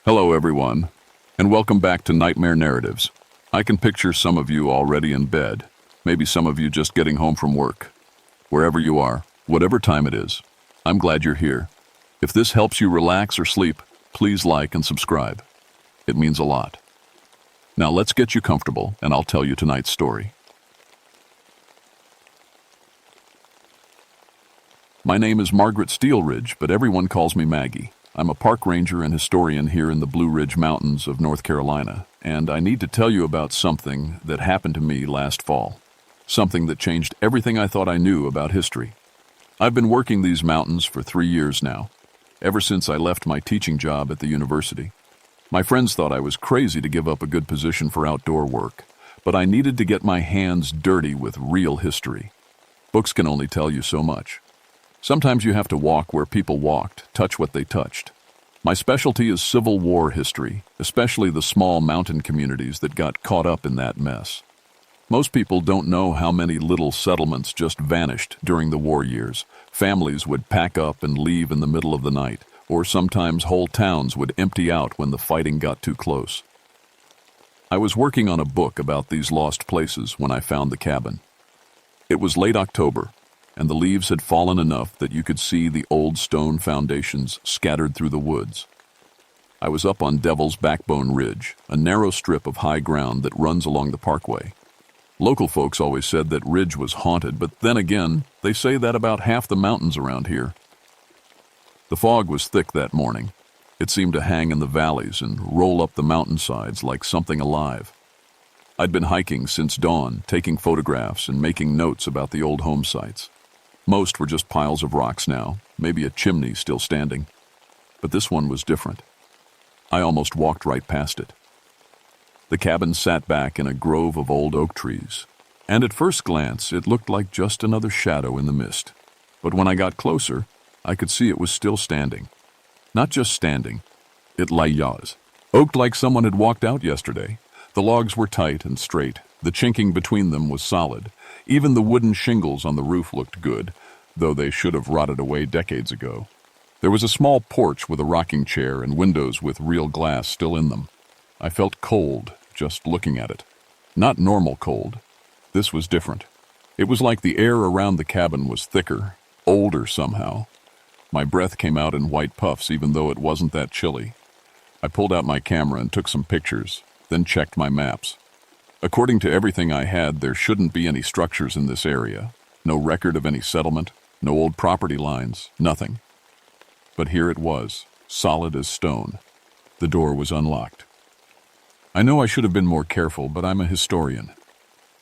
Hello, everyone, and welcome back to Nightmare Narratives. I can picture some of you already in bed, maybe some of you just getting home from work. Wherever you are, whatever time it is, I'm glad you're here. If this helps you relax or sleep, please like and subscribe. It means a lot. Now let's get you comfortable, and I'll tell you tonight's story. My name is Margaret Steelridge, but everyone calls me Maggie. I'm a park ranger and historian here in the Blue Ridge Mountains of North Carolina, and I need to tell you about something that happened to me last fall. Something that changed everything I thought I knew about history. I've been working these mountains for 3 years now, ever since I left my teaching job at the university. My friends thought I was crazy to give up a good position for outdoor work, but I needed to get my hands dirty with real history. Books can only tell you so much. Sometimes you have to walk where people walked, touch what they touched. My specialty is Civil War history, especially the small mountain communities that got caught up in that mess. Most people don't know how many little settlements just vanished during the war years. Families would pack up and leave in the middle of the night, or sometimes whole towns would empty out when the fighting got too close. I was working on a book about these lost places when I found the cabin. It was late October, and the leaves had fallen enough that you could see the old stone foundations scattered through the woods. I was up on Devil's Backbone Ridge, a narrow strip of high ground that runs along the parkway. Local folks always said that ridge was haunted, but then again, they say that about half the mountains around here. The fog was thick that morning. It seemed to hang in the valleys and roll up the mountainsides like something alive. I'd been hiking since dawn, taking photographs and making notes about the old home sites. Most were just piles of rocks now, maybe a chimney still standing. But this one was different. I almost walked right past it. The cabin sat back in a grove of old oak trees, and at first glance it looked like just another shadow in the mist. But when I got closer, I could see it was still standing. Not just standing, it lay oaked like someone had walked out yesterday. The logs were tight and straight. The chinking between them was solid. Even the wooden shingles on the roof looked good, though they should have rotted away decades ago. There was a small porch with a rocking chair and windows with real glass still in them. I felt cold just looking at it. Not normal cold. This was different. It was like the air around the cabin was thicker, older somehow. My breath came out in white puffs even though it wasn't that chilly. I pulled out my camera and took some pictures, then checked my maps. According to everything I had, there shouldn't be any structures in this area. No record of any settlement, no old property lines, nothing. But here it was, solid as stone. The door was unlocked. I know I should have been more careful, but I'm a historian.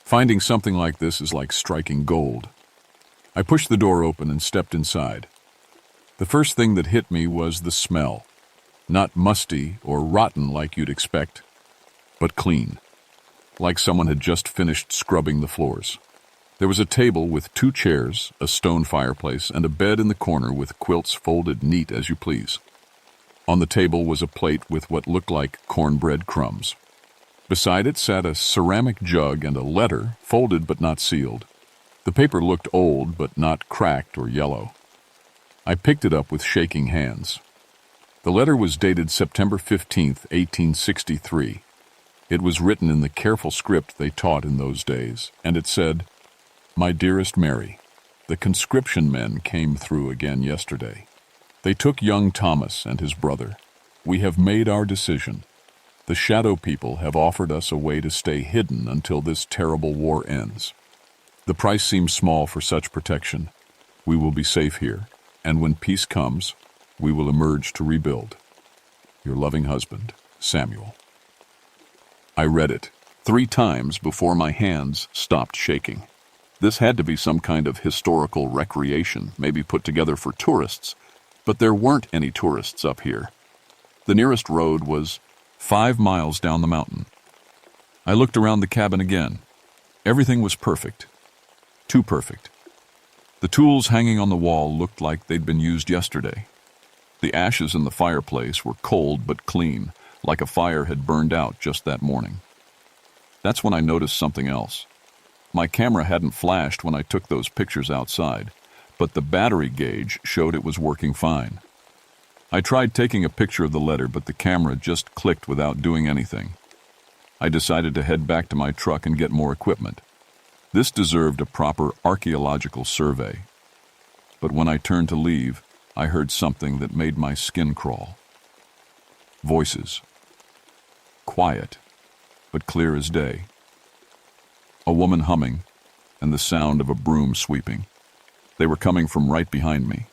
Finding something like this is like striking gold. I pushed the door open and stepped inside. The first thing that hit me was the smell. Not musty or rotten like you'd expect, but clean. Like someone had just finished scrubbing the floors. There was a table with 2 chairs, a stone fireplace, and a bed in the corner with quilts folded neat as you please. On the table was a plate with what looked like cornbread crumbs. Beside it sat a ceramic jug and a letter, folded but not sealed. The paper looked old but not cracked or yellow. I picked it up with shaking hands. The letter was dated September 15th, 1863. It was written in the careful script they taught in those days, and it said, "My dearest Mary, the conscription men came through again yesterday. They took young Thomas and his brother. We have made our decision. The shadow people have offered us a way to stay hidden until this terrible war ends. The price seems small for such protection. We will be safe here, and when peace comes, we will emerge to rebuild. Your loving husband, Samuel." I read it 3 times before my hands stopped shaking. This had to be some kind of historical recreation, maybe put together for tourists, but there weren't any tourists up here. The nearest road was 5 miles down the mountain. I looked around the cabin again. Everything was perfect. Too perfect. The tools hanging on the wall looked like they'd been used yesterday. The ashes in the fireplace were cold but clean, like a fire had burned out just that morning. That's when I noticed something else. My camera hadn't flashed when I took those pictures outside, but the battery gauge showed it was working fine. I tried taking a picture of the letter, but the camera just clicked without doing anything. I decided to head back to my truck and get more equipment. This deserved a proper archaeological survey. But when I turned to leave, I heard something that made my skin crawl. Voices. Quiet, but clear as day. A woman humming, and the sound of a broom sweeping. They were coming from right behind me.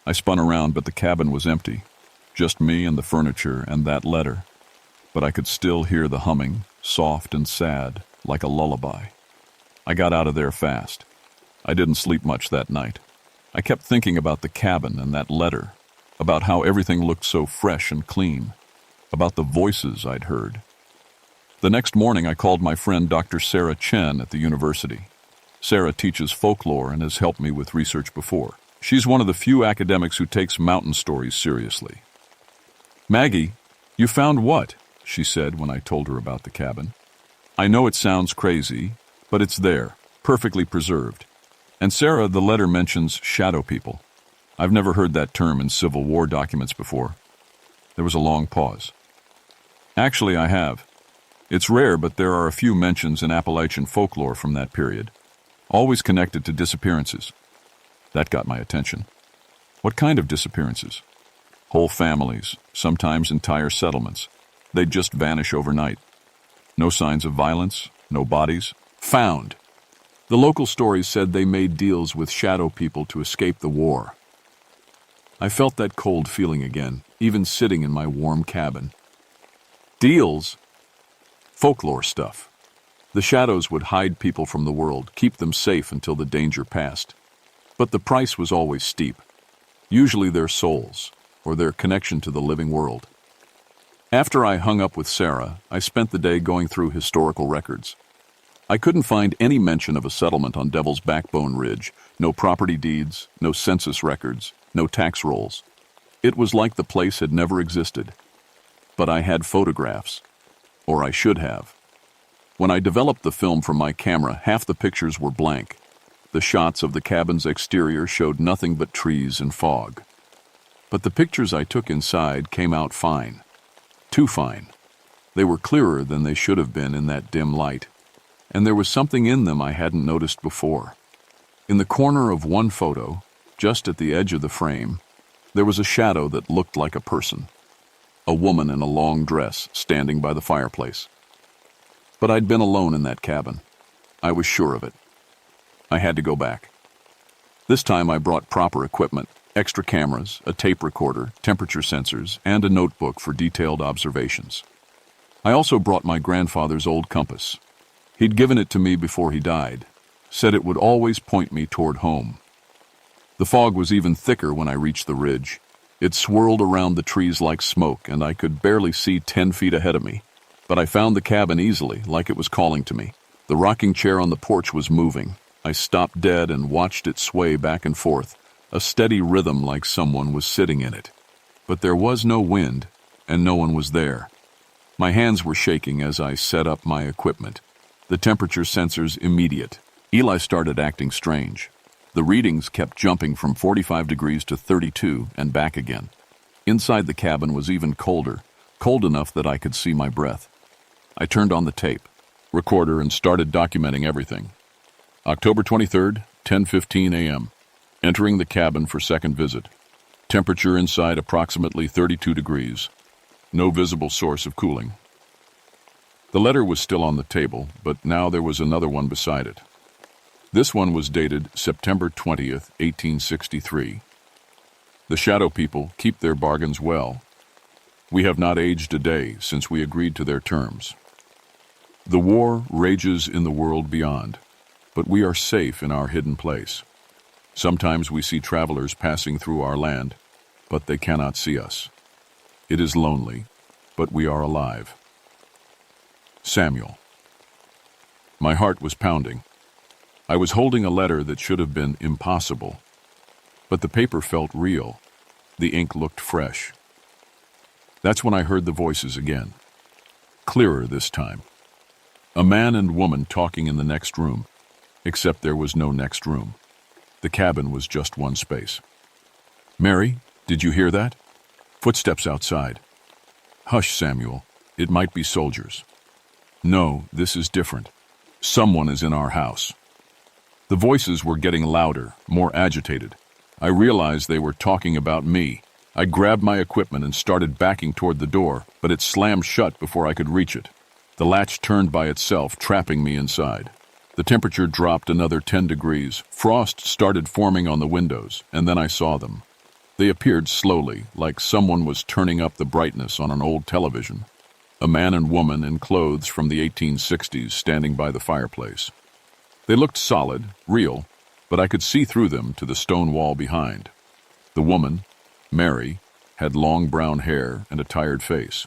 I spun around, but the cabin was empty. Just me and the furniture and that letter. But I could still hear the humming, soft and sad, like a lullaby. I got out of there fast. I didn't sleep much that night. I kept thinking about the cabin and that letter, about how everything looked so fresh and clean, about the voices I'd heard. The next morning, I called my friend Dr. Sarah Chen at the university. Sarah teaches folklore and has helped me with research before. She's one of the few academics who takes mountain stories seriously. "Maggie, you found what?" she said when I told her about the cabin. "I know it sounds crazy, but it's there, perfectly preserved. And Sarah, the letter mentions shadow people. I've never heard that term in Civil War documents before." There was a long pause. "Actually, I have. It's rare, but there are a few mentions in Appalachian folklore from that period, always connected to disappearances." That got my attention. "What kind of disappearances?" "Whole families, sometimes entire settlements. They'd just vanish overnight. No signs of violence, no bodies. Found. The local stories said they made deals with shadow people to escape the war." I felt that cold feeling again, even sitting in my warm cabin. Deals? Folklore stuff. The shadows would hide people from the world, keep them safe until the danger passed. But the price was always steep. Usually their souls, or their connection to the living world. After I hung up with Sarah, I spent the day going through historical records. I couldn't find any mention of a settlement on Devil's Backbone Ridge, no property deeds, no census records, no tax rolls. It was like the place had never existed. But I had photographs, or I should have. When I developed the film from my camera, half the pictures were blank. The shots of the cabin's exterior showed nothing but trees and fog. But the pictures I took inside came out fine. Too fine. They were clearer than they should have been in that dim light. And there was something in them I hadn't noticed before. In the corner of one photo, just at the edge of the frame, there was a shadow that looked like a person. A woman in a long dress standing by the fireplace. But I'd been alone in that cabin. I was sure of it. I had to go back. This time I brought proper equipment, extra cameras, a tape recorder, temperature sensors, and a notebook for detailed observations. I also brought my grandfather's old compass. He'd given it to me before he died, said it would always point me toward home. The fog was even thicker when I reached the ridge. It swirled around the trees like smoke, and I could barely see 10 feet ahead of me. But I found the cabin easily, like it was calling to me. The rocking chair on the porch was moving. I stopped dead and watched it sway back and forth, a steady rhythm like someone was sitting in it. But there was no wind, and no one was there. My hands were shaking as I set up my equipment. The temperature sensors immediate. Eli started acting strange. The readings kept jumping from 45 degrees to 32 and back again. Inside the cabin was even colder, cold enough that I could see my breath. I turned on the tape, recorder, and started documenting everything. October 23rd, 10:15 a.m. Entering the cabin for second visit. Temperature inside approximately 32 degrees. No visible source of cooling. The letter was still on the table, but now there was another one beside it. This one was dated September 20th, 1863. The shadow people keep their bargains well. We have not aged a day since we agreed to their terms. The war rages in the world beyond, but we are safe in our hidden place. Sometimes we see travelers passing through our land, but they cannot see us. It is lonely, but we are alive. Samuel. My heart was pounding. I was holding a letter that should have been impossible, but the paper felt real. The ink looked fresh. That's when I heard the voices again. Clearer this time. A man and woman talking in the next room, except there was no next room. The cabin was just one space. "Mary, did you hear that?" Footsteps outside. Hush, Samuel. It might be soldiers. No, this is different. Someone is in our house. The voices were getting louder, more agitated. I realized they were talking about me. I grabbed my equipment and started backing toward the door, but it slammed shut before I could reach it. The latch turned by itself, trapping me inside. The temperature dropped another 10 degrees. Frost started forming on the windows, and then I saw them. They appeared slowly, like someone was turning up the brightness on an old television. A man and woman in clothes from the 1860s standing by the fireplace. They looked solid, real, but I could see through them to the stone wall behind. The woman, Mary, had long brown hair and a tired face.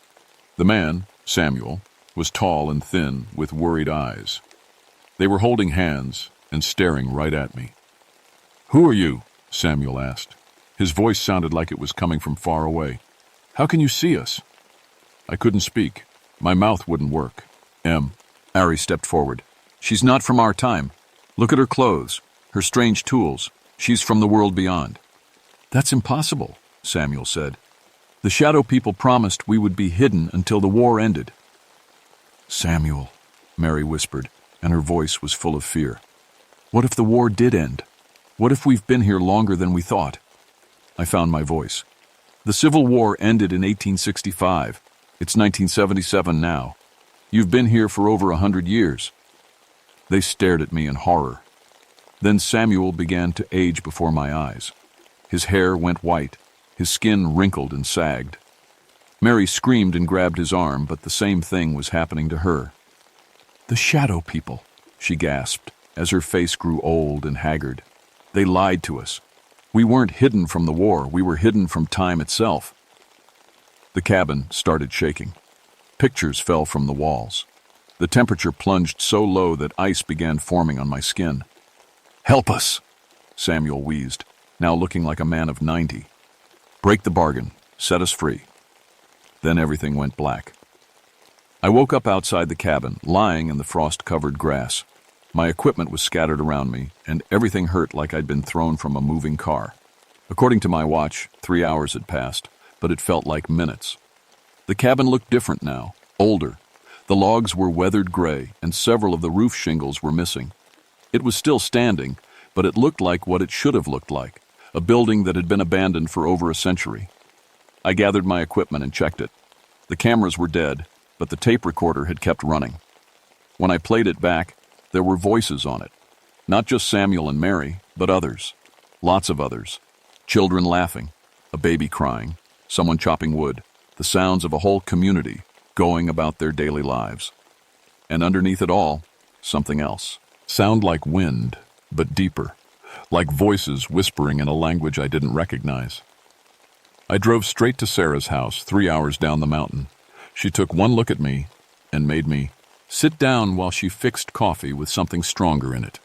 The man, Samuel, was tall and thin with worried eyes. They were holding hands and staring right at me. "Who are you?" Samuel asked. His voice sounded like it was coming from far away. "How can you see us?" I couldn't speak. My mouth wouldn't work. Ari stepped forward. "She's not from our time. Look at her clothes, her strange tools. She's from the world beyond." "That's impossible," Samuel said. "The Shadow People promised we would be hidden until the war ended." "Samuel," Mary whispered, and her voice was full of fear. "What if the war did end? What if we've been here longer than we thought?" I found my voice. "The Civil War ended in 1865. It's 1977 now. You've been here for over 100 years. They stared at me in horror. Then Samuel began to age before my eyes. His hair went white, his skin wrinkled and sagged. Mary screamed and grabbed his arm, but the same thing was happening to her. "The Shadow People," she gasped, as her face grew old and haggard. "They lied to us. We weren't hidden from the war, we were hidden from time itself." The cabin started shaking. Pictures fell from the walls. The temperature plunged so low that ice began forming on my skin. "Help us," Samuel wheezed, now looking like a man of 90. "Break the bargain. Set us free." Then everything went black. I woke up outside the cabin, lying in the frost-covered grass. My equipment was scattered around me, and everything hurt like I'd been thrown from a moving car. According to my watch, 3 hours had passed, but it felt like minutes. The cabin looked different now, older. The logs were weathered gray, and several of the roof shingles were missing. It was still standing, but it looked like what it should have looked like, a building that had been abandoned for over a century. I gathered my equipment and checked it. The cameras were dead, but the tape recorder had kept running. When I played it back, there were voices on it. Not just Samuel and Mary, but others. Lots of others. Children laughing, a baby crying, someone chopping wood, the sounds of a whole community going about their daily lives. And underneath it all, something else. Sound like wind, but deeper, like voices whispering in a language I didn't recognize. I drove straight to Sarah's house 3 hours down the mountain. She took one look at me and made me sit down while she fixed coffee with something stronger in it.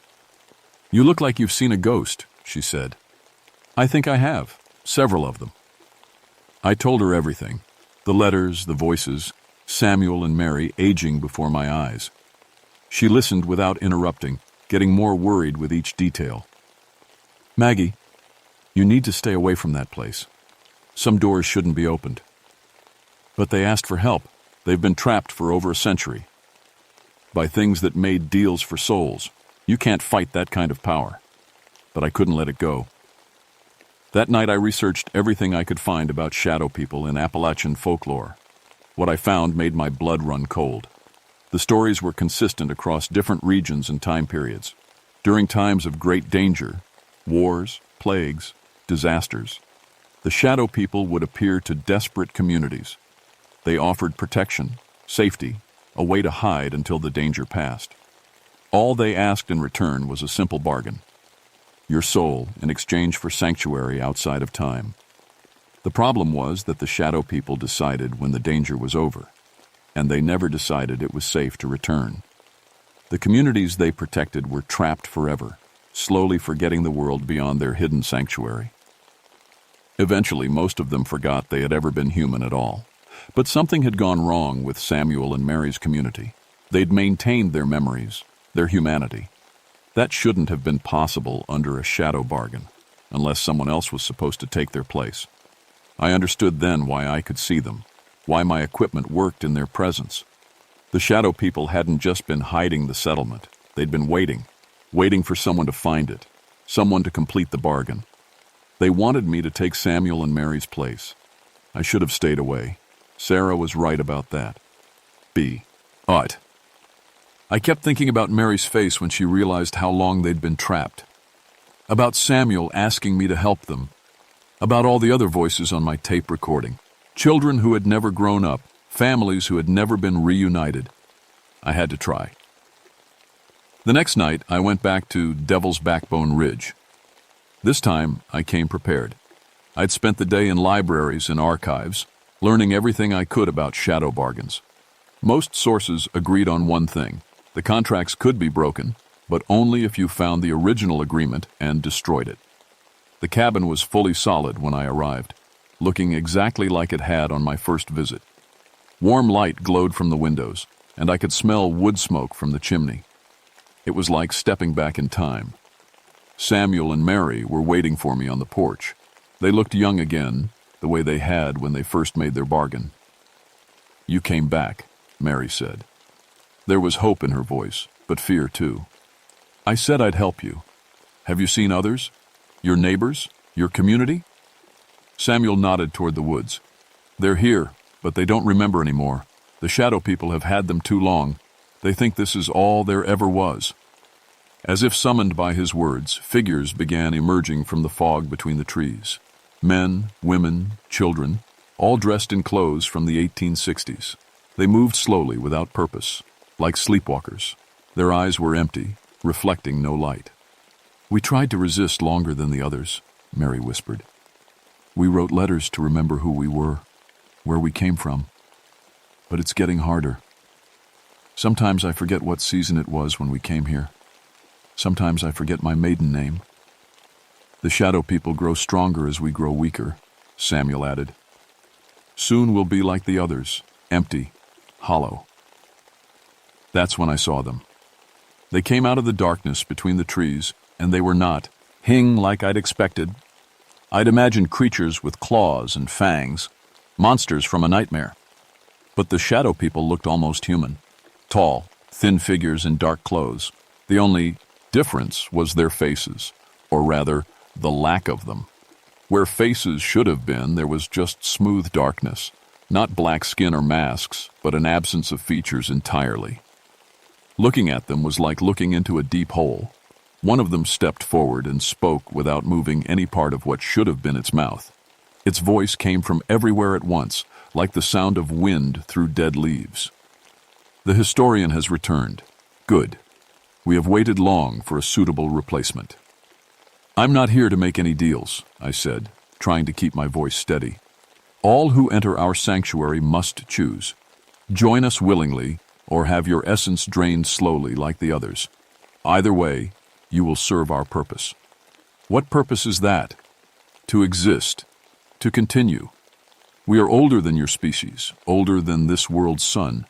"You look like you've seen a ghost," she said. "I think I have, several of them." I told her everything, the letters, the voices, Samuel and Mary aging before my eyes. She listened without interrupting, getting more worried with each detail. "Maggie, you need to stay away from that place. Some doors shouldn't be opened." "But they asked for help. They've been trapped for over a century. By things that made deals for souls. You can't fight that kind of power." But I couldn't let it go. That night I researched everything I could find about shadow people in Appalachian folklore. What I found made my blood run cold. The stories were consistent across different regions and time periods. During times of great danger, wars, plagues, disasters, the shadow people would appear to desperate communities. They offered protection, safety, a way to hide until the danger passed. All they asked in return was a simple bargain: your soul in exchange for sanctuary outside of time. The problem was that the shadow people decided when the danger was over, and they never decided it was safe to return. The communities they protected were trapped forever, slowly forgetting the world beyond their hidden sanctuary. Eventually, most of them forgot they had ever been human at all. But something had gone wrong with Samuel and Mary's community. They'd maintained their memories, their humanity. That shouldn't have been possible under a shadow bargain, unless someone else was supposed to take their place. I understood then why I could see them, why my equipment worked in their presence. The shadow people hadn't just been hiding the settlement. They'd been waiting for someone to find it, someone to complete the bargain. They wanted me to take Samuel and Mary's place. I should have stayed away. Sarah was right about that. I kept thinking about Mary's face when she realized how long they'd been trapped. About Samuel asking me to help them. About all the other voices on my tape recording. Children who had never grown up, families who had never been reunited. I had to try. The next night, I went back to Devil's Backbone Ridge. This time, I came prepared. I'd spent the day in libraries and archives, learning everything I could about shadow bargains. Most sources agreed on one thing. The contracts could be broken, but only if you found the original agreement and destroyed it. The cabin was fully solid when I arrived, looking exactly like it had on my first visit. Warm light glowed from the windows, and I could smell wood smoke from the chimney. It was like stepping back in time. Samuel and Mary were waiting for me on the porch. They looked young again, the way they had when they first made their bargain. "You came back," Mary said. There was hope in her voice, but fear too. "I said I'd help you. Have you seen others? Your neighbors? Your community?" Samuel nodded toward the woods. "They're here, but they don't remember anymore. The shadow people have had them too long. They think this is all there ever was." As if summoned by his words, figures began emerging from the fog between the trees. Men, women, children, all dressed in clothes from the 1860s. They moved slowly, without purpose, like sleepwalkers. Their eyes were empty, reflecting no light. "We tried to resist longer than the others," Mary whispered. "We wrote letters to remember who we were, where we came from. But it's getting harder. Sometimes I forget what season it was when we came here. Sometimes I forget my maiden name." "The shadow people grow stronger as we grow weaker," Samuel added. "Soon we'll be like the others, empty, hollow." That's when I saw them. They came out of the darkness between the trees, and they were not like I'd expected. I'd imagined creatures with claws and fangs, monsters from a nightmare. But the shadow people looked almost human. Tall, thin figures in dark clothes. The only difference was their faces, or rather, the lack of them. Where faces should have been, there was just smooth darkness. Not black skin or masks, but an absence of features entirely. Looking at them was like looking into a deep hole. One of them stepped forward and spoke without moving any part of what should have been its mouth. Its voice came from everywhere at once, like the sound of wind through dead leaves. "The historian has returned. Good. We have waited long for a suitable replacement." "I'm not here to make any deals," I said, trying to keep my voice steady. "All who enter our sanctuary must choose. Join us willingly, or have your essence drained slowly like the others. Either way, you will serve our purpose." "What purpose is that?" "To exist. To continue. We are older than your species, older than this world's sun.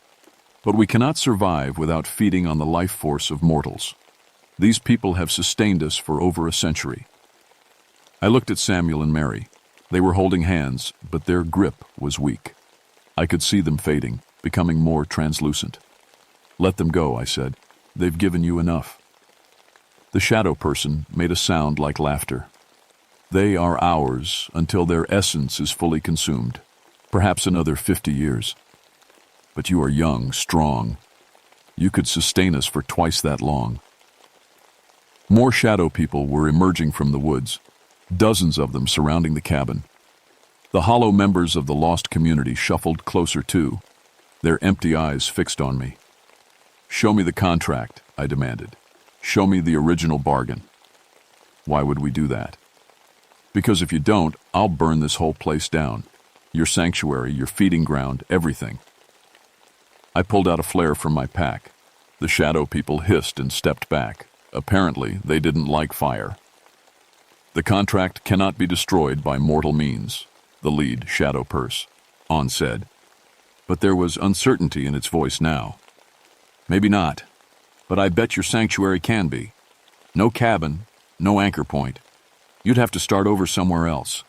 But we cannot survive without feeding on the life force of mortals. These people have sustained us for over a century." I looked at Samuel and Mary. They were holding hands, but their grip was weak. I could see them fading, becoming more translucent. "Let them go," I said. "They've given you enough." The shadow person made a sound like laughter. "They are ours until their essence is fully consumed. Perhaps another 50 years. But you are young, strong. You could sustain us for twice that long." More shadow people were emerging from the woods, dozens of them surrounding the cabin. The hollow members of the lost community shuffled closer too, their empty eyes fixed on me. "Show me the contract," I demanded. "Show me the original bargain." "Why would we do that?" "Because if you don't, I'll burn this whole place down. Your sanctuary, your feeding ground, everything." I pulled out a flare from my pack. The shadow people hissed and stepped back. Apparently, they didn't like fire. "The contract cannot be destroyed by mortal means," the lead shadow purse, On said. But there was uncertainty in its voice now. "Maybe not, but I bet your sanctuary can be. No cabin, no anchor point. You'd have to start over somewhere else.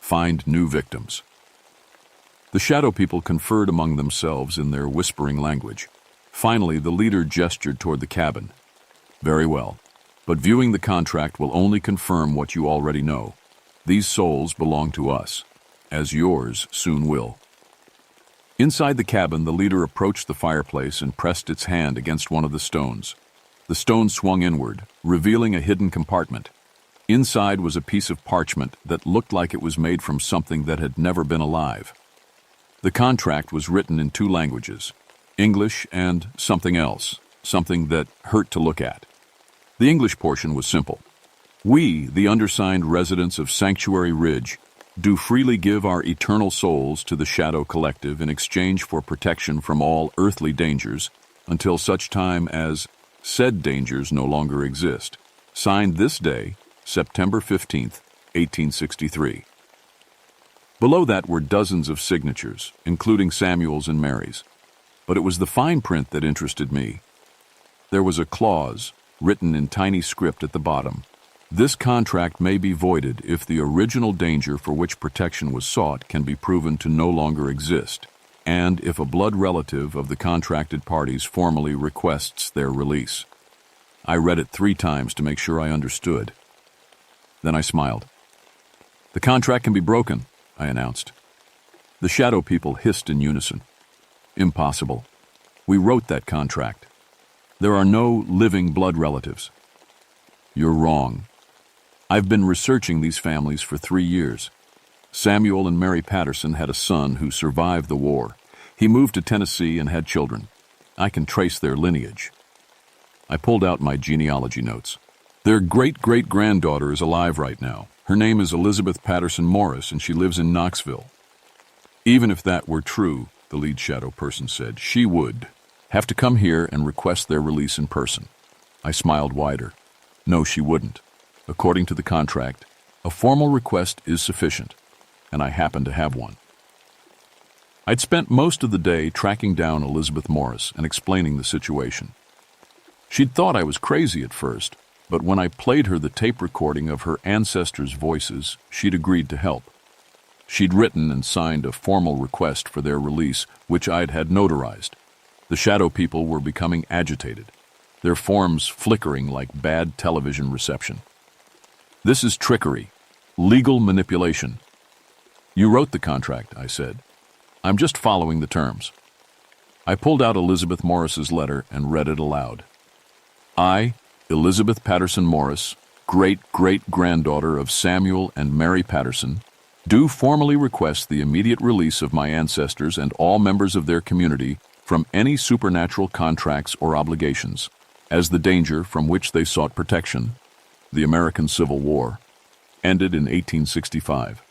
Find new victims." The shadow people conferred among themselves in their whispering language. Finally, the leader gestured toward the cabin. Very well. But viewing the contract will only confirm what you already know. These souls belong to us, as yours soon will. Inside the cabin, the leader approached the fireplace and pressed its hand against one of the stones. The stone swung inward, revealing a hidden compartment. Inside was a piece of parchment that looked like it was made from something that had never been alive. The contract was written in two languages, English and something else, something that hurt to look at. The English portion was simple. We, the undersigned residents of Sanctuary Ridge, do freely give our eternal souls to the Shadow Collective in exchange for protection from all earthly dangers until such time as said dangers no longer exist. Signed this day, September 15th, 1863. Below that were dozens of signatures, including Samuel's and Mary's. But it was the fine print that interested me. There was a clause, written in tiny script at the bottom. This contract may be voided if the original danger for which protection was sought can be proven to no longer exist, and if a blood relative of the contracted parties formally requests their release. I read it 3 times to make sure I understood. Then I smiled. The contract can be broken, I announced. The shadow people hissed in unison. Impossible. We wrote that contract. There are no living blood relatives. You're wrong. I've been researching these families for 3 years. Samuel and Mary Patterson had a son who survived the war. He moved to Tennessee and had children. I can trace their lineage. I pulled out my genealogy notes. Their great-great-granddaughter is alive right now. Her name is Elizabeth Patterson Morris, and she lives in Knoxville. Even if that were true, the lead shadow person said, she would have to come here and request their release in person. I smiled wider. No, she wouldn't. According to the contract, a formal request is sufficient, and I happen to have one. I'd spent most of the day tracking down Elizabeth Morris and explaining the situation. She'd thought I was crazy at first, but when I played her the tape recording of her ancestors' voices, she'd agreed to help. She'd written and signed a formal request for their release, which I'd had notarized. The shadow people were becoming agitated, their forms flickering like bad television reception. This is trickery, legal manipulation. You wrote the contract, I said. I'm just following the terms. I pulled out Elizabeth Morris's letter and read it aloud. I, Elizabeth Patterson Morris, great-great-granddaughter of Samuel and Mary Patterson, do formally request the immediate release of my ancestors and all members of their community from any supernatural contracts or obligations, as the danger from which they sought protection, the American Civil War, ended in 1865.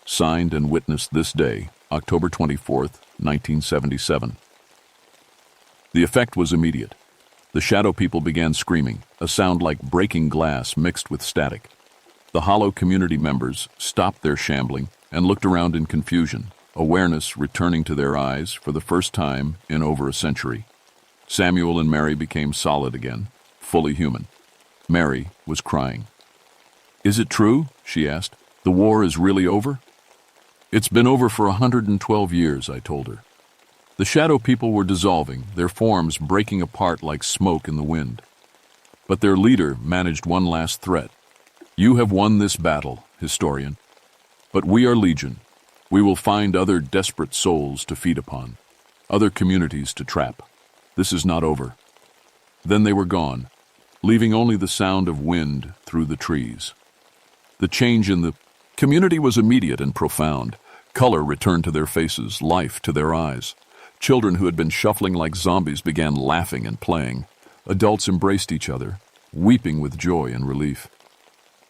Signed and witnessed this day, October 24th, 1977. The effect was immediate. The shadow people began screaming, a sound like breaking glass mixed with static. The hollow community members stopped their shambling and looked around in confusion, awareness returning to their eyes for the first time in over a century. Samuel and Mary became solid again, fully human. Mary was crying. Is it true? She asked. The war is really over? It's been over for 112 years, I told her. The shadow people were dissolving, their forms breaking apart like smoke in the wind. But their leader managed one last threat. You have won this battle, historian. But we are legion. We will find other desperate souls to feed upon, other communities to trap. This is not over. Then they were gone, leaving only the sound of wind through the trees. The change in the community was immediate and profound. Color returned to their faces, life to their eyes. Children who had been shuffling like zombies began laughing and playing. Adults embraced each other, weeping with joy and relief.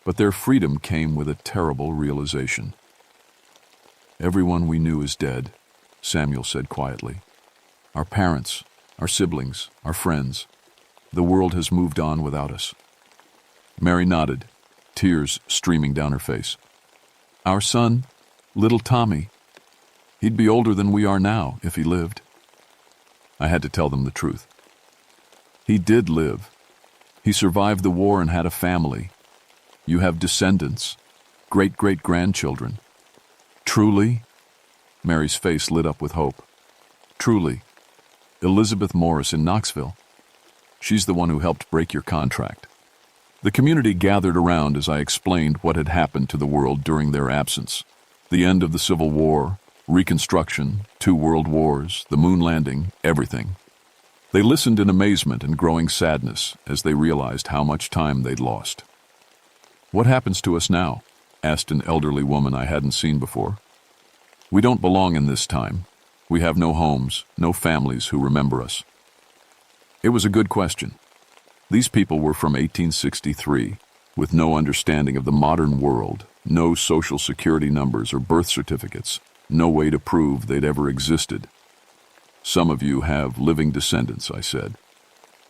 But their freedom came with a terrible realization. Everyone we knew is dead, Samuel said quietly. Our parents, our siblings, our friends. The world has moved on without us. Mary nodded, tears streaming down her face. Our son, little Tommy. He'd be older than we are now if he lived. I had to tell them the truth. He did live. He survived the war and had a family. You have descendants, great-great-grandchildren. Truly? Mary's face lit up with hope. Truly, Elizabeth Morris in Knoxville. She's the one who helped break your contract. The community gathered around as I explained what had happened to the world during their absence. The end of the Civil War, Reconstruction, 2 world wars, the moon landing, everything. They listened in amazement and growing sadness as they realized how much time they'd lost. "What happens to us now?" asked an elderly woman I hadn't seen before. "We don't belong in this time. We have no homes, no families who remember us." It was a good question. These people were from 1863, with no understanding of the modern world, no social security numbers or birth certificates, no way to prove they'd ever existed. "Some of you have living descendants," I said.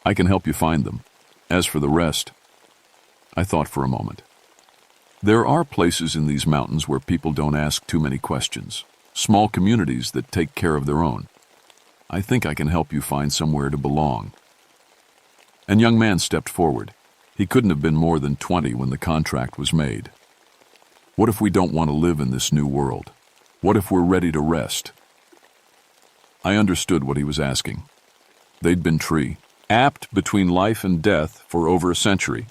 "I can help you find them. As for the rest..." I thought for a moment. There are places in these mountains where people don't ask too many questions, small communities that take care of their own. I think I can help you find somewhere to belong. A young man stepped forward. He couldn't have been more than 20 when the contract was made. "What if we don't want to live in this new world? What if we're ready to rest?" I understood what he was asking. They'd been trapped between life and death for over a century.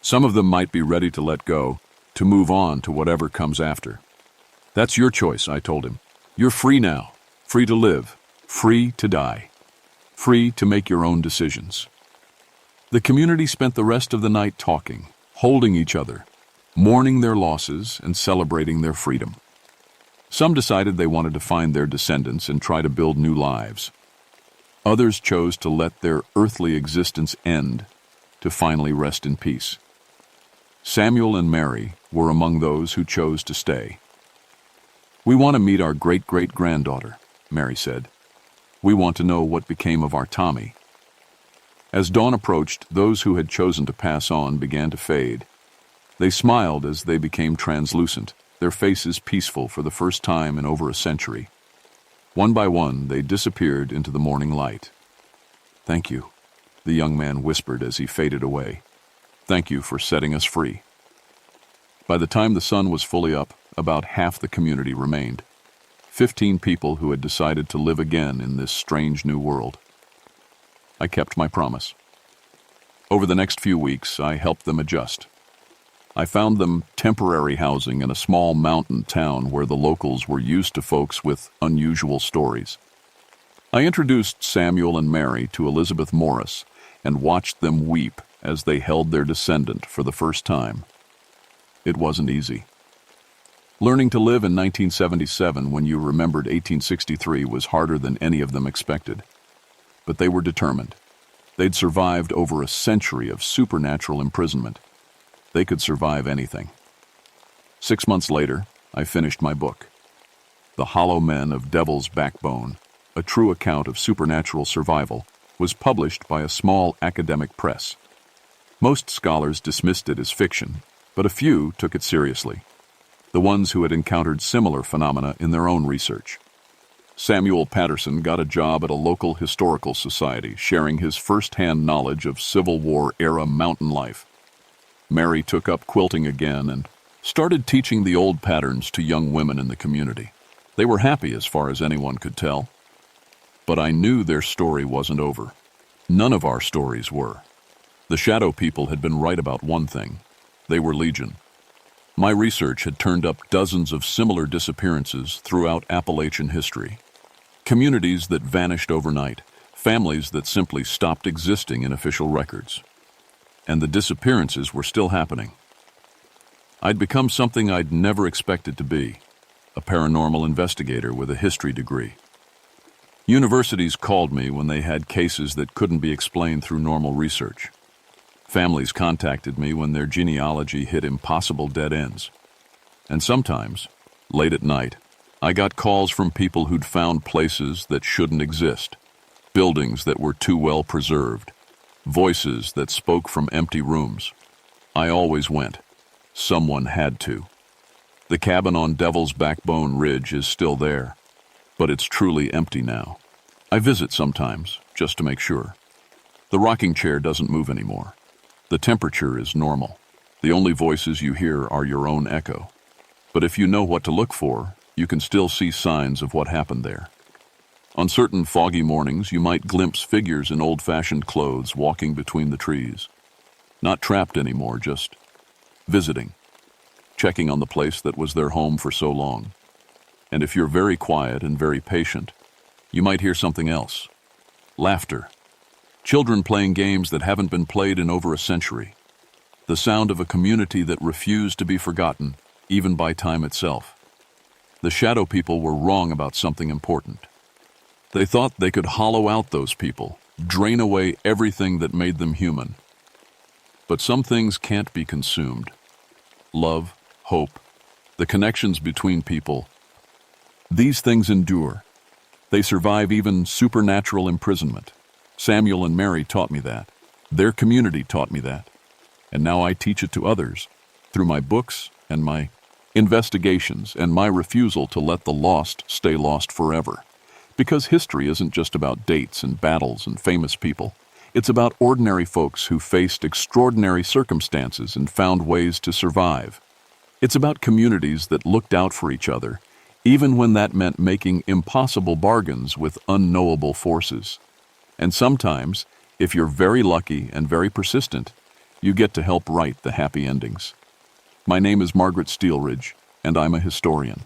Some of them might be ready to let go, to move on to whatever comes after. "That's your choice," I told him. "You're free now, free to live, free to die, free to make your own decisions." The community spent the rest of the night talking, holding each other, mourning their losses and celebrating their freedom. Some decided they wanted to find their descendants and try to build new lives. Others chose to let their earthly existence end, to finally rest in peace. Samuel and Mary were among those who chose to stay. "We want to meet our great-great-granddaughter," Mary said. "We want to know what became of our Tommy." As dawn approached, those who had chosen to pass on began to fade. They smiled as they became translucent, their faces peaceful for the first time in over a century. One by one, they disappeared into the morning light. "Thank you," the young man whispered as he faded away. "Thank you for setting us free." By the time the sun was fully up, about half the community remained. 15 people who had decided to live again in this strange new world. I kept my promise. Over the next few weeks, I helped them adjust. I found them temporary housing in a small mountain town where the locals were used to folks with unusual stories. I introduced Samuel and Mary to Elizabeth Morris and watched them weep as they held their descendant for the first time. It wasn't easy. Learning to live in 1977 when you remembered 1863 was harder than any of them expected. But they were determined. They'd survived over a century of supernatural imprisonment. They could survive anything. 6 months later, I finished my book. The Hollow Men of Devil's Backbone, a true account of supernatural survival, was published by a small academic press. Most scholars dismissed it as fiction, but a few took it seriously. The ones who had encountered similar phenomena in their own research. Samuel Patterson got a job at a local historical society, sharing his first-hand knowledge of Civil War-era mountain life. Mary took up quilting again and started teaching the old patterns to young women in the community. They were happy as far as anyone could tell. But I knew their story wasn't over. None of our stories were. The Shadow People had been right about one thing. They were legion. My research had turned up dozens of similar disappearances throughout Appalachian history. Communities that vanished overnight, families that simply stopped existing in official records. And the disappearances were still happening. I'd become something I'd never expected to be, a paranormal investigator with a history degree. Universities called me when they had cases that couldn't be explained through normal research. Families contacted me when their genealogy hit impossible dead ends. And sometimes, late at night, I got calls from people who'd found places that shouldn't exist, buildings that were too well preserved, voices that spoke from empty rooms. I always went. Someone had to. The cabin on Devil's Backbone Ridge is still there, but it's truly empty now. I visit sometimes, just to make sure. The rocking chair doesn't move anymore. The temperature is normal. The only voices you hear are your own echo. But if you know what to look for, you can still see signs of what happened there. On certain foggy mornings, you might glimpse figures in old-fashioned clothes walking between the trees. Not trapped anymore, just visiting, checking on the place that was their home for so long. And if you're very quiet and very patient, you might hear something else. Laughter. Children playing games that haven't been played in over a century. The sound of a community that refused to be forgotten, even by time itself. The shadow people were wrong about something important. They thought they could hollow out those people, drain away everything that made them human. But some things can't be consumed. Love, hope, the connections between people. These things endure. They survive even supernatural imprisonment. Samuel and Mary taught me that. Their community taught me that. And now I teach it to others through my books and my investigations and my refusal to let the lost stay lost forever. Because history isn't just about dates and battles and famous people. It's about ordinary folks who faced extraordinary circumstances and found ways to survive. It's about communities that looked out for each other, even when that meant making impossible bargains with unknowable forces. And sometimes, if you're very lucky and very persistent, you get to help write the happy endings. My name is Margaret Steelridge, and I'm a historian.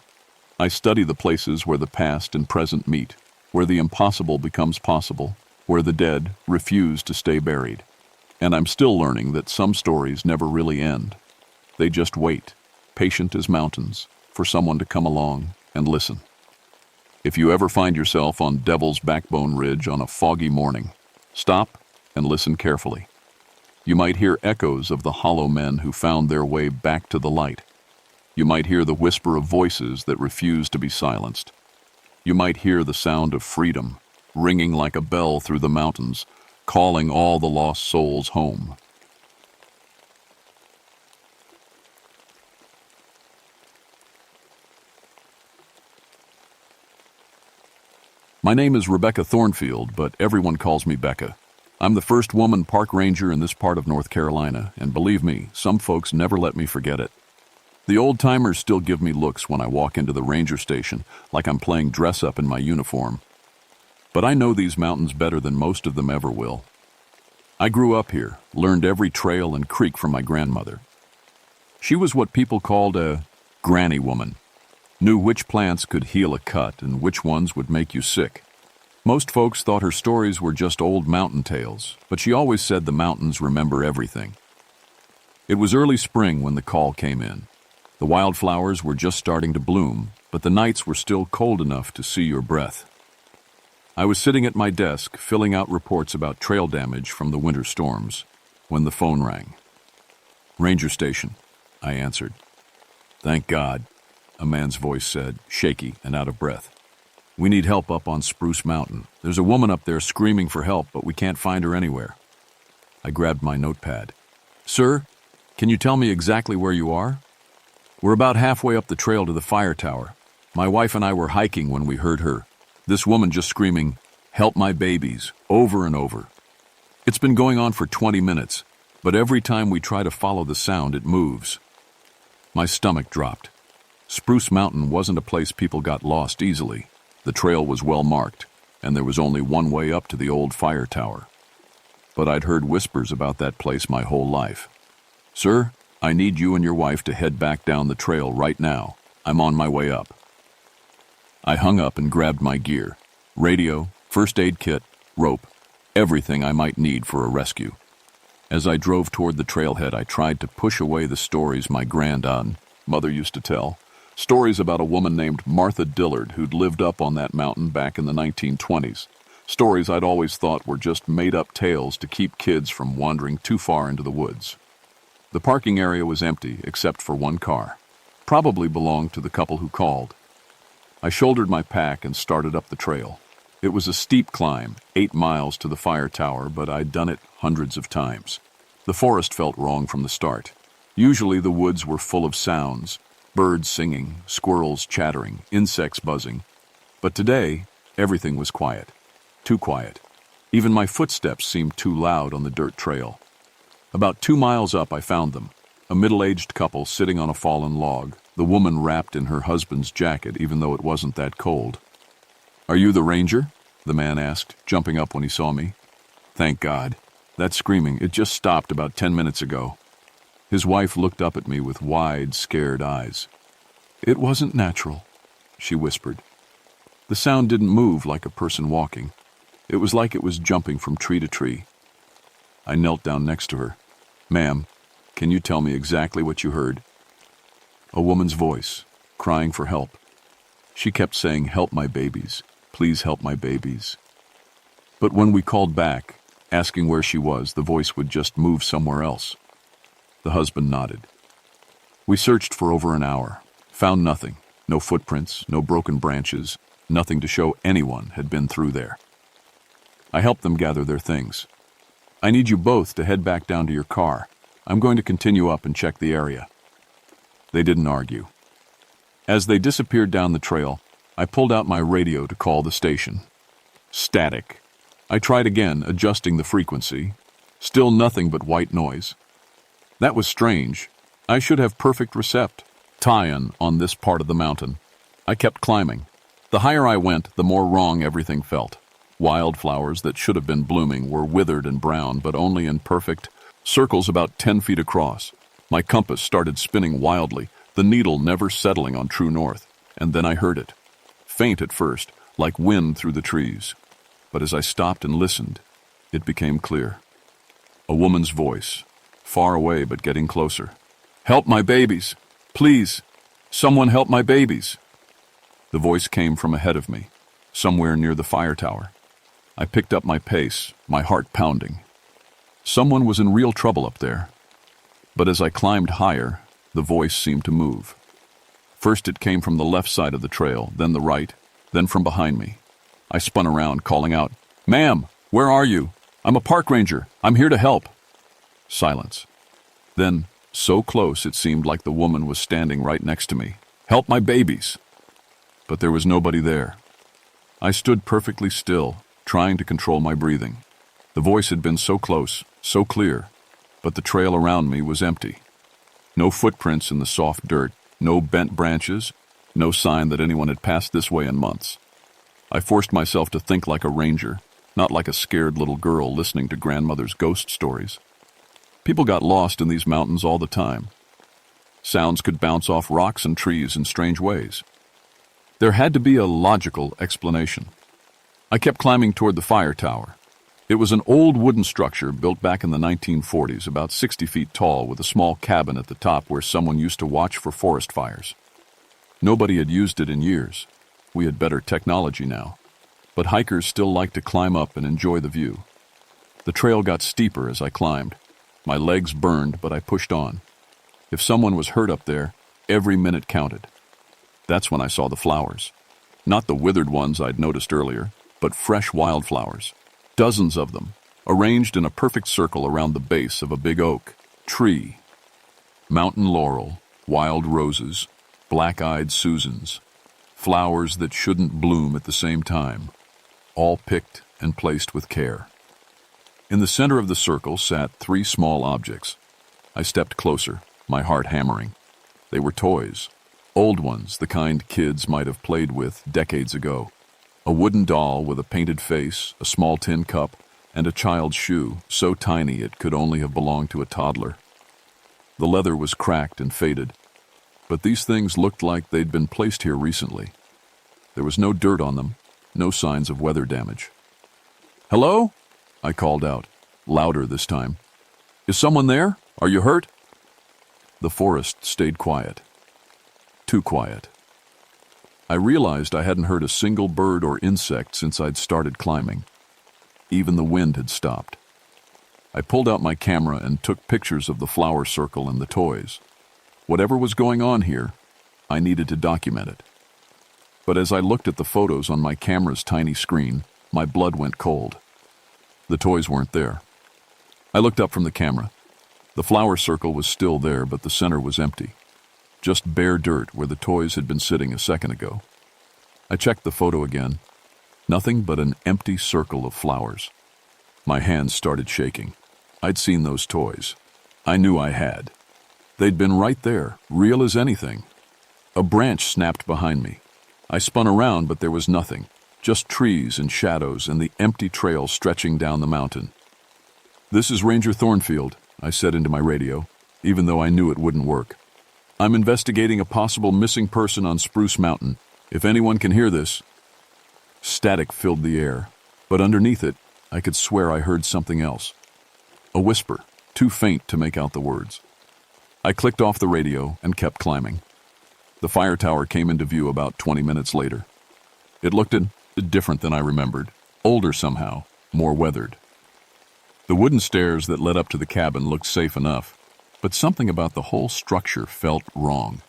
I study the places where the past and present meet, where the impossible becomes possible, where the dead refuse to stay buried. And I'm still learning that some stories never really end. They just wait, patient as mountains, for someone to come along and listen. If you ever find yourself on Devil's Backbone Ridge on a foggy morning, stop and listen carefully. You might hear echoes of the hollow men who found their way back to the light. You might hear the whisper of voices that refuse to be silenced. You might hear the sound of freedom, ringing like a bell through the mountains, calling all the lost souls home. My name is Rebecca Thornfield, but everyone calls me Becca. I'm the first woman park ranger in this part of North Carolina, and believe me, some folks never let me forget it. The old-timers still give me looks when I walk into the ranger station, like I'm playing dress-up in my uniform. But I know these mountains better than most of them ever will. I grew up here, learned every trail and creek from my grandmother. She was what people called a granny woman, knew which plants could heal a cut and which ones would make you sick. Most folks thought her stories were just old mountain tales, but she always said the mountains remember everything. It was early spring when the call came in. The wildflowers were just starting to bloom, but the nights were still cold enough to see your breath. I was sitting at my desk, filling out reports about trail damage from the winter storms, when the phone rang. "Ranger station," I answered. "Thank God," a man's voice said, shaky and out of breath. "We need help up on Spruce Mountain. There's a woman up there screaming for help, but we can't find her anywhere." I grabbed my notepad. "Sir, can you tell me exactly where you are?" "We're about halfway up the trail to the fire tower. My wife and I were hiking when we heard her. This woman just screaming, 'Help my babies,' over and over. It's been going on for 20 minutes, but every time we try to follow the sound, it moves." My stomach dropped. Spruce Mountain wasn't a place people got lost easily. The trail was well marked, and there was only one way up to the old fire tower. But I'd heard whispers about that place my whole life. "Sir, I need you and your wife to head back down the trail right now. I'm on my way up." I hung up and grabbed my gear. Radio, first aid kit, rope, everything I might need for a rescue. As I drove toward the trailhead, I tried to push away the stories my mother used to tell. Stories about a woman named Martha Dillard who'd lived up on that mountain back in the 1920s. Stories I'd always thought were just made-up tales to keep kids from wandering too far into the woods. The parking area was empty except for one car. Probably belonged to the couple who called. I shouldered my pack and started up the trail. It was a steep climb, 8 miles to the fire tower, but I'd done it hundreds of times. The forest felt wrong from the start. Usually the woods were full of sounds, birds singing, squirrels chattering, insects buzzing. But today, everything was quiet. Too quiet. Even my footsteps seemed too loud on the dirt trail. About 2 miles up, I found them, a middle-aged couple sitting on a fallen log, the woman wrapped in her husband's jacket even though it wasn't that cold. "Are you the ranger?" the man asked, jumping up when he saw me. Thank God. That screaming, it just stopped about 10 minutes ago. His wife looked up at me with wide, scared eyes. "It wasn't natural," she whispered. The sound didn't move like a person walking. It was like it was jumping from tree to tree. I knelt down next to her. "Ma'am, can you tell me exactly what you heard?" A woman's voice, crying for help. She kept saying, "Help my babies. Please help my babies." But when we called back, asking where she was, the voice would just move somewhere else. The husband nodded. We searched for over an hour, found nothing. No footprints, no broken branches, nothing to show anyone had been through there. I helped them gather their things. "I need you both to head back down to your car. I'm going to continue up and check the area." They didn't argue. As they disappeared down the trail, I pulled out my radio to call the station. Static. I tried again, adjusting the frequency. Still nothing but white noise. That was strange. I should have perfect tie-in on this part of the mountain. I kept climbing. The higher I went, the more wrong everything felt. Wildflowers that should have been blooming were withered and brown, but only in perfect circles about 10 feet across. My compass started spinning wildly, the needle never settling on true north, and then I heard it. Faint at first, like wind through the trees. But as I stopped and listened, it became clear. A woman's voice, far away but getting closer. "Help my babies! Please! Someone help my babies!" The voice came from ahead of me, somewhere near the fire tower. I picked up my pace, my heart pounding. Someone was in real trouble up there. But as I climbed higher, the voice seemed to move. First it came from the left side of the trail, then the right, then from behind me. I spun around, calling out, "Ma'am, where are you? I'm a park ranger. I'm here to help." Silence. Then, so close it seemed like the woman was standing right next to me. "Help my babies!" But there was nobody there. I stood perfectly still, trying to control my breathing. The voice had been so close, so clear, but the trail around me was empty. No footprints in the soft dirt, no bent branches, no sign that anyone had passed this way in months. I forced myself to think like a ranger, not like a scared little girl listening to grandmother's ghost stories. People got lost in these mountains all the time. Sounds could bounce off rocks and trees in strange ways. There had to be a logical explanation. I kept climbing toward the fire tower. It was an old wooden structure built back in the 1940s, about 60 feet tall, with a small cabin at the top where someone used to watch for forest fires. Nobody had used it in years. We had better technology now. But hikers still liked to climb up and enjoy the view. The trail got steeper as I climbed. My legs burned, but I pushed on. If someone was hurt up there, every minute counted. That's when I saw the flowers. Not the withered ones I'd noticed earlier, but fresh wildflowers. Dozens of them, arranged in a perfect circle around the base of a big oak tree. Mountain laurel, wild roses, black-eyed Susans, flowers that shouldn't bloom at the same time, all picked and placed with care. In the center of the circle sat 3 small objects. I stepped closer, my heart hammering. They were toys, old ones, the kind kids might have played with decades ago. A wooden doll with a painted face, a small tin cup, and a child's shoe, so tiny it could only have belonged to a toddler. The leather was cracked and faded, but these things looked like they'd been placed here recently. There was no dirt on them, no signs of weather damage. "Hello?" I called out, louder this time. "Is someone there? Are you hurt?" The forest stayed quiet. Too quiet. I realized I hadn't heard a single bird or insect since I'd started climbing. Even the wind had stopped. I pulled out my camera and took pictures of the flower circle and the toys. Whatever was going on here, I needed to document it. But as I looked at the photos on my camera's tiny screen, my blood went cold. The toys weren't there. I looked up from the camera. The flower circle was still there, but the center was empty. Just bare dirt where the toys had been sitting a second ago. I checked the photo again. Nothing but an empty circle of flowers. My hands started shaking. I'd seen those toys. I knew I had. They'd been right there, real as anything. A branch snapped behind me. I spun around, but there was nothing, just trees and shadows and the empty trail stretching down the mountain. "This is Ranger Thornfield," I said into my radio, even though I knew it wouldn't work. "I'm investigating a possible missing person on Spruce Mountain. If anyone can hear this." Static filled the air, but underneath it, I could swear I heard something else. A whisper, too faint to make out the words. I clicked off the radio and kept climbing. The fire tower came into view about 20 minutes later. It looked different than I remembered, older somehow, more weathered. The wooden stairs that led up to the cabin looked safe enough, but something about the whole structure felt wrong.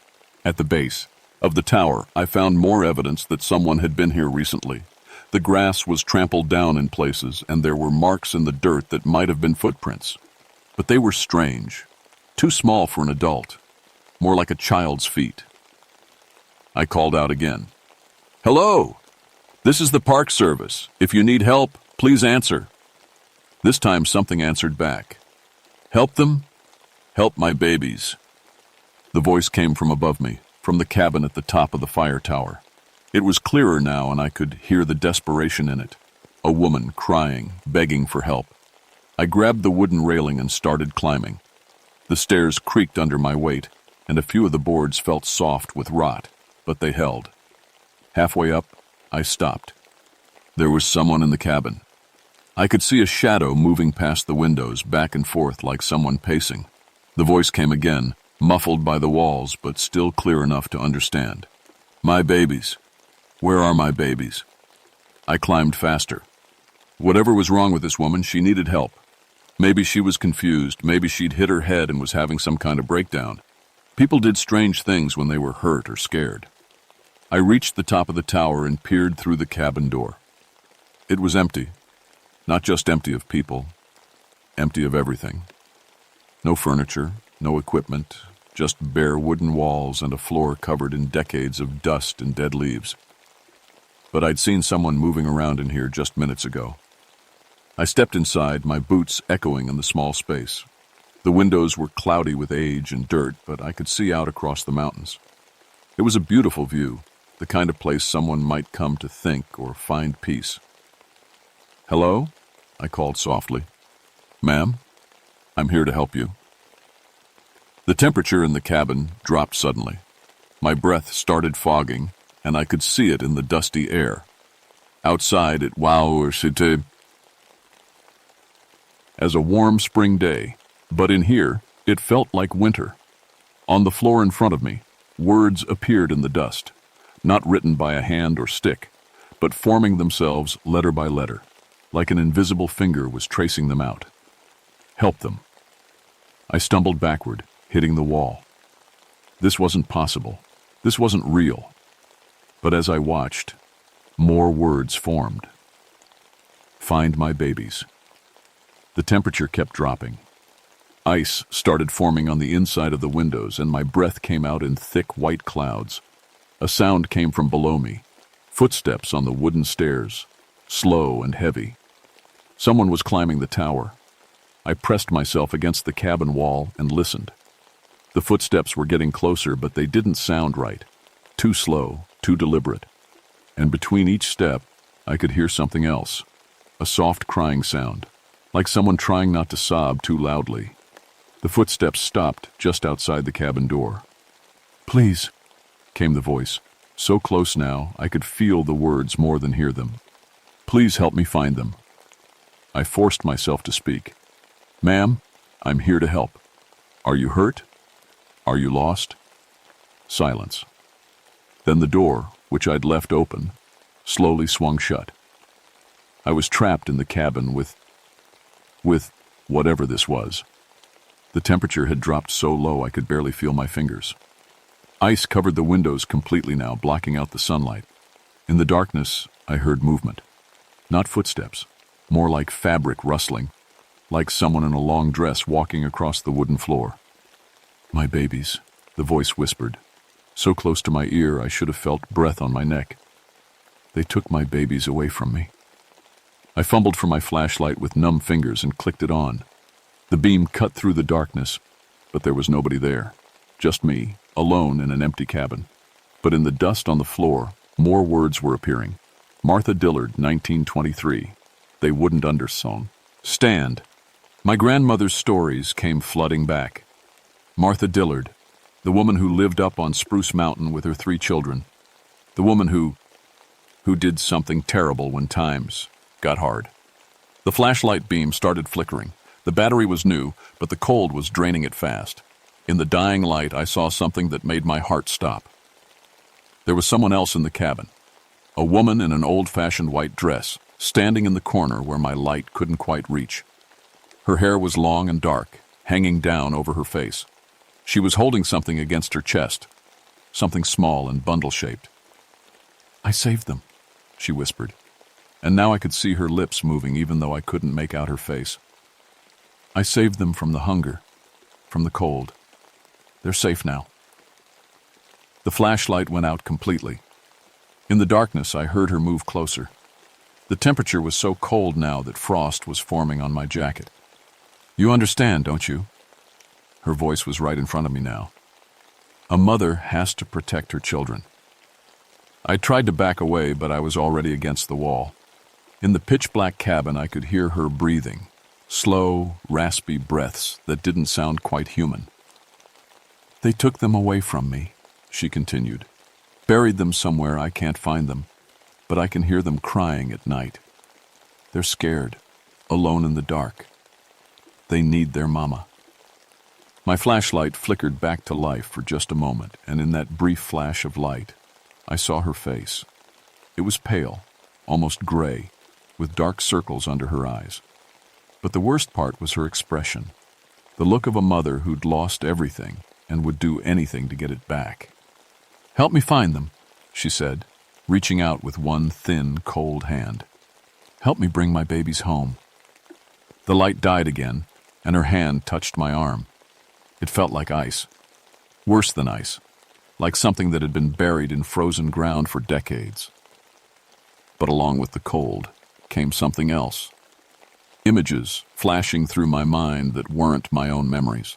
At the base of the tower, I found more evidence that someone had been here recently. The grass was trampled down in places, and there were marks in the dirt that might have been footprints. But they were strange, too small for an adult, more like a child's feet. I called out again. "Hello! This is the Park Service. If you need help, please answer." This time something answered back. "Help them? Help my babies." The voice came from above me, from the cabin at the top of the fire tower. It was clearer now, and I could hear the desperation in it. A woman crying, begging for help. I grabbed the wooden railing and started climbing. The stairs creaked under my weight, and a few of the boards felt soft with rot, but they held. Halfway up, I stopped. There was someone in the cabin. I could see a shadow moving past the windows, back and forth like someone pacing. The voice came again, muffled by the walls, but still clear enough to understand. "My babies. Where are my babies?" I climbed faster. Whatever was wrong with this woman, she needed help. Maybe she was confused, maybe she'd hit her head and was having some kind of breakdown. People did strange things when they were hurt or scared. I reached the top of the tower and peered through the cabin door. It was empty. Not just empty of people, empty of everything. No furniture, no equipment, just bare wooden walls and a floor covered in decades of dust and dead leaves. But I'd seen someone moving around in here just minutes ago. I stepped inside, my boots echoing in the small space. The windows were cloudy with age and dirt, but I could see out across the mountains. It was a beautiful view, the kind of place someone might come to think or find peace. "Hello?" I called softly. "Ma'am, I'm here to help you." The temperature in the cabin dropped suddenly. My breath started fogging, and I could see it in the dusty air. Outside it wowed as a warm spring day, but in here it felt like winter. On the floor in front of me, words appeared in the dust, not written by a hand or stick, but forming themselves letter by letter, like an invisible finger was tracing them out. "Help them." I stumbled backward, hitting the wall. This wasn't possible. This wasn't real. But as I watched, more words formed. "Find my babies." The temperature kept dropping. Ice started forming on the inside of the windows, and my breath came out in thick white clouds. A sound came from below me. Footsteps on the wooden stairs, slow and heavy. Someone was climbing the tower. I pressed myself against the cabin wall and listened. The footsteps were getting closer, but they didn't sound right. Too slow, too deliberate. And between each step, I could hear something else. A soft crying sound, like someone trying not to sob too loudly. The footsteps stopped just outside the cabin door. "Please," came the voice, so close now I could feel the words more than hear them. "Please help me find them." I forced myself to speak. "Ma'am, I'm here to help. Are you hurt? Are you lost?" Silence. Then the door, which I'd left open, slowly swung shut. I was trapped in the cabin with whatever this was. The temperature had dropped so low I could barely feel my fingers. Ice covered the windows completely now, blocking out the sunlight. In the darkness, I heard movement. Not footsteps, more like fabric rustling, like someone in a long dress walking across the wooden floor. "My babies," the voice whispered, so close to my ear I should have felt breath on my neck. "They took my babies away from me." I fumbled for my flashlight with numb fingers and clicked it on. The beam cut through the darkness, but there was nobody there. Just me, alone in an empty cabin. But in the dust on the floor, more words were appearing. Martha Dillard, 1923. They wouldn't undersong. Stand. My grandmother's stories came flooding back. Martha Dillard, the woman who lived up on Spruce Mountain with her 3 children. The woman who did something terrible when times got hard. The flashlight beam started flickering. The battery was new, but the cold was draining it fast. In the dying light, I saw something that made my heart stop. There was someone else in the cabin. A woman in an old-fashioned white dress, standing in the corner where my light couldn't quite reach. Her hair was long and dark, hanging down over her face. She was holding something against her chest, something small and bundle-shaped. "I saved them," she whispered, and now I could see her lips moving even though I couldn't make out her face. "I saved them from the hunger, from the cold. They're safe now." The flashlight went out completely. In the darkness, I heard her move closer. The temperature was so cold now that frost was forming on my jacket. "You understand, don't you?" Her voice was right in front of me now. A mother has to protect her children. I tried to back away, but I was already against the wall. In the pitch-black cabin, I could hear her breathing, slow, raspy breaths that didn't sound quite human. "They took them away from me," she continued. "Buried them somewhere I can't find them, but I can hear them crying at night. They're scared, alone in the dark. They need their mama." My flashlight flickered back to life for just a moment, and in that brief flash of light, I saw her face. It was pale, almost gray, with dark circles under her eyes. But the worst part was her expression, the look of a mother who'd lost everything and would do anything to get it back. "Help me find them," she said, reaching out with one thin, cold hand. "Help me bring my babies home." The light died again, and her hand touched my arm. It felt like ice. Worse than ice, like something that had been buried in frozen ground for decades. But along with the cold came something else. Images flashing through my mind that weren't my own memories.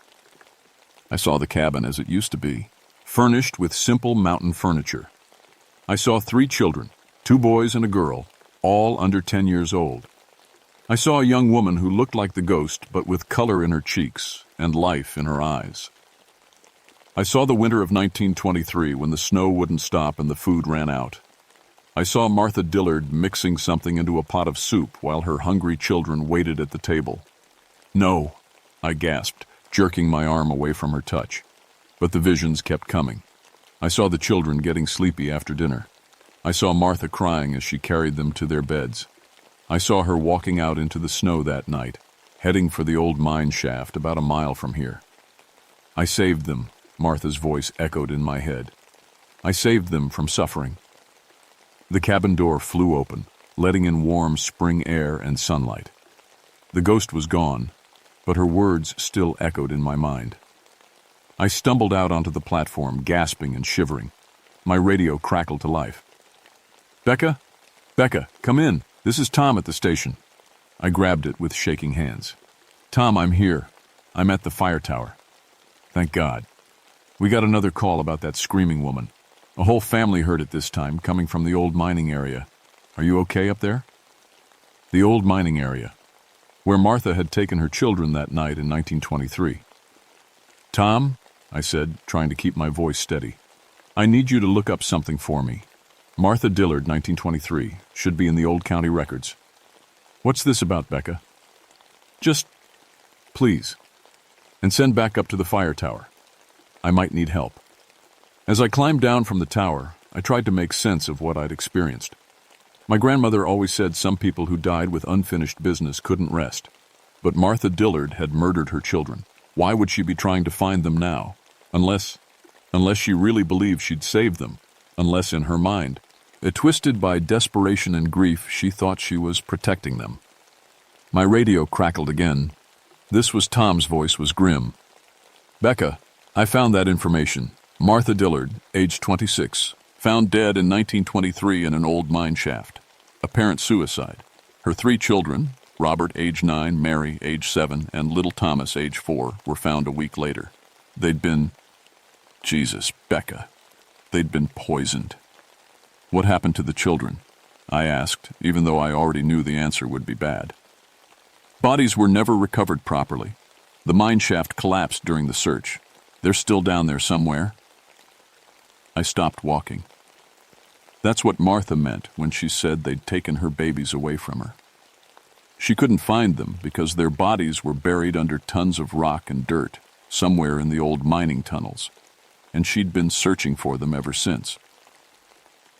I saw the cabin as it used to be, furnished with simple mountain furniture. I saw 3 children, 2 boys and a girl, all under 10 years old. I saw a young woman who looked like the ghost, but with color in her cheeks and life in her eyes. I saw the winter of 1923 when the snow wouldn't stop and the food ran out. I saw Martha Dillard mixing something into a pot of soup while her hungry children waited at the table. "No," I gasped, jerking my arm away from her touch. But the visions kept coming. I saw the children getting sleepy after dinner. I saw Martha crying as she carried them to their beds. I saw her walking out into the snow that night, heading for the old mine shaft about a mile from here. "I saved them," Martha's voice echoed in my head. "I saved them from suffering." The cabin door flew open, letting in warm spring air and sunlight. The ghost was gone, but her words still echoed in my mind. I stumbled out onto the platform, gasping and shivering. My radio crackled to life. "Becca? Becca, come in. This is Tom at the station." I grabbed it with shaking hands. "Tom, I'm here. I'm at the fire tower." "Thank God. We got another call about that screaming woman. A whole family heard it this time, coming from the old mining area. Are you okay up there?" The old mining area, where Martha had taken her children that night in 1923. "Tom," I said, trying to keep my voice steady, "I need you to look up something for me. Martha Dillard, 1923, should be in the old county records." "What's this about, Becca?" "Just, please. And send back up to the fire tower. I might need help." As I climbed down from the tower, I tried to make sense of what I'd experienced. My grandmother always said some people who died with unfinished business couldn't rest. But Martha Dillard had murdered her children. Why would she be trying to find them now? Unless she really believed she'd saved them. Unless in her mind, twisted by desperation and grief, she thought she was protecting them. My radio crackled again. This was Tom's voice, was grim. "Becca, I found that information. Martha Dillard, age 26, found dead in 1923 in an old mine shaft. Apparent suicide. Her 3 children, Robert, age 9, Mary, age 7, and little Thomas, age 4, were found a week later. They'd been..." "Jesus, Becca. They'd been poisoned. What happened to the children? I asked, even though I already knew the answer would be bad. Bodies were never recovered properly. The mine shaft collapsed during the search. They're still down there somewhere. I stopped walking. That's what Martha meant when she said they'd taken her babies away from her. She couldn't find them because their bodies were buried under tons of rock and dirt, somewhere in the old mining tunnels, and she'd been searching for them ever since.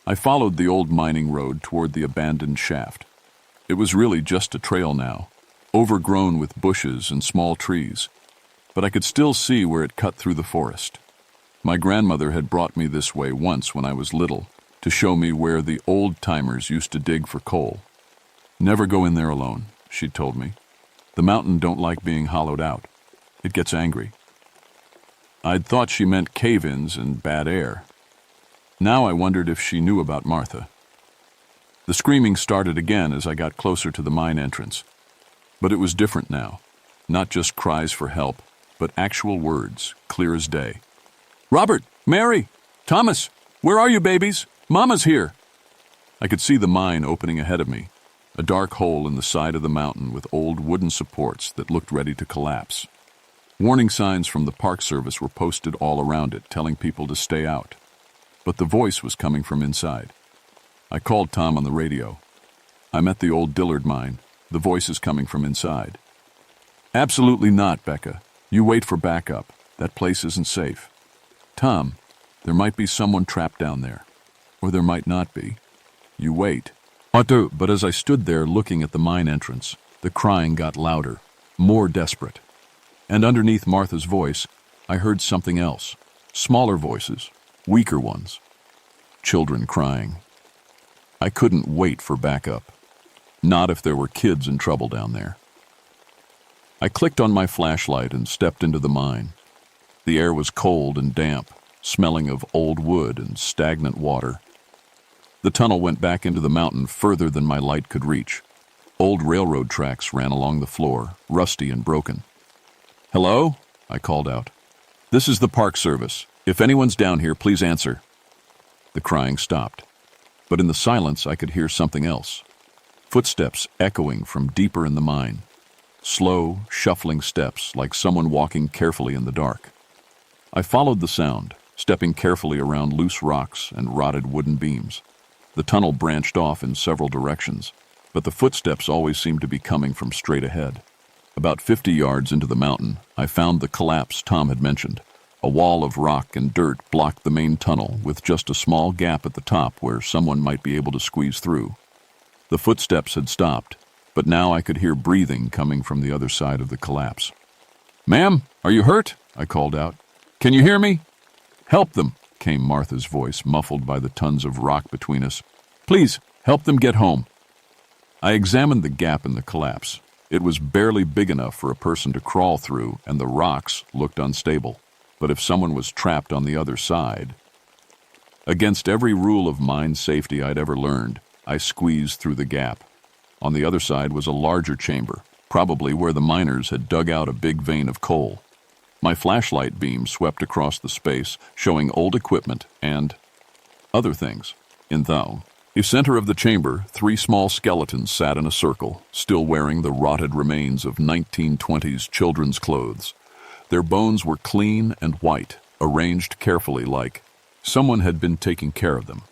I followed the old mining road toward the abandoned shaft. It was really just a trail now, overgrown with bushes and small trees, but I could still see where it cut through the forest. My grandmother had brought me this way once when I was little to show me where the old-timers used to dig for coal. Never go in there alone, she'd told me. The mountain don't like being hollowed out. It gets angry. I'd thought she meant cave-ins and bad air. Now I wondered if she knew about Martha. The screaming started again as I got closer to the mine entrance. But it was different now. Not just cries for help, but actual words, clear as day. "Robert! Mary! Thomas! Where are you, babies? Mama's here!" I could see the mine opening ahead of me, a dark hole in the side of the mountain with old wooden supports that looked ready to collapse. Warning signs from the Park Service were posted all around it, telling people to stay out. But the voice was coming from inside. I called Tom on the radio. "I'm at the old Dillard mine. The voice is coming from inside." "Absolutely not, Becca. You wait for backup. That place isn't safe." "Tom, there might be someone trapped down there. Or there might not be. You wait." But as I stood there looking at the mine entrance, the crying got louder, more desperate. And underneath Martha's voice, I heard something else. Smaller voices, weaker ones. Children crying. I couldn't wait for backup. Not if there were kids in trouble down there. I clicked on my flashlight and stepped into the mine. The air was cold and damp, smelling of old wood and stagnant water. The tunnel went back into the mountain further than my light could reach. Old railroad tracks ran along the floor, rusty and broken. "Hello?" I called out. "This is the Park Service. If anyone's down here, please answer." The crying stopped, but in the silence I could hear something else. Footsteps echoing from deeper in the mine. Slow, shuffling steps like someone walking carefully in the dark. I followed the sound, stepping carefully around loose rocks and rotted wooden beams. The tunnel branched off in several directions, but the footsteps always seemed to be coming from straight ahead. About 50 yards into the mountain, I found the collapse Tom had mentioned. A wall of rock and dirt blocked the main tunnel with just a small gap at the top where someone might be able to squeeze through. The footsteps had stopped, but now I could hear breathing coming from the other side of the collapse. "Ma'am, are you hurt?" I called out. "Can you hear me?" "Help them," came Martha's voice, muffled by the tons of rock between us. "Please, help them get home." I examined the gap in the collapse. It was barely big enough for a person to crawl through, and the rocks looked unstable. But if someone was trapped on the other side... Against every rule of mine safety I'd ever learned, I squeezed through the gap. On the other side was a larger chamber, probably where the miners had dug out a big vein of coal. My flashlight beam swept across the space, showing old equipment and other things. In the center of the chamber, 3 small skeletons sat in a circle, still wearing the rotted remains of 1920s children's clothes. Their bones were clean and white, arranged carefully like someone had been taking care of them.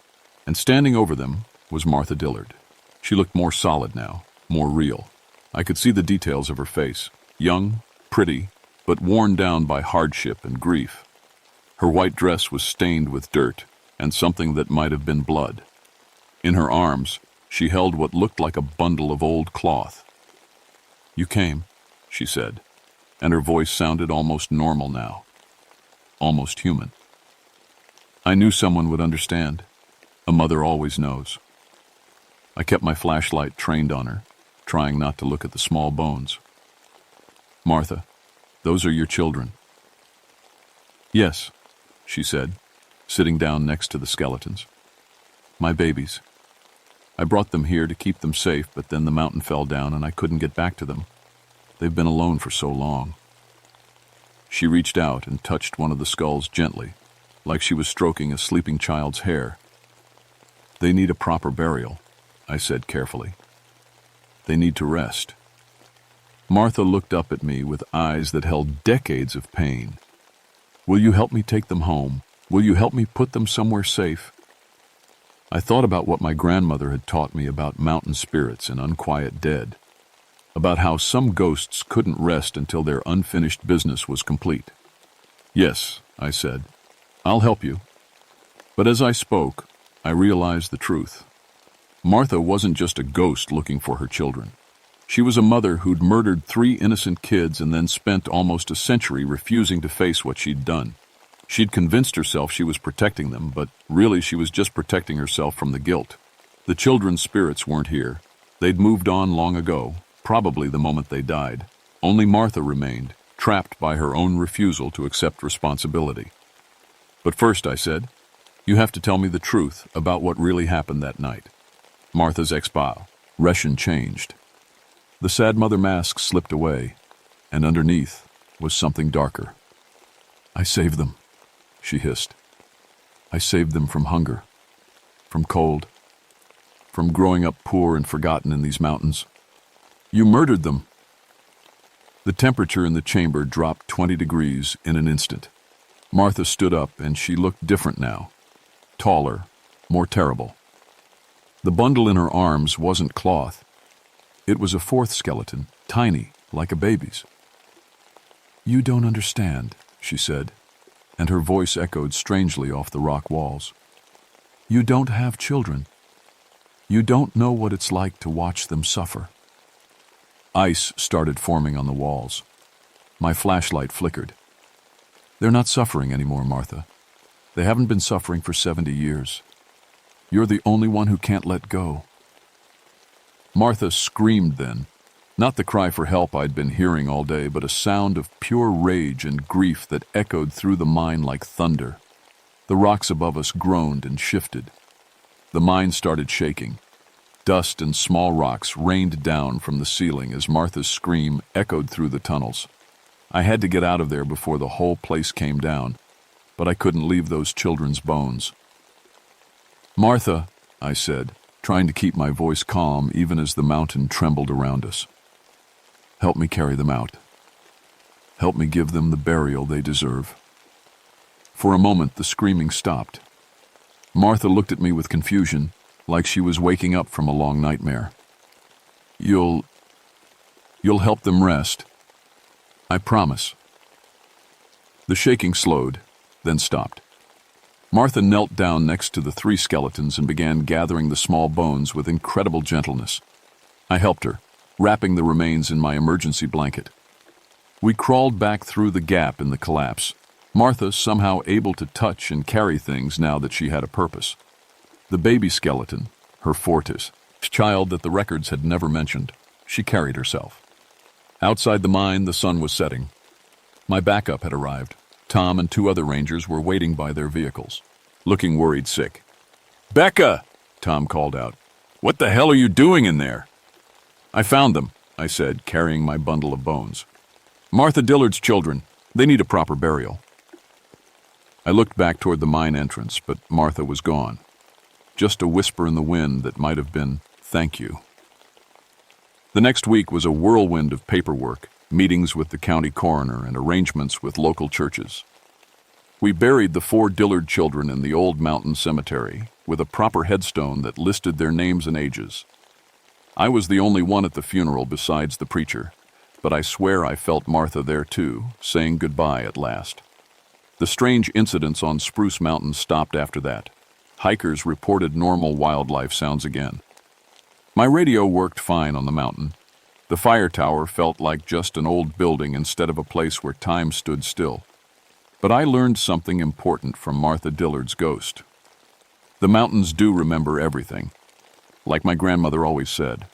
And standing over them was Martha Dillard. She looked more solid now, more real. I could see the details of her face, young, pretty, but worn down by hardship and grief. Her white dress was stained with dirt and something that might have been blood. In her arms, she held what looked like a bundle of old cloth. "You came," she said, and her voice sounded almost normal now, almost human. I knew someone would understand. A mother always knows. I kept my flashlight trained on her, trying not to look at the small bones. "Martha, those are your children." "Yes," she said, sitting down next to the skeletons. "My babies. I brought them here to keep them safe, but then the mountain fell down and I couldn't get back to them. They've been alone for so long." She reached out and touched one of the skulls gently, like she was stroking a sleeping child's hair. "They need a proper burial," I said carefully. "They need to rest." Martha looked up at me with eyes that held decades of pain. "Will you help me take them home? Will you help me put them somewhere safe?" I thought about what my grandmother had taught me about mountain spirits and unquiet dead, about how some ghosts couldn't rest until their unfinished business was complete. "Yes," I said, "I'll help you." But as I spoke, I realized the truth. Martha wasn't just a ghost looking for her children. She was a mother who'd murdered 3 innocent kids and then spent almost a century refusing to face what she'd done. She'd convinced herself she was protecting them, but really she was just protecting herself from the guilt. The children's spirits weren't here. They'd moved on long ago, probably the moment they died. Only Martha remained, trapped by her own refusal to accept responsibility. "But first," I said, "you have to tell me the truth about what really happened that night." Martha's expression changed. The sad mother mask slipped away, and underneath was something darker. "I saved them," she hissed. "I saved them from hunger, from cold, from growing up poor and forgotten in these mountains." "You murdered them." The temperature in the chamber dropped 20 degrees in an instant. Martha stood up, and she looked different now. Taller, more terrible. The bundle in her arms wasn't cloth. It was a 4th skeleton, tiny, like a baby's. "You don't understand," she said, and her voice echoed strangely off the rock walls. "You don't have children. You don't know what it's like to watch them suffer." Ice started forming on the walls. My flashlight flickered. "They're not suffering anymore, Martha. They haven't been suffering for 70 years. You're the only one who can't let go." Martha screamed then, not the cry for help I'd been hearing all day, but a sound of pure rage and grief that echoed through the mine like thunder. The rocks above us groaned and shifted. The mine started shaking. Dust and small rocks rained down from the ceiling as Martha's scream echoed through the tunnels. I had to get out of there before the whole place came down, but I couldn't leave those children's bones. "Martha," I said, trying to keep my voice calm even as the mountain trembled around us. "Help me carry them out. Help me give them the burial they deserve." For a moment, the screaming stopped. Martha looked at me with confusion, like she was waking up from a long nightmare. You'll help them rest. I promise." The shaking slowed, then stopped. Martha knelt down next to the 3 skeletons and began gathering the small bones with incredible gentleness. I helped her, wrapping the remains in my emergency blanket. We crawled back through the gap in the collapse, Martha somehow able to touch and carry things now that she had a purpose. The baby skeleton, her fortis, child that the records had never mentioned, she carried herself. Outside the mine, the sun was setting. My backup had arrived. Tom and 2 other rangers were waiting by their vehicles, looking worried sick. "Becca!" Tom called out. "What the hell are you doing in there?" "I found them," I said, carrying my bundle of bones. "Martha Dillard's children. They need a proper burial." I looked back toward the mine entrance, but Martha was gone. Just a whisper in the wind that might have been, "Thank you." The next week was a whirlwind of paperwork, meetings with the county coroner and arrangements with local churches. We buried the 4 Dillard children in the old mountain cemetery with a proper headstone that listed their names and ages. I was the only one at the funeral besides the preacher, but I swear I felt Martha there too, saying goodbye at last. The strange incidents on Spruce Mountain stopped after that. Hikers reported normal wildlife sounds again. My radio worked fine on the mountain. The fire tower felt like just an old building instead of a place where time stood still. But I learned something important from Martha Dillard's ghost. The mountains do remember everything. Like my grandmother always said,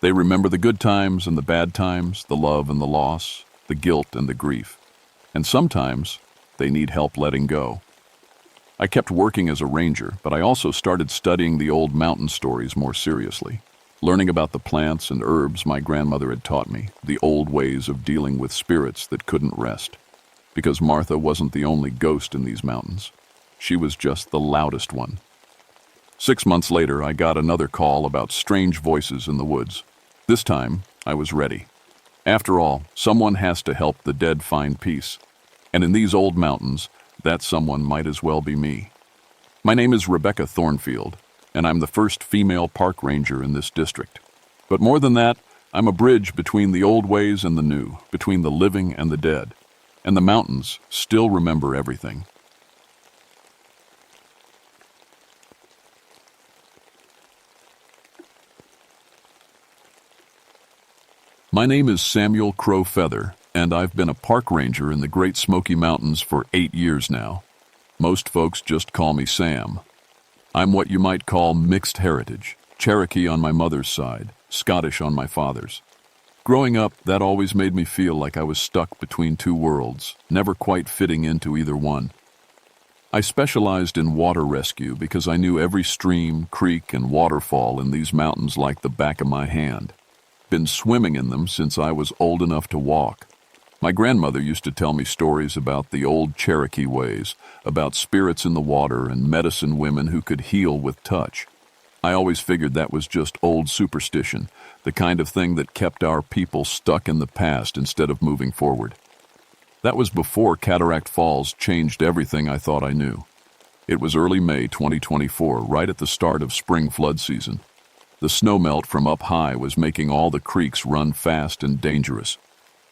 they remember the good times and the bad times, the love and the loss, the guilt and the grief. And sometimes they need help letting go. I kept working as a ranger, but I also started studying the old mountain stories more seriously, learning about the plants and herbs my grandmother had taught me, the old ways of dealing with spirits that couldn't rest. Because Martha wasn't the only ghost in these mountains. She was just the loudest one. 6 months later, I got another call about strange voices in the woods. This time, I was ready. After all, someone has to help the dead find peace. And in these old mountains, that someone might as well be me. My name is Rebecca Thornfield, and I'm the first female park ranger in this district. But more than that, I'm a bridge between the old ways and the new, between the living and the dead. And the mountains still remember everything. My name is Samuel Crow Feather, and I've been a park ranger in the Great Smoky Mountains for 8 years now. Most folks just call me Sam. I'm what you might call mixed heritage, Cherokee on my mother's side, Scottish on my father's. Growing up, that always made me feel like I was stuck between two worlds, never quite fitting into either one. I specialized in water rescue because I knew every stream, creek, and waterfall in these mountains like the back of my hand. Been swimming in them since I was old enough to walk. My grandmother used to tell me stories about the old Cherokee ways, about spirits in the water and medicine women who could heal with touch. I always figured that was just old superstition, the kind of thing that kept our people stuck in the past instead of moving forward. That was before Cataract Falls changed everything I thought I knew. It was early May 2024, right at the start of spring flood season. The snowmelt from up high was making all the creeks run fast and dangerous.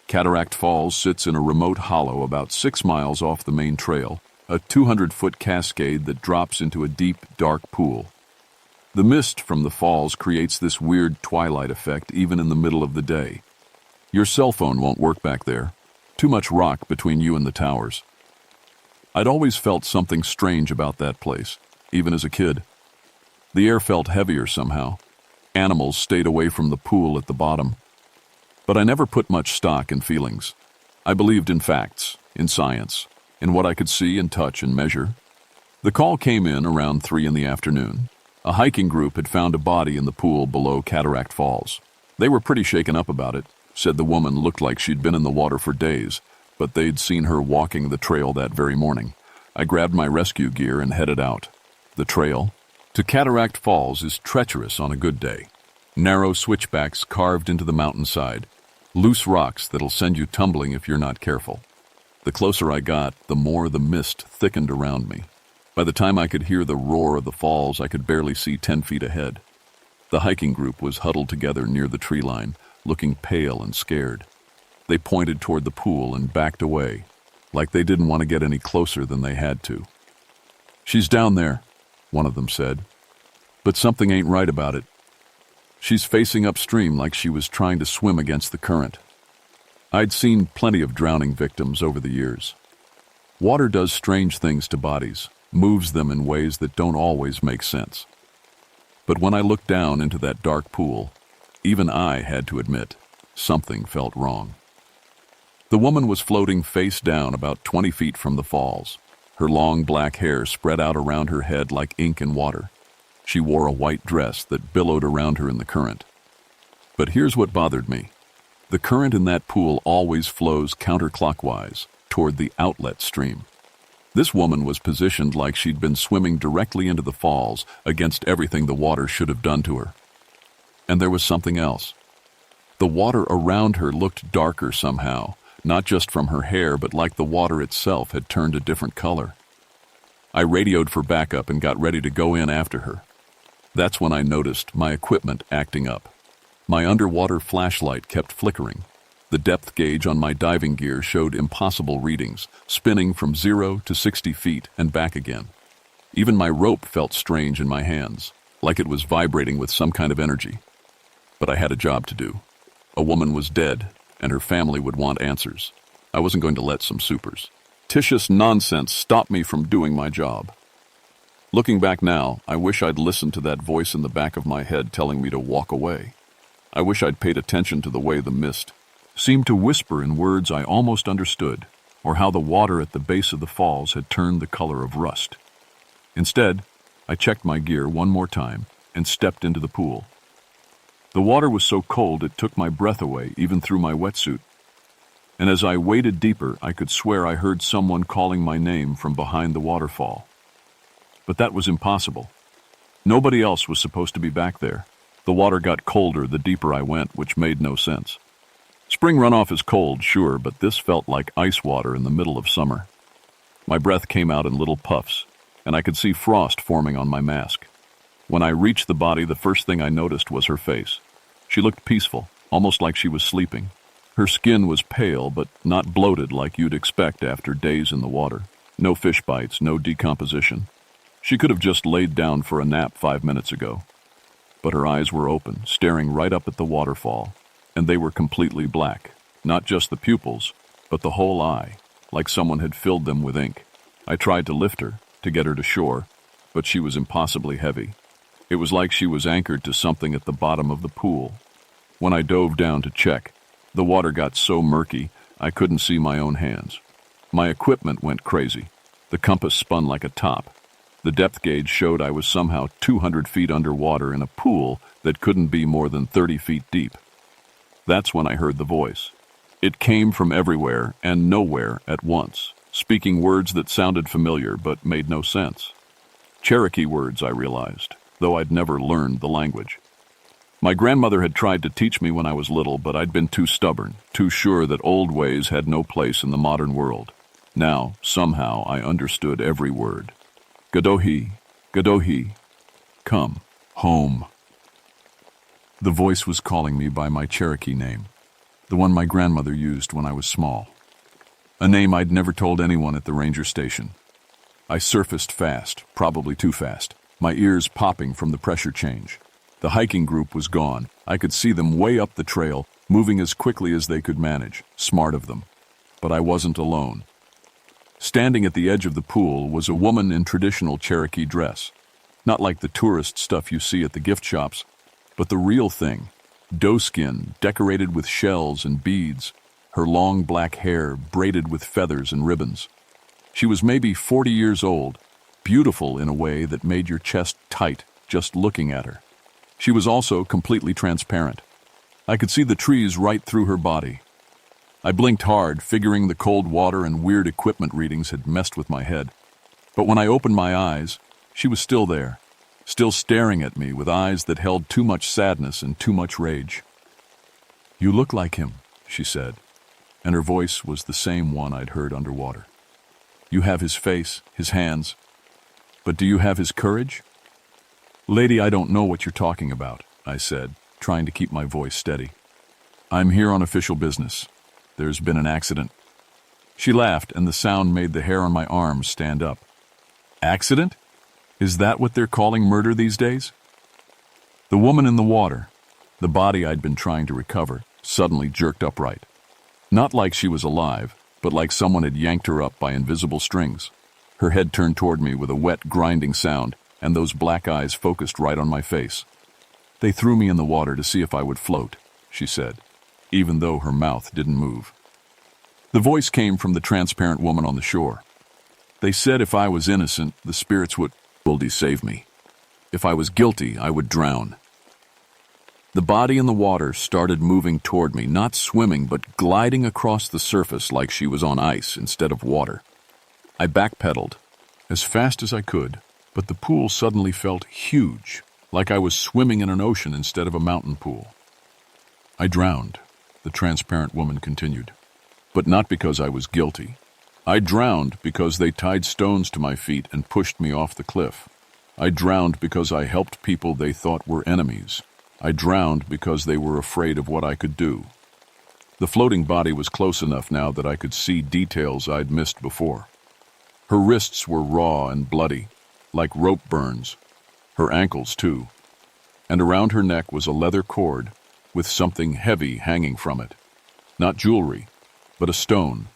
Cataract Falls sits in a remote hollow about 6 miles off the main trail, a 200-foot cascade that drops into a deep, dark pool. The mist from the falls creates this weird twilight effect even in the middle of the day. Your cell phone won't work back there. Too much rock between you and the towers. I'd always felt something strange about that place, even as a kid. The air felt heavier somehow. Animals stayed away from the pool at the bottom. But I never put much stock in feelings. I believed in facts, in science, in what I could see and touch and measure. The call came in around 3 in the afternoon. A hiking group had found a body in the pool below Cataract Falls. They were pretty shaken up about it, said the woman looked like she'd been in the water for days, but they'd seen her walking the trail that very morning. I grabbed my rescue gear and headed out. The trail to Cataract Falls is treacherous on a good day. Narrow switchbacks carved into the mountainside, loose rocks that'll send you tumbling if you're not careful. The closer I got, the more the mist thickened around me. By the time I could hear the roar of the falls, I could barely see 10 feet ahead. The hiking group was huddled together near the tree line, looking pale and scared. They pointed toward the pool and backed away, like they didn't want to get any closer than they had to. "She's down there," one of them said. "But something ain't right about it. She's facing upstream like she was trying to swim against the current." I'd seen plenty of drowning victims over the years. Water does strange things to bodies, moves them in ways that don't always make sense. But when I looked down into that dark pool, even I had to admit, something felt wrong. The woman was floating face down about 20 feet from the falls. Her long black hair spread out around her head like ink in water. She wore a white dress that billowed around her in the current. But here's what bothered me. The current in that pool always flows counterclockwise, toward the outlet stream. This woman was positioned like she'd been swimming directly into the falls against everything the water should have done to her. And there was something else. The water around her looked darker somehow, not just from her hair, but like the water itself had turned a different color. I radioed for backup and got ready to go in after her. That's when I noticed my equipment acting up. My underwater flashlight kept flickering. The depth gauge on my diving gear showed impossible readings, spinning from 0 to 60 feet and back again. Even my rope felt strange in my hands, like it was vibrating with some kind of energy. But I had a job to do. A woman was dead, and her family would want answers. I wasn't going to let some superstitious nonsense stop me from doing my job. Looking back now, I wish I'd listened to that voice in the back of my head telling me to walk away. I wish I'd paid attention to the way the mist seemed to whisper in words I almost understood, or how the water at the base of the falls had turned the color of rust. Instead, I checked my gear one more time and stepped into the pool. The water was so cold it took my breath away, even through my wetsuit. And as I waded deeper, I could swear I heard someone calling my name from behind the waterfall. But that was impossible. Nobody else was supposed to be back there. The water got colder the deeper I went, which made no sense. Spring runoff is cold, sure, but this felt like ice water in the middle of summer. My breath came out in little puffs, and I could see frost forming on my mask. When I reached the body, the first thing I noticed was her face. She looked peaceful, almost like she was sleeping. Her skin was pale, but not bloated like you'd expect after days in the water. No fish bites, no decomposition. She could have just laid down for a nap 5 minutes ago. But her eyes were open, staring right up at the waterfall, and they were completely black. Not just the pupils, but the whole eye, like someone had filled them with ink. I tried to lift her, to get her to shore, but she was impossibly heavy. It was like she was anchored to something at the bottom of the pool. When I dove down to check, the water got so murky I couldn't see my own hands. My equipment went crazy. The compass spun like a top. The depth gauge showed I was somehow 200 feet underwater in a pool that couldn't be more than 30 feet deep. That's when I heard the voice. It came from everywhere and nowhere at once, speaking words that sounded familiar but made no sense. Cherokee words, I realized, though I'd never learned the language. My grandmother had tried to teach me when I was little, but I'd been too stubborn, too sure that old ways had no place in the modern world. Now, somehow, I understood every word. Gadohi, Gadohi, come, home. The voice was calling me by my Cherokee name, the one my grandmother used when I was small. A name I'd never told anyone at the ranger station. I surfaced fast, probably too fast, my ears popping from the pressure change. The hiking group was gone. I could see them way up the trail, moving as quickly as they could manage. Smart of them. But I wasn't alone. Standing at the edge of the pool was a woman in traditional Cherokee dress. Not like the tourist stuff you see at the gift shops, but the real thing. Doeskin, decorated with shells and beads, her long black hair braided with feathers and ribbons. She was maybe 40 years old, beautiful in a way that made your chest tight just looking at her. She was also completely transparent. I could see the trees right through her body. I blinked hard, figuring the cold water and weird equipment readings had messed with my head. But when I opened my eyes, she was still there, still staring at me with eyes that held too much sadness and too much rage. "You look like him," she said, and her voice was the same one I'd heard underwater. "You have his face, his hands, but do you have his courage?" "Lady, I don't know what you're talking about," I said, trying to keep my voice steady. "I'm here on official business. There's been an accident." She laughed, and the sound made the hair on my arms stand up. "Accident? Is that what they're calling murder these days?" The woman in the water, the body I'd been trying to recover, suddenly jerked upright. Not like she was alive, but like someone had yanked her up by invisible strings. Her head turned toward me with a wet, grinding sound, and those black eyes focused right on my face. "They threw me in the water to see if I would float," she said, even though her mouth didn't move. The voice came from the transparent woman on the shore. "They said if I was innocent, the spirits would save me. If I was guilty, I would drown." The body in the water started moving toward me, not swimming, but gliding across the surface like she was on ice instead of water. I backpedaled, as fast as I could, but the pool suddenly felt huge, like I was swimming in an ocean instead of a mountain pool. "I drowned," the transparent woman continued, "but not because I was guilty. I drowned because they tied stones to my feet and pushed me off the cliff. I drowned because I helped people they thought were enemies. I drowned because they were afraid of what I could do." The floating body was close enough now that I could see details I'd missed before. Her wrists were raw and bloody, like rope burns. Her ankles, too. And around her neck was a leather cord with something heavy hanging from it. Not jewelry, but a stone,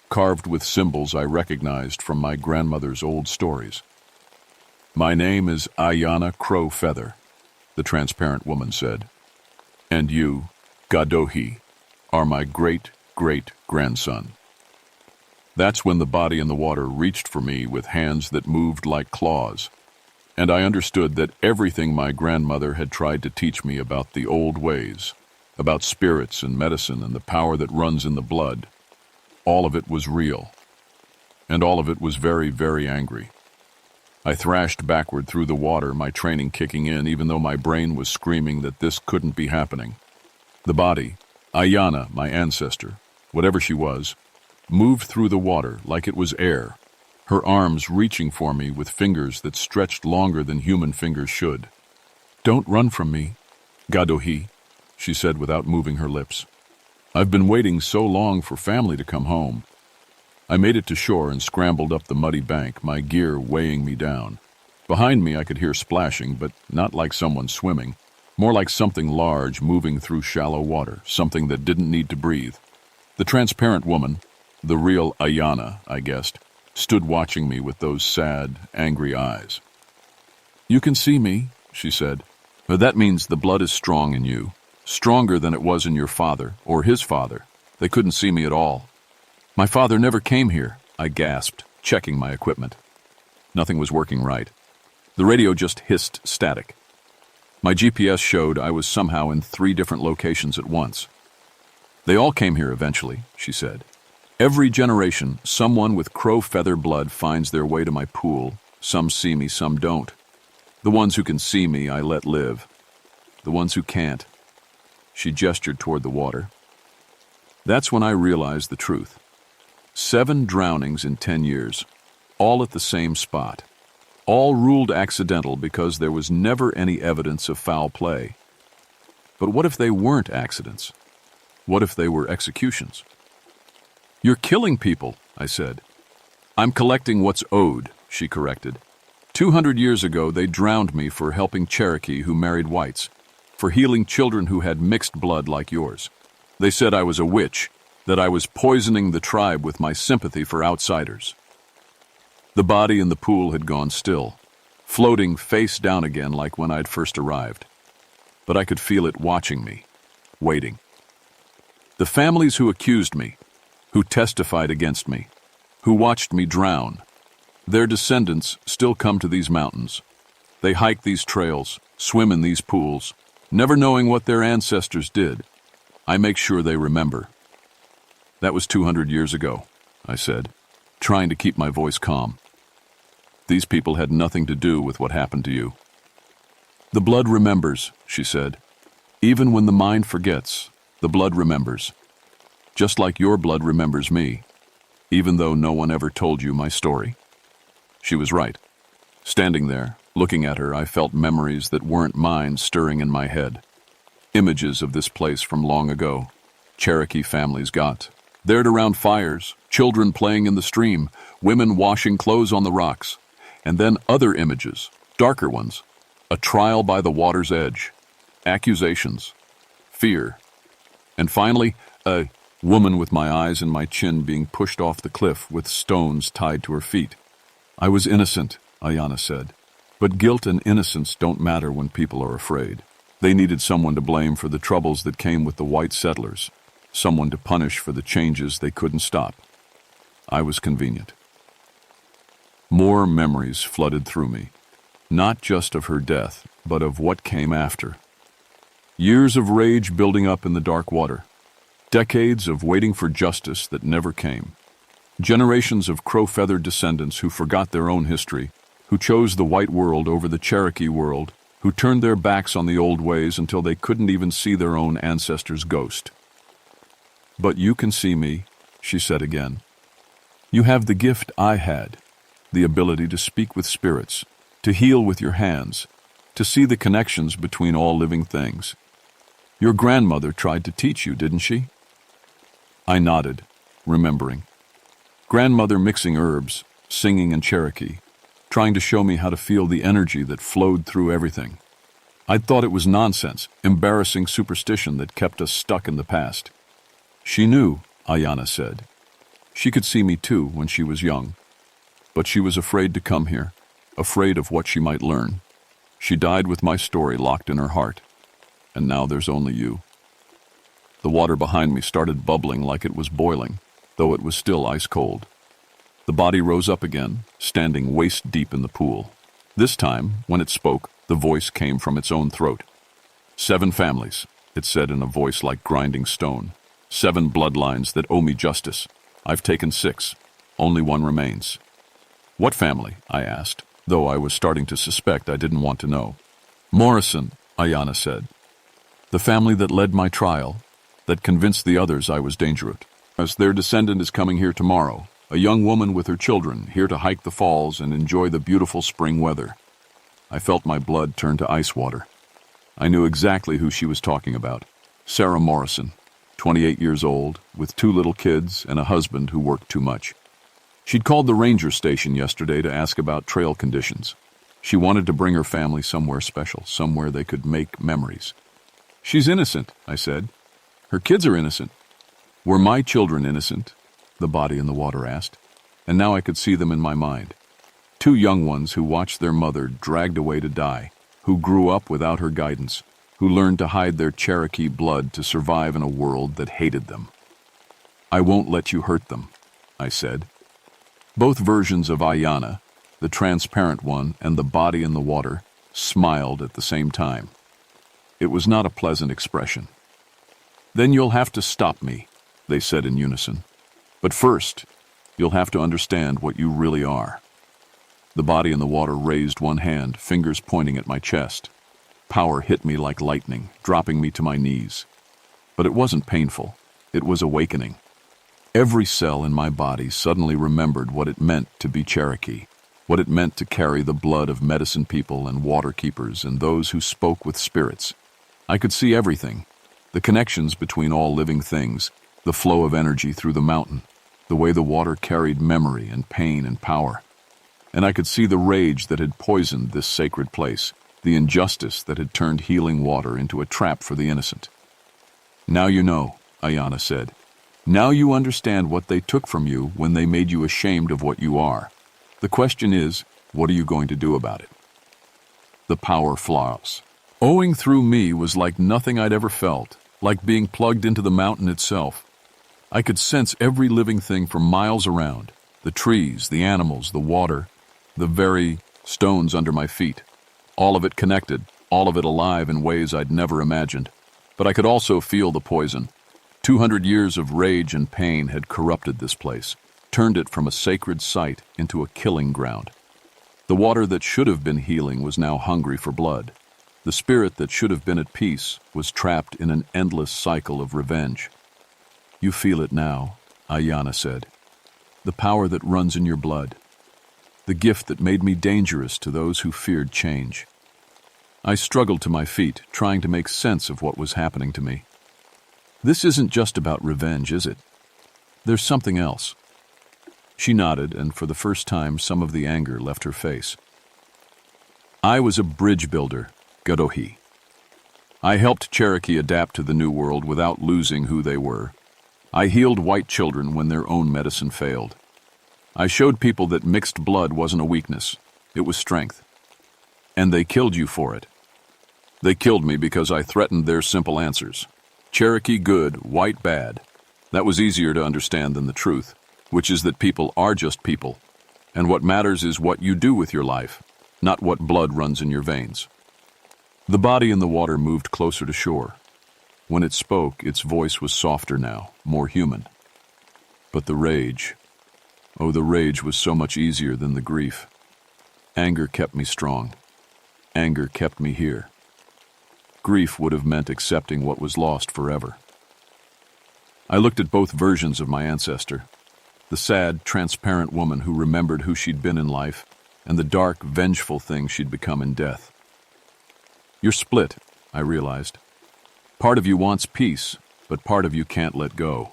carved with symbols I recognized from my grandmother's old stories. "My name is Ayanna Crow Feather," the transparent woman said. "And you, Gadohi, are my great-great-grandson." That's when the body in the water reached for me with hands that moved like claws, and I understood that everything my grandmother had tried to teach me about the old ways, about spirits and medicine and the power that runs in the blood, all of it was real, and all of it was very, very angry. I thrashed backward through the water, my training kicking in, even though my brain was screaming that this couldn't be happening. The body, Ayana, my ancestor, whatever she was, moved through the water like it was air, her arms reaching for me with fingers that stretched longer than human fingers should. "Don't run from me, Gadohi," she said without moving her lips. "I've been waiting so long for family to come home." I made it to shore and scrambled up the muddy bank, my gear weighing me down. Behind me I could hear splashing, but not like someone swimming, more like something large moving through shallow water, something that didn't need to breathe. The transparent woman, the real Ayana, I guessed, stood watching me with those sad, angry eyes. "You can see me," she said. "But that means the blood is strong in you, stronger than it was in your father or his father. They couldn't see me at all." "My father never came here," I gasped, checking my equipment. Nothing was working right. The radio just hissed static. My GPS showed I was somehow in 3 different locations at once. "They all came here eventually," she said. "Every generation, someone with crow feather blood finds their way to my pool. Some see me, some don't. The ones who can see me, I let live. The ones who can't." She gestured toward the water. That's when I realized the truth. 7 drownings in 10 years, all at the same spot. All ruled accidental because there was never any evidence of foul play. But what if they weren't accidents? What if they were executions? "You're killing people," I said. "I'm collecting what's owed," she corrected. 200 years ago, they drowned me for helping Cherokee who married whites, for healing children who had mixed blood like yours. They said I was a witch, that I was poisoning the tribe with my sympathy for outsiders. The body in the pool had gone still, floating face down again like when I'd first arrived. But I could feel it watching me, waiting. The families who accused me, who testified against me, who watched me drown, their descendants still come to these mountains. They hike these trails, swim in these pools, never knowing what their ancestors did. I make sure they remember. "That was 200 years ago," I said, trying to keep my voice calm. "These people had nothing to do with what happened to you." "The blood remembers," she said. "Even when the mind forgets, the blood remembers. Just like your blood remembers me, even though no one ever told you my story." She was right. Standing there, looking at her, I felt memories that weren't mine stirring in my head. Images of this place from long ago. Cherokee families got there around fires, children playing in the stream, women washing clothes on the rocks, and then other images, darker ones, a trial by the water's edge, accusations, fear, and finally, a woman with my eyes and my chin being pushed off the cliff with stones tied to her feet. "I was innocent," Ayana said, "but guilt and innocence don't matter when people are afraid. They needed someone to blame for the troubles that came with the white settlers, someone to punish for the changes they couldn't stop. I was convenient." More memories flooded through me, not just of her death, but of what came after. Years of rage building up in the dark water. Decades of waiting for justice that never came. Generations of crow-feathered descendants who forgot their own history, who chose the white world over the Cherokee world, who turned their backs on the old ways until they couldn't even see their own ancestors' ghost. "But you can see me," she said again. "You have the gift I had, the ability to speak with spirits, to heal with your hands, to see the connections between all living things. Your grandmother tried to teach you, didn't she?" I nodded, remembering. Grandmother mixing herbs, singing in Cherokee, trying to show me how to feel the energy that flowed through everything. I'd thought it was nonsense, embarrassing superstition that kept us stuck in the past. "She knew," Ayana said. "She could see me too when she was young. But she was afraid to come here, afraid of what she might learn. She died with my story locked in her heart. And now there's only you." The water behind me started bubbling like it was boiling, though it was still ice cold. The body rose up again, standing waist deep in the pool. This time, when it spoke, the voice came from its own throat. "7 families," it said in a voice like grinding stone. 7 bloodlines that owe me justice. I've taken 6. Only one remains." "What family?" I asked. though I was starting to suspect I didn't want to know. Morrison, Ayanna said. The family that led my trial, that convinced the others I was dangerous. As their descendant is coming here tomorrow, a young woman with her children, here to hike the falls and enjoy the beautiful spring weather. I felt my blood turn to ice water. I knew exactly who she was talking about. Sarah Morrison, 28 years old, with 2 little kids and a husband who worked too much. She'd called the ranger station yesterday to ask about trail conditions. She wanted to bring her family somewhere special, somewhere they could make memories. She's innocent, I said. Her kids are innocent. Were my children innocent? The body in the water asked. And now I could see them in my mind. 2 young ones who watched their mother dragged away to die, who grew up without her guidance, who learned to hide their Cherokee blood to survive in a world that hated them. I won't let you hurt them, I said. Both versions of Ayanna, the transparent one and the body in the water, smiled at the same time. It was not a pleasant expression. Then you'll have to stop me, they said in unison. But first, you'll have to understand what you really are. The body in the water raised one hand, fingers pointing at my chest. Power hit me like lightning, dropping me to my knees. But it wasn't painful. It was awakening. Every cell in my body suddenly remembered what it meant to be Cherokee, what it meant to carry the blood of medicine people and water keepers and those who spoke with spirits. I could see everything, the connections between all living things, the flow of energy through the mountain, the way the water carried memory and pain and power. And I could see the rage that had poisoned this sacred place, the injustice that had turned healing water into a trap for the innocent. Now you know, Ayanna said. Now you understand what they took from you when they made you ashamed of what you are. The question is, what are you going to do about it? The power flows. Owing through me was like nothing I'd ever felt, like being plugged into the mountain itself. I could sense every living thing for miles around, the trees, the animals, the water, the very stones under my feet. All of it connected, all of it alive in ways I'd never imagined. But I could also feel the poison. 200 years of rage and pain had corrupted this place, turned it from a sacred site into a killing ground. The water that should have been healing was now hungry for blood. The spirit that should have been at peace was trapped in an endless cycle of revenge. You feel it now, Ayanna said. The power that runs in your blood. The gift that made me dangerous to those who feared change. I struggled to my feet, trying to make sense of what was happening to me. This isn't just about revenge, is it? There's something else. She nodded, and for the first time, some of the anger left her face. I was a bridge builder, Gadohi. I helped Cherokee adapt to the New World without losing who they were. I healed white children when their own medicine failed. I showed people that mixed blood wasn't a weakness, it was strength. And they killed you for it. They killed me because I threatened their simple answers. Cherokee good, white bad. That was easier to understand than the truth, which is that people are just people, and what matters is what you do with your life, not what blood runs in your veins. The body in the water moved closer to shore. When it spoke, its voice was softer now, more human. But the rage was so much easier than the grief. Anger kept me strong. Anger kept me here. Grief would have meant accepting what was lost forever. I looked at both versions of my ancestor, the sad, transparent woman who remembered who she'd been in life, and the dark, vengeful thing she'd become in death. You're split, I realized. Part of you wants peace, but part of you can't let go.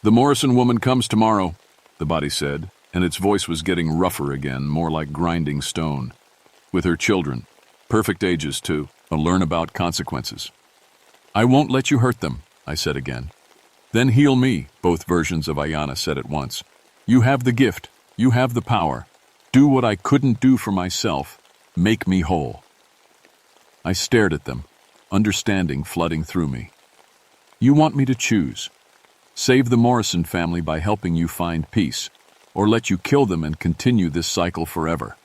The Morrison woman comes tomorrow, the body said, and its voice was getting rougher again, more like grinding stone. With her children, perfect ages too, to learn about consequences. I won't let you hurt them, I said again. Then heal me, both versions of Ayanna said at once. You have the gift, you have the power. Do what I couldn't do for myself. Make me whole. I stared at them, understanding flooding through me. You want me to choose. Save the Morrison family by helping you find peace, or let you kill them and continue this cycle forever.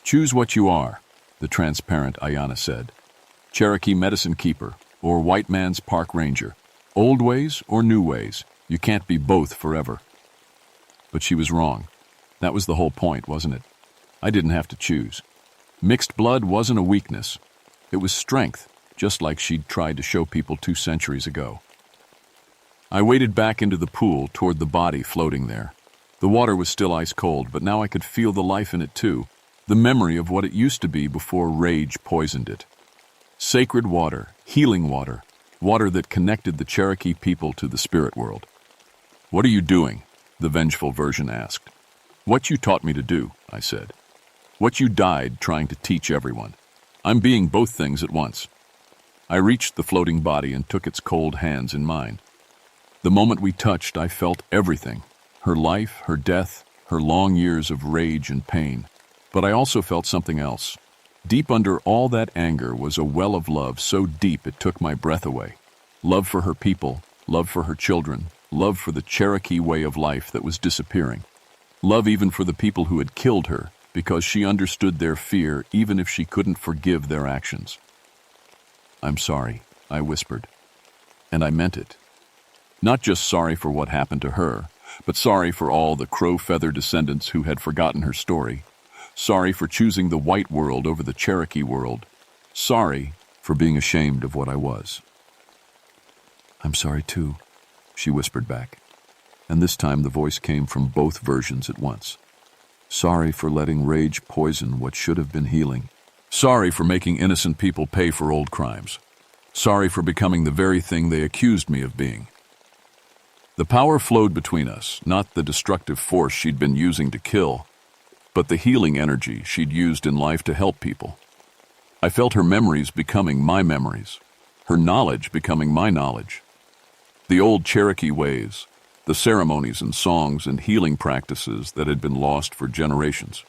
Choose what you are, the transparent Ayanna said. Cherokee medicine keeper, or white man's park ranger. Old ways or new ways, you can't be both forever. But she was wrong. That was the whole point, wasn't it? I didn't have to choose. Mixed blood wasn't a weakness. It was strength, just like she'd tried to show people 2 centuries ago. I waded back into the pool toward the body floating there. The water was still ice cold, but now I could feel the life in it too, the memory of what it used to be before rage poisoned it. Sacred water, healing water, water that connected the Cherokee people to the spirit world. "What are you doing?" the vengeful version asked. "What you taught me to do," I said. "What you died trying to teach everyone. I'm being both things at once." I reached the floating body and took its cold hands in mine. The moment we touched, I felt everything. Her life, her death, her long years of rage and pain. But I also felt something else. Deep under all that anger was a well of love so deep it took my breath away. Love for her people, love for her children, love for the Cherokee way of life that was disappearing. Love even for the people who had killed her, because she understood their fear even if she couldn't forgive their actions. "I'm sorry," I whispered. And I meant it. Not just sorry for what happened to her, but sorry for all the crow-feather descendants who had forgotten her story. Sorry for choosing the white world over the Cherokee world. Sorry for being ashamed of what I was. "I'm sorry too," she whispered back. And this time the voice came from both versions at once. Sorry for letting rage poison what should have been healing. Sorry for making innocent people pay for old crimes. Sorry for becoming the very thing they accused me of being. The power flowed between us, not the destructive force she'd been using to kill, but the healing energy she'd used in life to help people. I felt her memories becoming my memories, her knowledge becoming my knowledge. The old Cherokee ways, the ceremonies and songs and healing practices that had been lost for generations.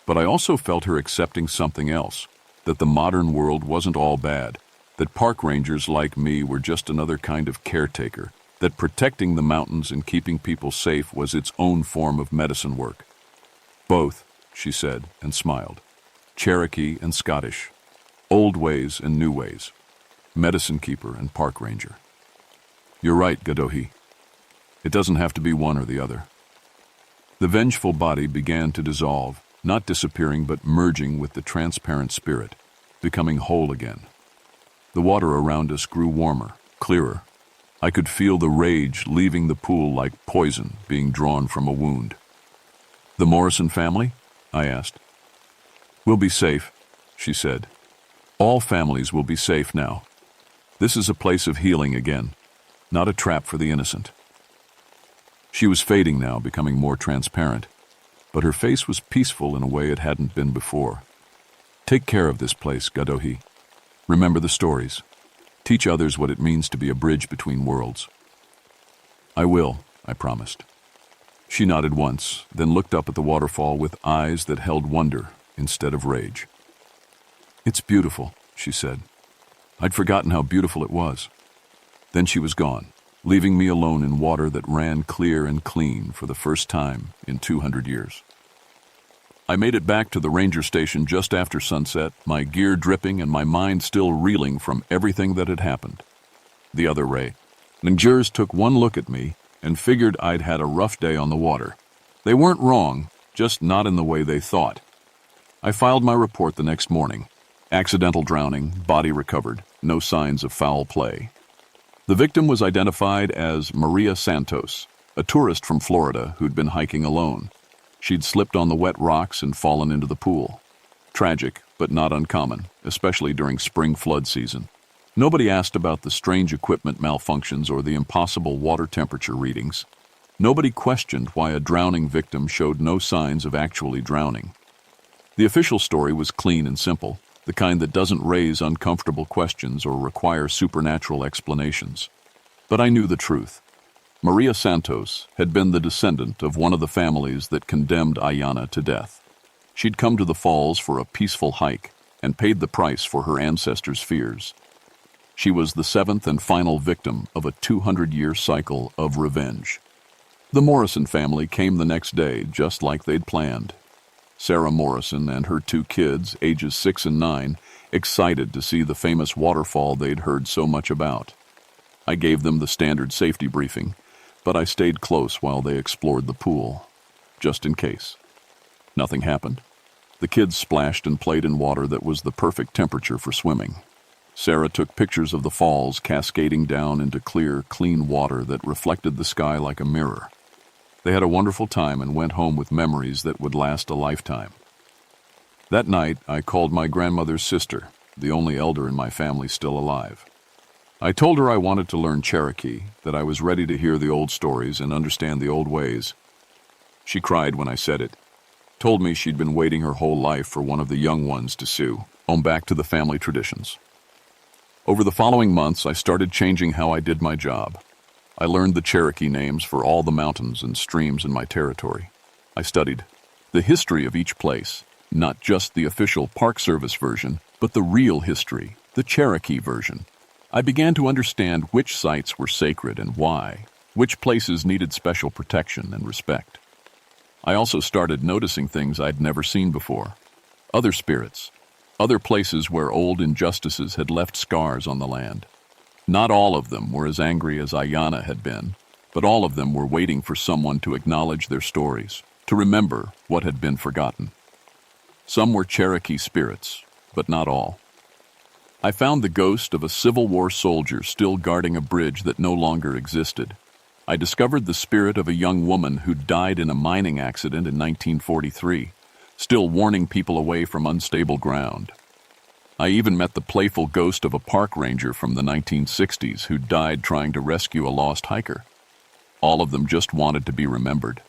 But I also felt her accepting something else, that the modern world wasn't all bad, that park rangers like me were just another kind of caretaker, that protecting the mountains and keeping people safe was its own form of medicine work. "Both," she said and smiled. "Cherokee and Scottish. Old ways and new ways. Medicine keeper and park ranger." "You're right, Gadohi. It doesn't have to be one or the other." The vengeful body began to dissolve, not disappearing but merging with the transparent spirit, becoming whole again. The water around us grew warmer, clearer. I could feel the rage leaving the pool like poison being drawn from a wound. "The Morrison family?" I asked. "We'll be safe," she said. "All families will be safe now. This is a place of healing again, not a trap for the innocent." She was fading now, becoming more transparent, but her face was peaceful in a way it hadn't been before. "Take care of this place, Gadohi. Remember the stories. Teach others what it means to be a bridge between worlds." "I will," I promised. She nodded once, then looked up at the waterfall with eyes that held wonder instead of rage. "It's beautiful," she said. I'd forgotten how beautiful it was. Then she was gone, leaving me alone in water that ran clear and clean for the first time in 200 years. I made it back to the ranger station just after sunset, my gear dripping and my mind still reeling from everything that had happened. The other rangers took one look at me and figured I'd had a rough day on the water. They weren't wrong, just not in the way they thought. I filed my report the next morning. Accidental drowning, body recovered, no signs of foul play. The victim was identified as Maria Santos, a tourist from Florida who'd been hiking alone. She'd slipped on the wet rocks and fallen into the pool. Tragic, but not uncommon, especially during spring flood season. Nobody asked about the strange equipment malfunctions or the impossible water temperature readings. Nobody questioned why a drowning victim showed no signs of actually drowning. The official story was clean and simple, the kind that doesn't raise uncomfortable questions or require supernatural explanations. But I knew the truth. Maria Santos had been the descendant of one of the families that condemned Ayanna to death. She'd come to the falls for a peaceful hike and paid the price for her ancestors' fears. She was the 7th and final victim of a 200-year cycle of revenge. The Morrison family came the next day, just like they'd planned. Sarah Morrison and her 2 kids, ages 6 and 9, excited to see the famous waterfall they'd heard so much about. I gave them the standard safety briefing, but I stayed close while they explored the pool, just in case. Nothing happened. The kids splashed and played in water that was the perfect temperature for swimming. Sarah took pictures of the falls cascading down into clear, clean water that reflected the sky like a mirror. They had a wonderful time and went home with memories that would last a lifetime. That night, I called my grandmother's sister, the only elder in my family still alive. I told her I wanted to learn Cherokee, that I was ready to hear the old stories and understand the old ways. She cried when I said it, told me she'd been waiting her whole life for one of the young ones to sue, home back to the family traditions. Over the following months, I started changing how I did my job. I learned the Cherokee names for all the mountains and streams in my territory. I studied the history of each place, not just the official Park Service version, but the real history, the Cherokee version. I began to understand which sites were sacred and why, which places needed special protection and respect. I also started noticing things I'd never seen before. Other spirits, other places where old injustices had left scars on the land. Not all of them were as angry as Ayanna had been, but all of them were waiting for someone to acknowledge their stories, to remember what had been forgotten. Some were Cherokee spirits, but not all. I found the ghost of a Civil War soldier still guarding a bridge that no longer existed. I discovered the spirit of a young woman who died in a mining accident in 1943, still warning people away from unstable ground. I even met the playful ghost of a park ranger from the 1960s who died trying to rescue a lost hiker. All of them just wanted to be remembered.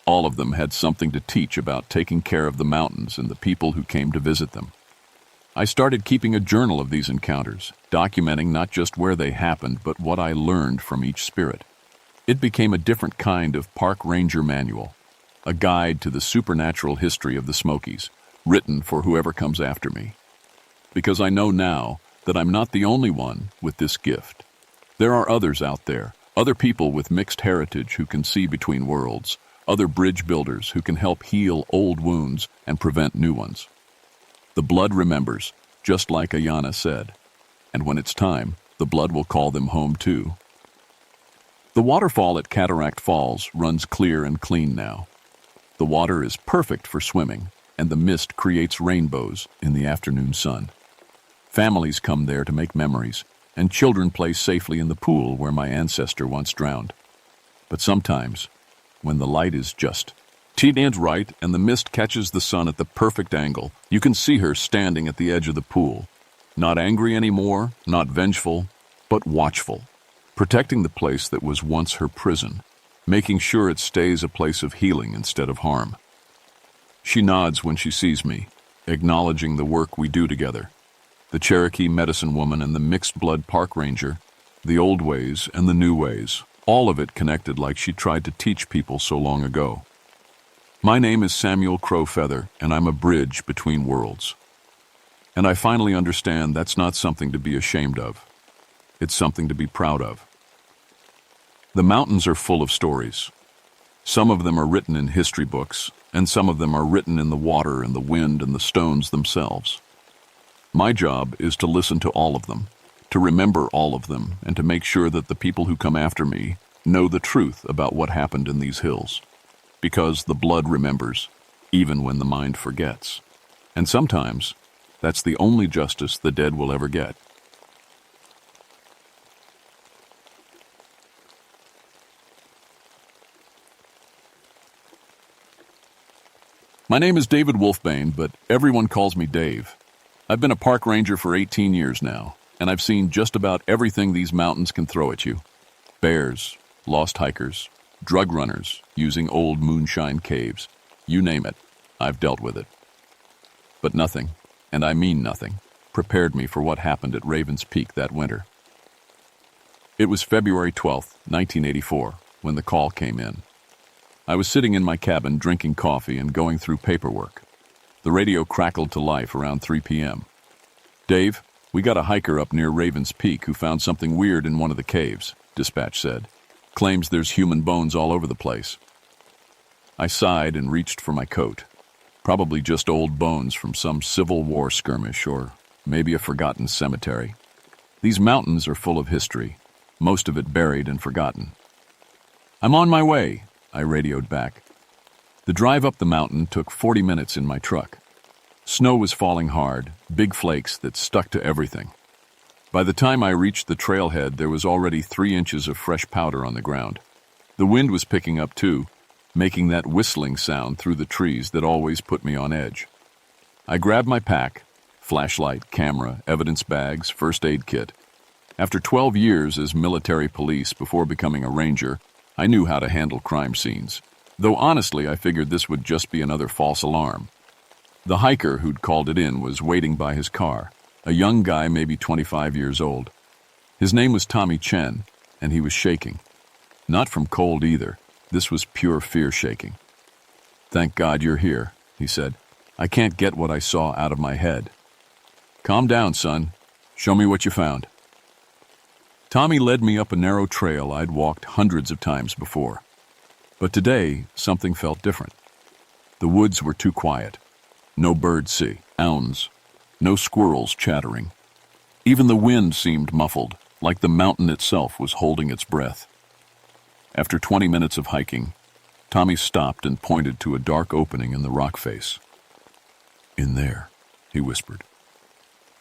All of them had something to teach about taking care of the mountains and the people who came to visit them. I started keeping a journal of these encounters, documenting not just where they happened, but what I learned from each spirit. It became a different kind of park ranger manual, a guide to the supernatural history of the Smokies, written for whoever comes after me. Because I know now that I'm not the only one with this gift. There are others out there, other people with mixed heritage who can see between worlds, other bridge builders who can help heal old wounds and prevent new ones. The blood remembers, just like Ayanna said, and when it's time, the blood will call them home too. The waterfall at Cataract Falls runs clear and clean now. The water is perfect for swimming, and the mist creates rainbows in the afternoon sun. Families come there to make memories, and children play safely in the pool where my ancestor once drowned. But sometimes, when the light is just T-Dan's right and the mist catches the sun at the perfect angle, you can see her standing at the edge of the pool. Not angry anymore, not vengeful, but watchful, protecting the place that was once her prison, making sure it stays a place of healing instead of harm. She nods when she sees me, acknowledging the work we do together. The Cherokee medicine woman and the mixed-blood park ranger, the old ways and the new ways, all of it connected like she tried to teach people so long ago. My name is Samuel Crowfeather, and I'm a bridge between worlds. And I finally understand that's not something to be ashamed of. It's something to be proud of. The mountains are full of stories. Some of them are written in history books, and some of them are written in the water and the wind and the stones themselves. My job is to listen to all of them, to remember all of them, and to make sure that the people who come after me know the truth about what happened in these hills. Because the blood remembers, even when the mind forgets. And sometimes, that's the only justice the dead will ever get. My name is David Wolfbane, but everyone calls me Dave. I've been a park ranger for 18 years now, and I've seen just about everything these mountains can throw at you. Bears, lost hikers, drug runners using old moonshine caves. You name it, I've dealt with it. But nothing, and I mean nothing, prepared me for what happened at Raven's Peak that winter. It was February 12th, 1984, when the call came in. I was sitting in my cabin drinking coffee and going through paperwork. The radio crackled to life around 3 p.m. "Dave, we got a hiker up near Raven's Peak who found something weird in one of the caves," dispatch said. "Claims there's human bones all over the place." I sighed and reached for my coat. Probably just old bones from some Civil War skirmish or maybe a forgotten cemetery. These mountains are full of history, most of it buried and forgotten. "I'm on my way," I radioed back. The drive up the mountain took 40 minutes in my truck. Snow was falling hard, big flakes that stuck to everything. By the time I reached the trailhead, there was already 3 inches of fresh powder on the ground. The wind was picking up too, making that whistling sound through the trees that always put me on edge. I grabbed my pack, flashlight, camera, evidence bags, first aid kit. After 12 years as military police before becoming a ranger, I knew how to handle crime scenes. Though honestly, I figured this would just be another false alarm. The hiker who'd called it in was waiting by his car, a young guy maybe 25 years old. His name was Tommy Chen, and he was shaking. Not from cold either. This was pure fear shaking. "Thank God you're here," he said. "I can't get what I saw out of my head." "Calm down, son. Show me what you found." Tommy led me up a narrow trail I'd walked hundreds of times before. But today, something felt different. The woods were too quiet. No birds sounds. No squirrels chattering. Even the wind seemed muffled, like the mountain itself was holding its breath. After 20 minutes of hiking, Tommy stopped and pointed to a dark opening in the rock face. "In there," he whispered.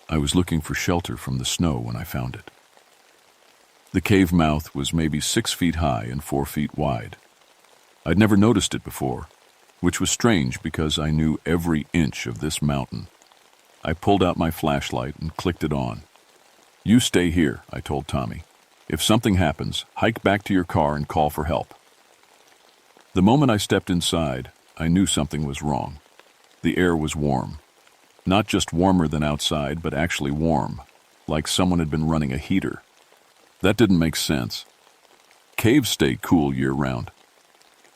"I was looking for shelter from the snow when I found it." The cave mouth was maybe 6 feet high and 4 feet wide. I'd never noticed it before, which was strange because I knew every inch of this mountain. I pulled out my flashlight and clicked it on. "You stay here," I told Tommy. "If something happens, hike back to your car and call for help." The moment I stepped inside, I knew something was wrong. The air was warm. Not just warmer than outside, but actually warm, like someone had been running a heater. That didn't make sense. Caves stay cool year-round.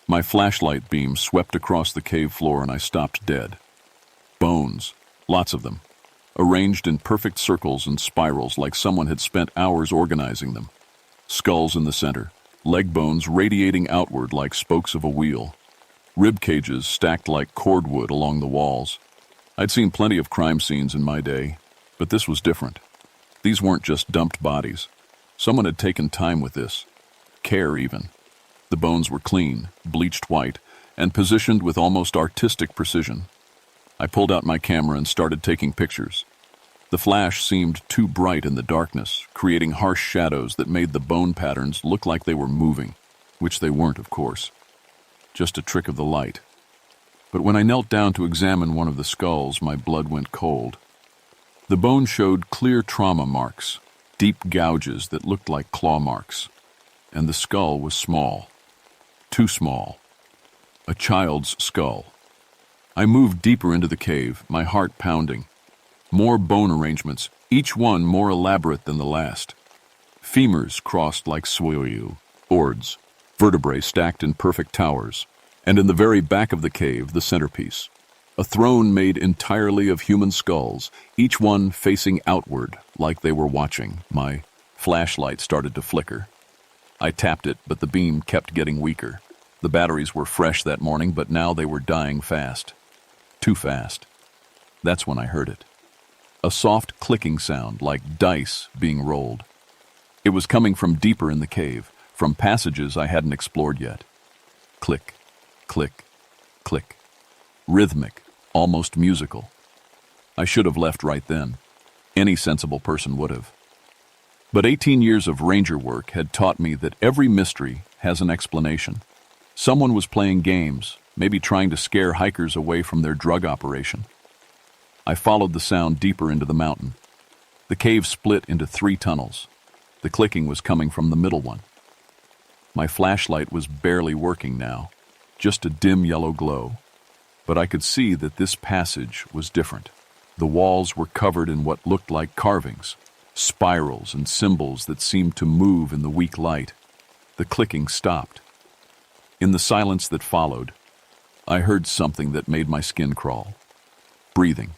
My flashlight beam swept across the cave floor and I stopped dead. Bones, lots of them, arranged in perfect circles and spirals like someone had spent hours organizing them. Skulls in the center, leg bones radiating outward like spokes of a wheel. Rib cages stacked like cordwood along the walls. I'd seen plenty of crime scenes in my day, but this was different. These weren't just dumped bodies. Someone had taken time with this. Care, even. The bones were clean, bleached white, and positioned with almost artistic precision. I pulled out my camera and started taking pictures. The flash seemed too bright in the darkness, creating harsh shadows that made the bone patterns look like they were moving, which they weren't, of course. Just a trick of the light. But when I knelt down to examine one of the skulls, my blood went cold. The bone showed clear trauma marks, deep gouges that looked like claw marks, and the skull was small. Too small. A child's skull. I moved deeper into the cave, my heart pounding. More bone arrangements, each one more elaborate than the last. Femurs crossed like oards, vertebrae stacked in perfect towers, and in the very back of the cave, the centerpiece. A throne made entirely of human skulls, each one facing outward like they were watching. My flashlight started to flicker. I tapped it, but the beam kept getting weaker. The batteries were fresh that morning, but now they were dying fast. Too fast. That's when I heard it. A soft clicking sound, like dice being rolled. It was coming from deeper in the cave, from passages I hadn't explored yet. Click, click, click. Rhythmic, almost musical. I should have left right then. Any sensible person would have. But 18 years of ranger work had taught me that every mystery has an explanation. Someone was playing games, maybe trying to scare hikers away from their drug operation. I followed the sound deeper into the mountain. The cave split into 3 tunnels. The clicking was coming from the middle one. My flashlight was barely working now, just a dim yellow glow. But I could see that this passage was different. The walls were covered in what looked like carvings, spirals and symbols that seemed to move in the weak light. The clicking stopped. In the silence that followed, I heard something that made my skin crawl. Breathing.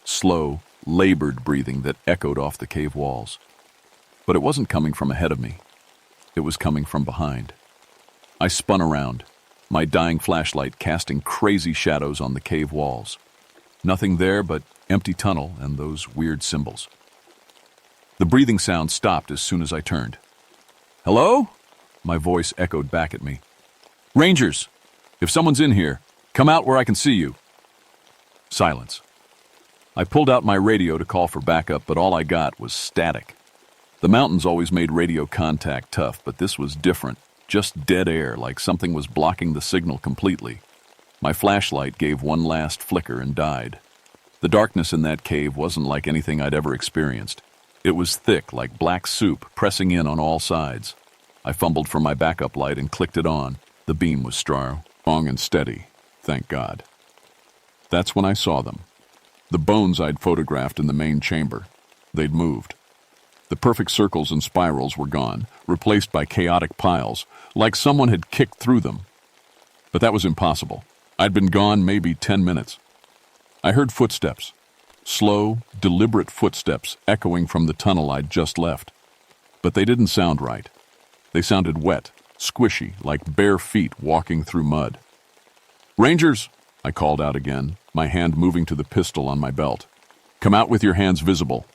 Slow, labored breathing that echoed off the cave walls. But it wasn't coming from ahead of me. It was coming from behind. I spun around, my dying flashlight casting crazy shadows on the cave walls. Nothing there but empty tunnel and those weird symbols. The breathing sound stopped as soon as I turned. "Hello?" My voice echoed back at me. "Rangers! If someone's in here, come out where I can see you." Silence. I pulled out my radio to call for backup, but all I got was static. The mountains always made radio contact tough, but this was different. Just dead air, like something was blocking the signal completely. My flashlight gave one last flicker and died. The darkness in that cave wasn't like anything I'd ever experienced. It was thick, like black soup, pressing in on all sides. I fumbled for my backup light and clicked it on. The beam was strong and steady, thank God. That's when I saw them. The bones I'd photographed in the main chamber. They'd moved. The perfect circles and spirals were gone, replaced by chaotic piles, like someone had kicked through them. But that was impossible. I'd been gone maybe 10 minutes. I heard footsteps. Slow, deliberate footsteps echoing from the tunnel I'd just left. But they didn't sound right. They sounded wet, squishy, like bare feet walking through mud. "Rangers!" I called out again, my hand moving to the pistol on my belt. "Come out with your hands visible."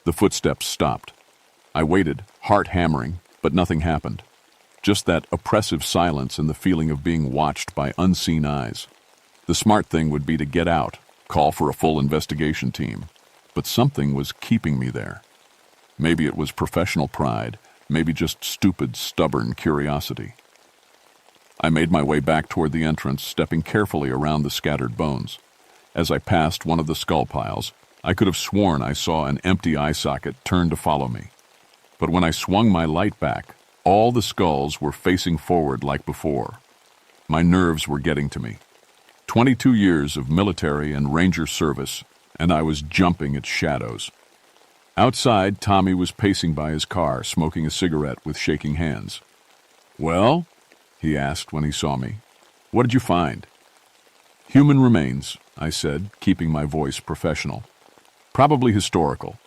The footsteps stopped. I waited, heart hammering, but nothing happened. Just that oppressive silence and the feeling of being watched by unseen eyes. The smart thing would be to get out, call for a full investigation team. But something was keeping me there. Maybe it was professional pride, maybe just stupid, stubborn curiosity. I made my way back toward the entrance, stepping carefully around the scattered bones. As I passed one of the skull piles, I could have sworn I saw an empty eye socket turn to follow me. But when I swung my light back, all the skulls were facing forward like before. My nerves were getting to me. 22 years of military and ranger service, and I was jumping at shadows. Outside, Tommy was pacing by his car, smoking a cigarette with shaking hands. "Well?" he asked when he saw me. "What did you find?" "Human remains," I said, keeping my voice professional. "Probably historical.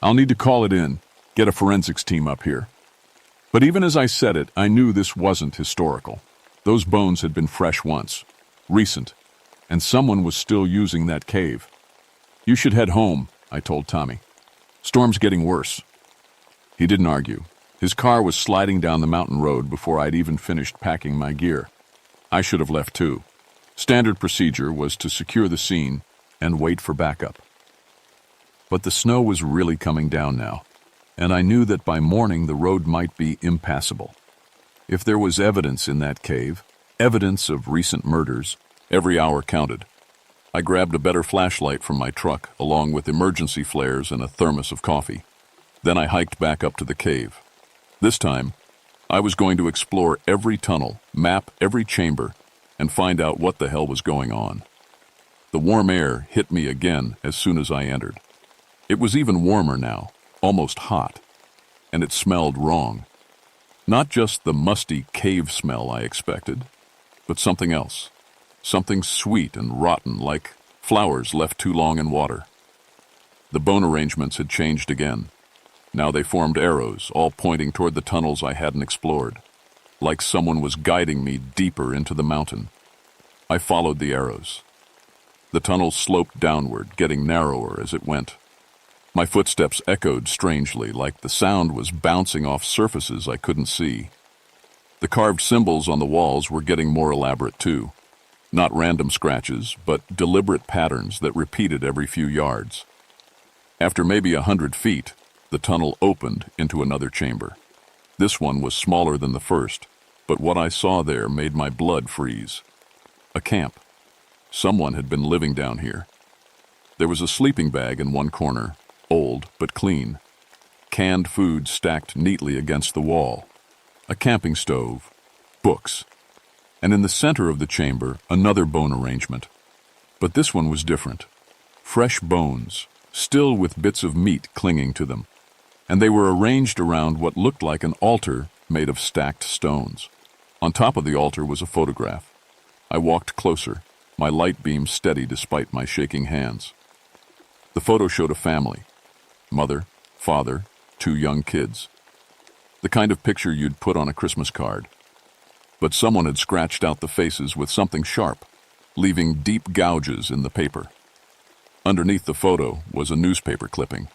I'll need to call it in, get a forensics team up here." But even as I said it, I knew this wasn't historical. Those bones had been fresh once, recent, and someone was still using that cave. "You should head home," I told Tommy. "Storm's getting worse." He didn't argue. His car was sliding down the mountain road before I'd even finished packing my gear. I should have left too. Standard procedure was to secure the scene and wait for backup. But the snow was really coming down now, and I knew that by morning the road might be impassable. If there was evidence in that cave, evidence of recent murders, every hour counted. I grabbed a better flashlight from my truck, along with emergency flares and a thermos of coffee. Then I hiked back up to the cave. This time, I was going to explore every tunnel, map every chamber, and find out what the hell was going on. The warm air hit me again as soon as I entered. It was even warmer now, almost hot, and it smelled wrong. Not just the musty cave smell I expected, but something else. Something sweet and rotten, like flowers left too long in water. The bone arrangements had changed again. Now they formed arrows, all pointing toward the tunnels I hadn't explored, like someone was guiding me deeper into the mountain. I followed the arrows. The tunnel sloped downward, getting narrower as it went. My footsteps echoed strangely, like the sound was bouncing off surfaces I couldn't see. The carved symbols on the walls were getting more elaborate too. Not random scratches, but deliberate patterns that repeated every few yards. After maybe 100 feet, the tunnel opened into another chamber. This one was smaller than the first, but what I saw there made my blood freeze. A camp. Someone had been living down here. There was a sleeping bag in one corner, old but clean. Canned food stacked neatly against the wall. A camping stove. Books. And in the center of the chamber, another bone arrangement. But this one was different. Fresh bones, still with bits of meat clinging to them. And they were arranged around what looked like an altar made of stacked stones. On top of the altar was a photograph. I walked closer, my light beam steady despite my shaking hands. The photo showed a family. Mother, father, 2 young kids. The kind of picture you'd put on a Christmas card. But someone had scratched out the faces with something sharp, leaving deep gouges in the paper. Underneath the photo was a newspaper clipping.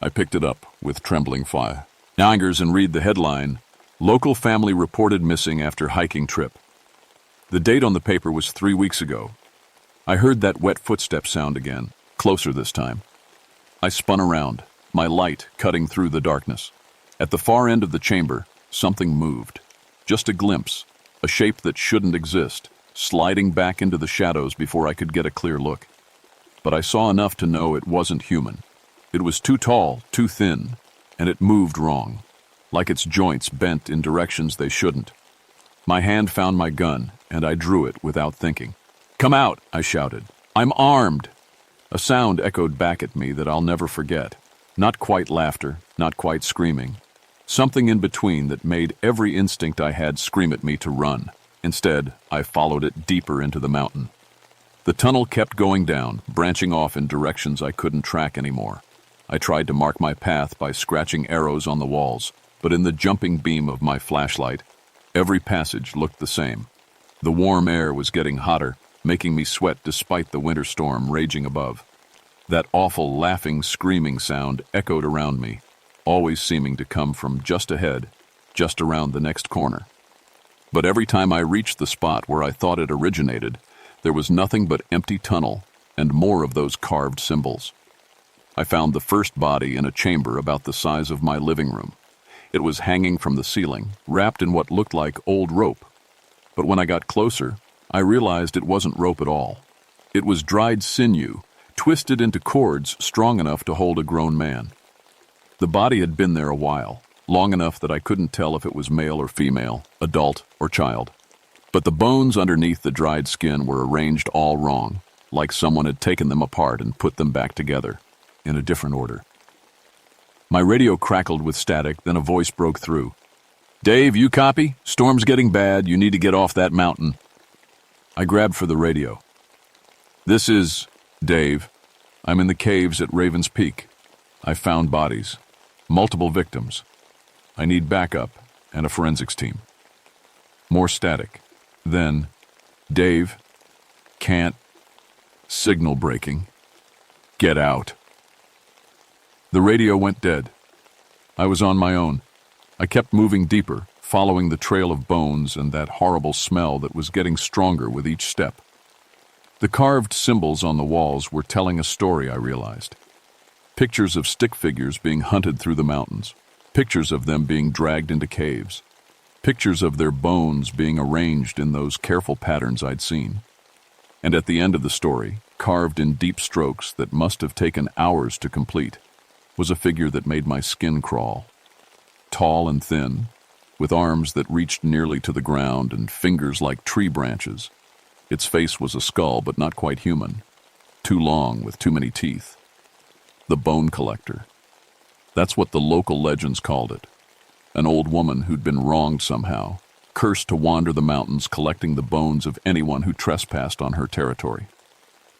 I picked it up with trembling fingers and read the headline, "Local family reported missing after hiking trip." The date on the paper was 3 weeks ago. I heard that wet footstep sound again, closer this time. I spun around, my light cutting through the darkness. At the far end of the chamber, something moved. Just a glimpse, a shape that shouldn't exist, sliding back into the shadows before I could get a clear look. But I saw enough to know it wasn't human. It was too tall, too thin, and it moved wrong, like its joints bent in directions they shouldn't. My hand found my gun, and I drew it without thinking. "Come out," I shouted. "I'm armed." A sound echoed back at me that I'll never forget. Not quite laughter, not quite screaming. Something in between that made every instinct I had scream at me to run. Instead, I followed it deeper into the mountain. The tunnel kept going down, branching off in directions I couldn't track anymore. I tried to mark my path by scratching arrows on the walls, but in the jumping beam of my flashlight, every passage looked the same. The warm air was getting hotter, making me sweat despite the winter storm raging above. That awful laughing, screaming sound echoed around me, always seeming to come from just ahead, just around the next corner. But every time I reached the spot where I thought it originated, there was nothing but empty tunnel and more of those carved symbols. I found the first body in a chamber about the size of my living room. It was hanging from the ceiling, wrapped in what looked like old rope. But when I got closer, I realized it wasn't rope at all. It was dried sinew, twisted into cords strong enough to hold a grown man. The body had been there a while, long enough that I couldn't tell if it was male or female, adult or child. But the bones underneath the dried skin were arranged all wrong, like someone had taken them apart and put them back together, in a different order. My radio crackled with static, then a voice broke through. "Dave, you copy? Storm's getting bad. You need to get off that mountain." I grabbed for the radio. "This is Dave. I'm in the caves at Raven's Peak. I found bodies. Multiple victims. I need backup and a forensics team." More static. Then, "Dave, can't. Signal breaking. Get out." The radio went dead. I was on my own. I kept moving deeper, following the trail of bones and that horrible smell that was getting stronger with each step. The carved symbols on the walls were telling a story, I realized. Pictures of stick figures being hunted through the mountains. Pictures of them being dragged into caves. Pictures of their bones being arranged in those careful patterns I'd seen. And at the end of the story, carved in deep strokes that must have taken hours to complete, was a figure that made my skin crawl. Tall and thin, with arms that reached nearly to the ground and fingers like tree branches. Its face was a skull, but not quite human. Too long, with too many teeth. The Bone Collector. That's what the local legends called it. An old woman who'd been wronged somehow, cursed to wander the mountains collecting the bones of anyone who trespassed on her territory.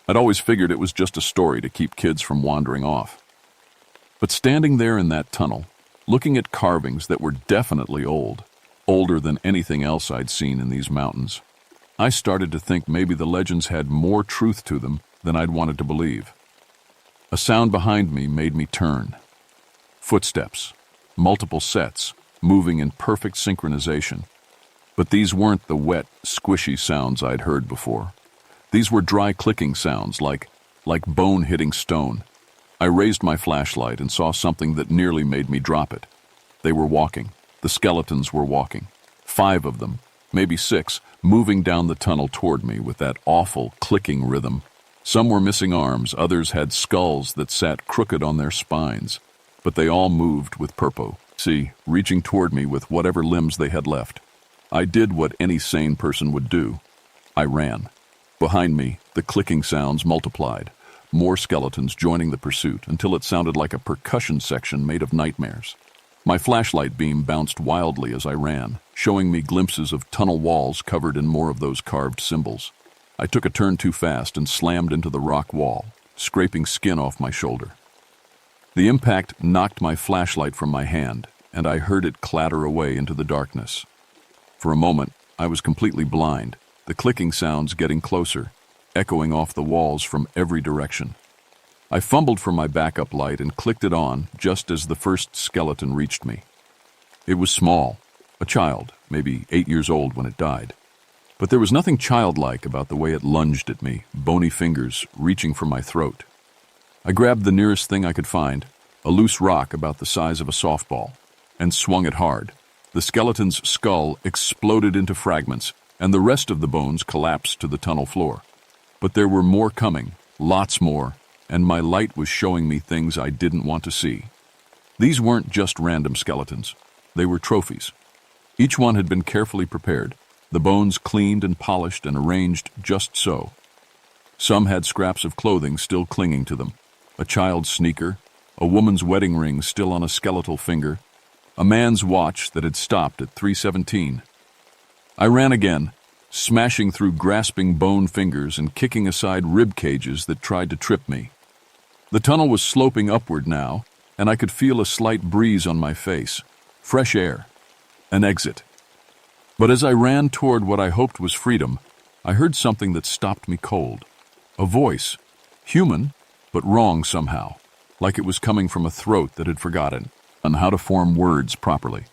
I'd always figured it was just a story to keep kids from wandering off. But standing there in that tunnel, looking at carvings that were definitely old, older than anything else I'd seen in these mountains, I started to think maybe the legends had more truth to them than I'd wanted to believe. A sound behind me made me turn. Footsteps, multiple sets, moving in perfect synchronization. But these weren't the wet, squishy sounds I'd heard before. These were dry clicking sounds, like bone hitting stone. I raised my flashlight and saw something that nearly made me drop it. They were walking. The skeletons were walking. 5 of them, maybe 6, moving down the tunnel toward me with that awful clicking rhythm. Some were missing arms, others had skulls that sat crooked on their spines. But they all moved with purpose, reaching toward me with whatever limbs they had left. I did what any sane person would do. I ran. Behind me, the clicking sounds multiplied. More skeletons joining the pursuit until it sounded like a percussion section made of nightmares. My flashlight beam bounced wildly as I ran, showing me glimpses of tunnel walls covered in more of those carved symbols. I took a turn too fast and slammed into the rock wall, scraping skin off my shoulder. The impact knocked my flashlight from my hand, and I heard it clatter away into the darkness. For a moment, I was completely blind, the clicking sounds getting closer, echoing off the walls from every direction. I fumbled for my backup light and clicked it on just as the first skeleton reached me. It was small, a child, maybe 8 years old when it died. But there was nothing childlike about the way it lunged at me, bony fingers reaching for my throat. I grabbed the nearest thing I could find, a loose rock about the size of a softball, and swung it hard. The skeleton's skull exploded into fragments, and the rest of the bones collapsed to the tunnel floor. But there were more coming, lots more, and my light was showing me things I didn't want to see. These weren't just random skeletons. They were trophies. Each one had been carefully prepared, the bones cleaned and polished and arranged just so. Some had scraps of clothing still clinging to them, a child's sneaker, a woman's wedding ring still on a skeletal finger, a man's watch that had stopped at 3:17. I ran again, smashing through grasping bone fingers and kicking aside rib cages that tried to trip me. The tunnel was sloping upward now, and I could feel a slight breeze on my face. Fresh air. An exit. But as I ran toward what I hoped was freedom, I heard something that stopped me cold. A voice. Human, but wrong somehow, like it was coming from a throat that had forgotten on how to form words properly.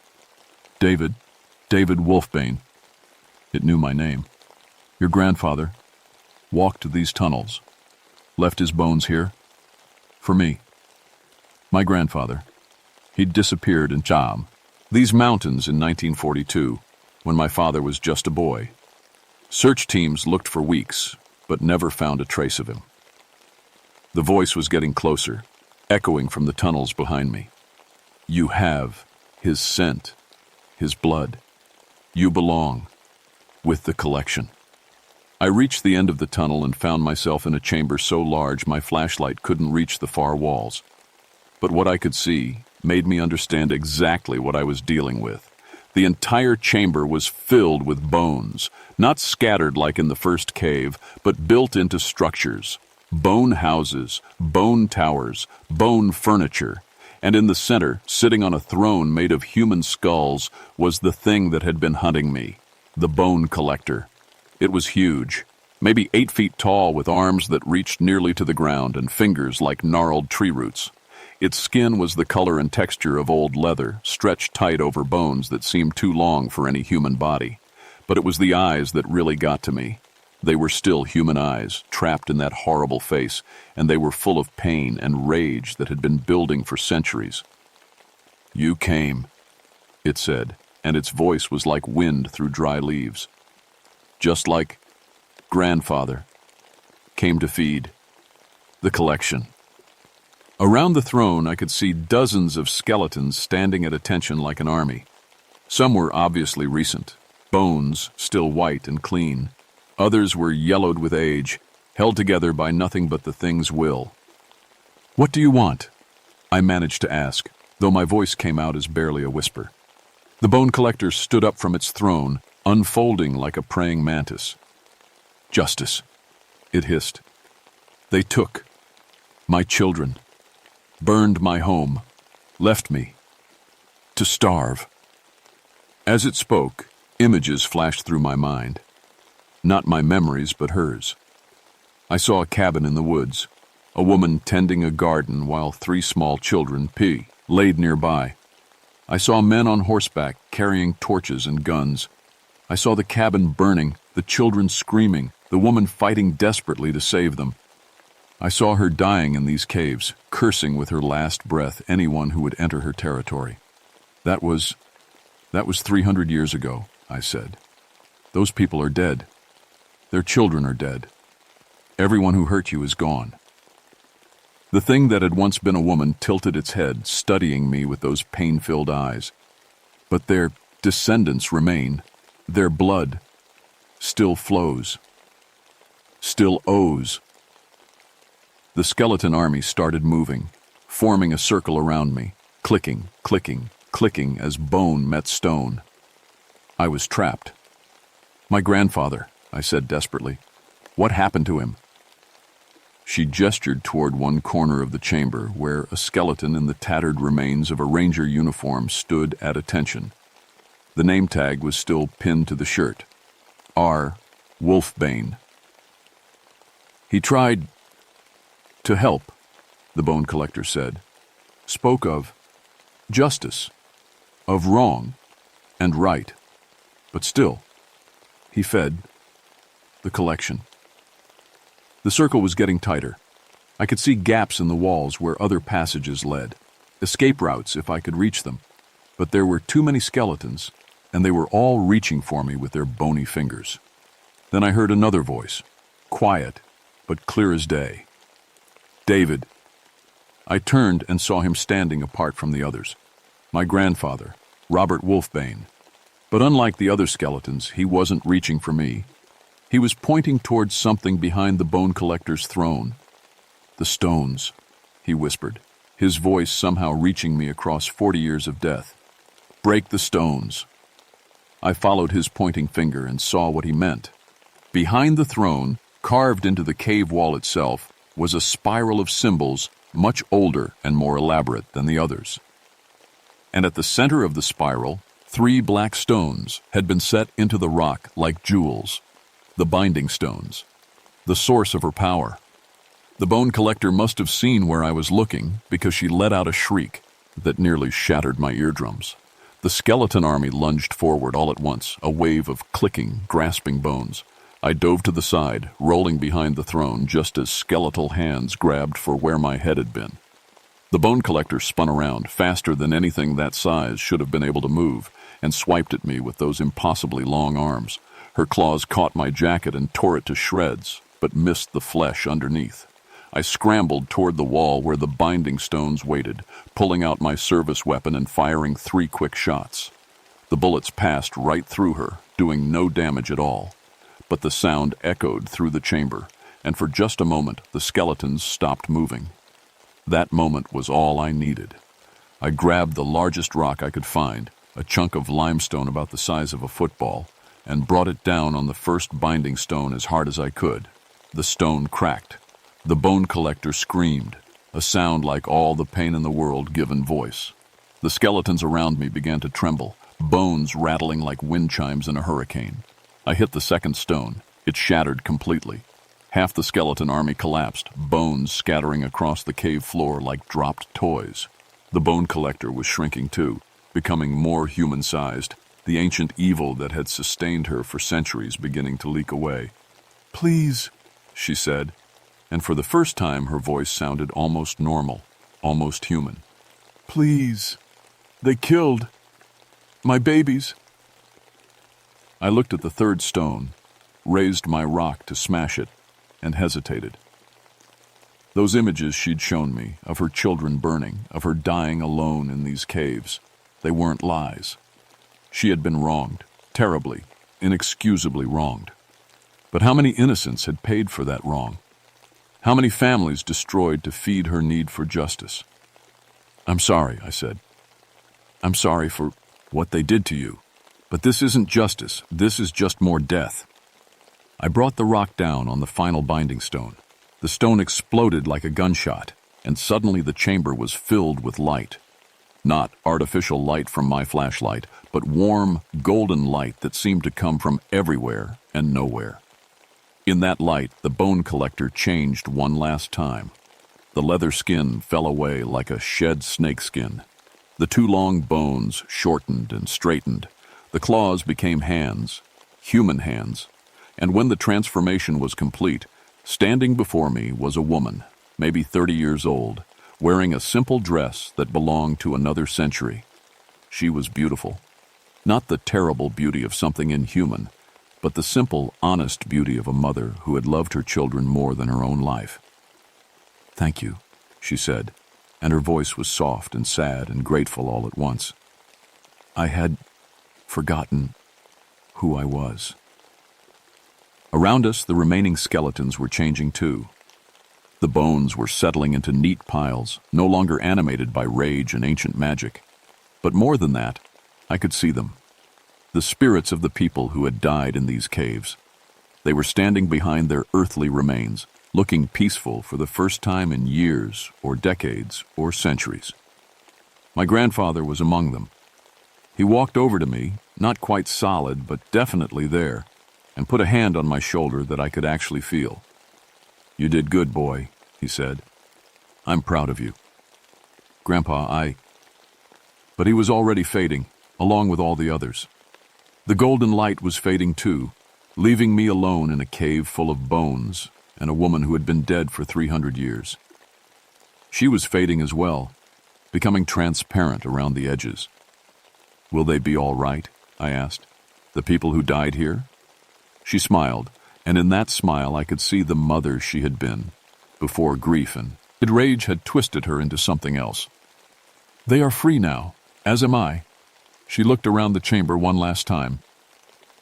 David Wolfbane. It knew my name. Your grandfather walked these tunnels, left his bones here. For me. My grandfather. He'd disappeared in Cham, these mountains in 1942, when my father was just a boy. Search teams looked for weeks, but never found a trace of him. The voice was getting closer, echoing from the tunnels behind me. You have his scent, his blood. You belong with the collection. I reached the end of the tunnel and found myself in a chamber so large my flashlight couldn't reach the far walls. But what I could see made me understand exactly what I was dealing with. The entire chamber was filled with bones, not scattered like in the first cave, but built into structures. Bone houses, bone towers, bone furniture. And in the center, sitting on a throne made of human skulls, was the thing that had been hunting me, the bone collector. It was huge, maybe 8 feet tall with arms that reached nearly to the ground and fingers like gnarled tree roots. Its skin was the color and texture of old leather, stretched tight over bones that seemed too long for any human body. But it was the eyes that really got to me. They were still human eyes, trapped in that horrible face, and they were full of pain and rage that had been building for centuries. You came, it said, and its voice was like wind through dry leaves. Just like grandfather came to feed the collection. Around the throne, I could see dozens of skeletons standing at attention like an army. Some were obviously recent, bones still white and clean. Others were yellowed with age, held together by nothing but the thing's will. What do you want? I managed to ask, though my voice came out as barely a whisper. The bone collector stood up from its throne, unfolding like a praying mantis. Justice, it hissed. They took my children, burned my home, left me to starve. As it spoke, images flashed through my mind. Not my memories, but hers. I saw a cabin in the woods, a woman tending a garden while 3 small children, laid nearby. I saw men on horseback carrying torches and guns. I saw the cabin burning, the children screaming, the woman fighting desperately to save them. I saw her dying in these caves, cursing with her last breath anyone who would enter her territory. That was 300 years ago, I said. Those people are dead. Their children are dead. Everyone who hurt you is gone. The thing that had once been a woman tilted its head, studying me with those pain-filled eyes. But their descendants remain. Their blood still flows. Still owes. The skeleton army started moving, forming a circle around me, clicking, clicking, clicking as bone met stone. I was trapped. My grandfather, I said desperately. What happened to him? She gestured toward one corner of the chamber where a skeleton in the tattered remains of a ranger uniform stood at attention. The name tag was still pinned to the shirt. R. Wolfbane. He tried to help, the bone collector said. Spoke of justice, of wrong and right. But still, he fed the collection. The circle was getting tighter. I could see gaps in the walls where other passages led, escape routes if I could reach them, but there were too many skeletons, and they were all reaching for me with their bony fingers. Then I heard another voice, quiet, but clear as day. David. I turned and saw him standing apart from the others. My grandfather, Robert Wolfbane. But unlike the other skeletons, he wasn't reaching for me. He was pointing towards something behind the bone collector's throne. The stones, he whispered, his voice somehow reaching me across 40 years of death. Break the stones. I followed his pointing finger and saw what he meant. Behind the throne, carved into the cave wall itself, was a spiral of symbols much older and more elaborate than the others. And at the center of the spiral, 3 black stones had been set into the rock like jewels, the binding stones, the source of her power. The bone collector must have seen where I was looking because she let out a shriek that nearly shattered my eardrums. The skeleton army lunged forward all at once, a wave of clicking, grasping bones. I dove to the side, rolling behind the throne just as skeletal hands grabbed for where my head had been. The bone collector spun around, faster than anything that size should have been able to move, and swiped at me with those impossibly long arms. Her claws caught my jacket and tore it to shreds, but missed the flesh underneath. I scrambled toward the wall where the binding stones waited, pulling out my service weapon and firing 3 quick shots. The bullets passed right through her, doing no damage at all. But the sound echoed through the chamber, and for just a moment the skeletons stopped moving. That moment was all I needed. I grabbed the largest rock I could find, a chunk of limestone about the size of a football, and brought it down on the first binding stone as hard as I could. The stone cracked. The bone collector screamed, a sound like all the pain in the world given voice. The skeletons around me began to tremble, bones rattling like wind chimes in a hurricane. I hit the second stone. It shattered completely. Half the skeleton army collapsed, bones scattering across the cave floor like dropped toys. The bone collector was shrinking too, becoming more human-sized, the ancient evil that had sustained her for centuries beginning to leak away. "Please," she said, and for the first time her voice sounded almost normal, almost human. "Please. They killed my babies." I looked at the third stone, raised my rock to smash it, and hesitated. Those images she'd shown me, of her children burning, of her dying alone in these caves, they weren't lies. She had been wronged, terribly, inexcusably wronged. But how many innocents had paid for that wrong? How many families destroyed to feed her need for justice? "I'm sorry," I said. "I'm sorry for what they did to you. But this isn't justice. This is just more death." I brought the rock down on the final binding stone. The stone exploded like a gunshot, and suddenly the chamber was filled with light. Not artificial light from my flashlight, but warm, golden light that seemed to come from everywhere and nowhere. In that light, the bone collector changed one last time. The leather skin fell away like a shed snakeskin. The 2 long bones shortened and straightened. The claws became hands, human hands. And when the transformation was complete, standing before me was a woman, maybe 30 years old, wearing a simple dress that belonged to another century. She was beautiful. Not the terrible beauty of something inhuman, but the simple, honest beauty of a mother who had loved her children more than her own life. "Thank you," she said, and her voice was soft and sad and grateful all at once. I had forgotten who I was. Around us, the remaining skeletons were changing too. The bones were settling into neat piles, no longer animated by rage and ancient magic. But more than that, I could see them. The spirits of the people who had died in these caves. They were standing behind their earthly remains, looking peaceful for the first time in years or decades or centuries. My grandfather was among them. He walked over to me, not quite solid, but definitely there, and put a hand on my shoulder that I could actually feel. "You did good, boy," he said. "I'm proud of you." "Grandpa, But he was already fading, along with all the others. The golden light was fading too, leaving me alone in a cave full of bones and a woman who had been dead for 300 years. She was fading as well, becoming transparent around the edges. "Will they be all right?" I asked. "The people who died here?" She smiled, and in that smile I could see the mother she had been, before grief and rage had twisted her into something else. "They are free now, as am I." She looked around the chamber one last time.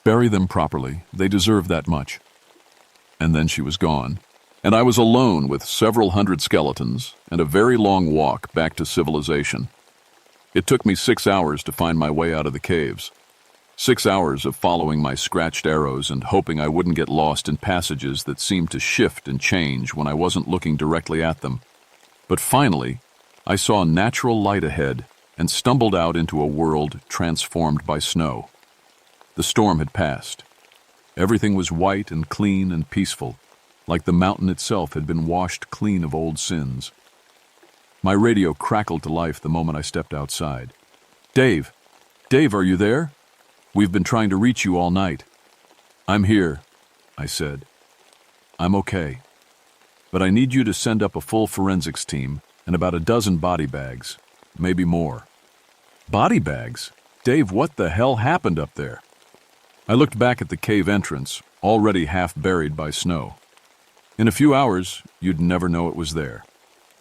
"Bury them properly, they deserve that much." And then she was gone, and I was alone with several hundred skeletons and a very long walk back to civilization. It took me 6 hours to find my way out of the caves. 6 hours of following my scratched arrows and hoping I wouldn't get lost in passages that seemed to shift and change when I wasn't looking directly at them. But finally, I saw natural light ahead and stumbled out into a world transformed by snow. The storm had passed. Everything was white and clean and peaceful, like the mountain itself had been washed clean of old sins. My radio crackled to life the moment I stepped outside. "Dave! Dave, are you there? We've been trying to reach you all night." "I'm here," I said. "I'm okay. But I need you to send up a full forensics team and about a dozen body bags, maybe more." "Body bags? Dave, what the hell happened up there?" I looked back at the cave entrance, already half buried by snow. In a few hours, you'd never know it was there.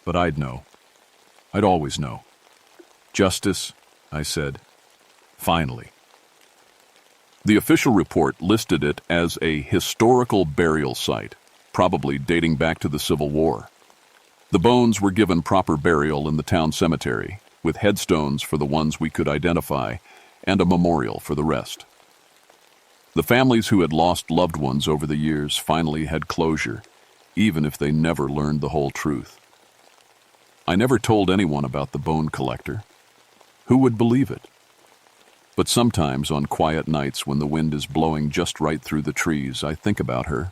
But I'd know. I'd always know. "Justice," I said. "Finally." The official report listed it as a historical burial site, probably dating back to the Civil War. The bones were given proper burial in the town cemetery, with headstones for the ones we could identify and a memorial for the rest. The families who had lost loved ones over the years finally had closure, even if they never learned the whole truth. I never told anyone about the bone collector. Who would believe it? But sometimes on quiet nights when the wind is blowing just right through the trees, I think about her.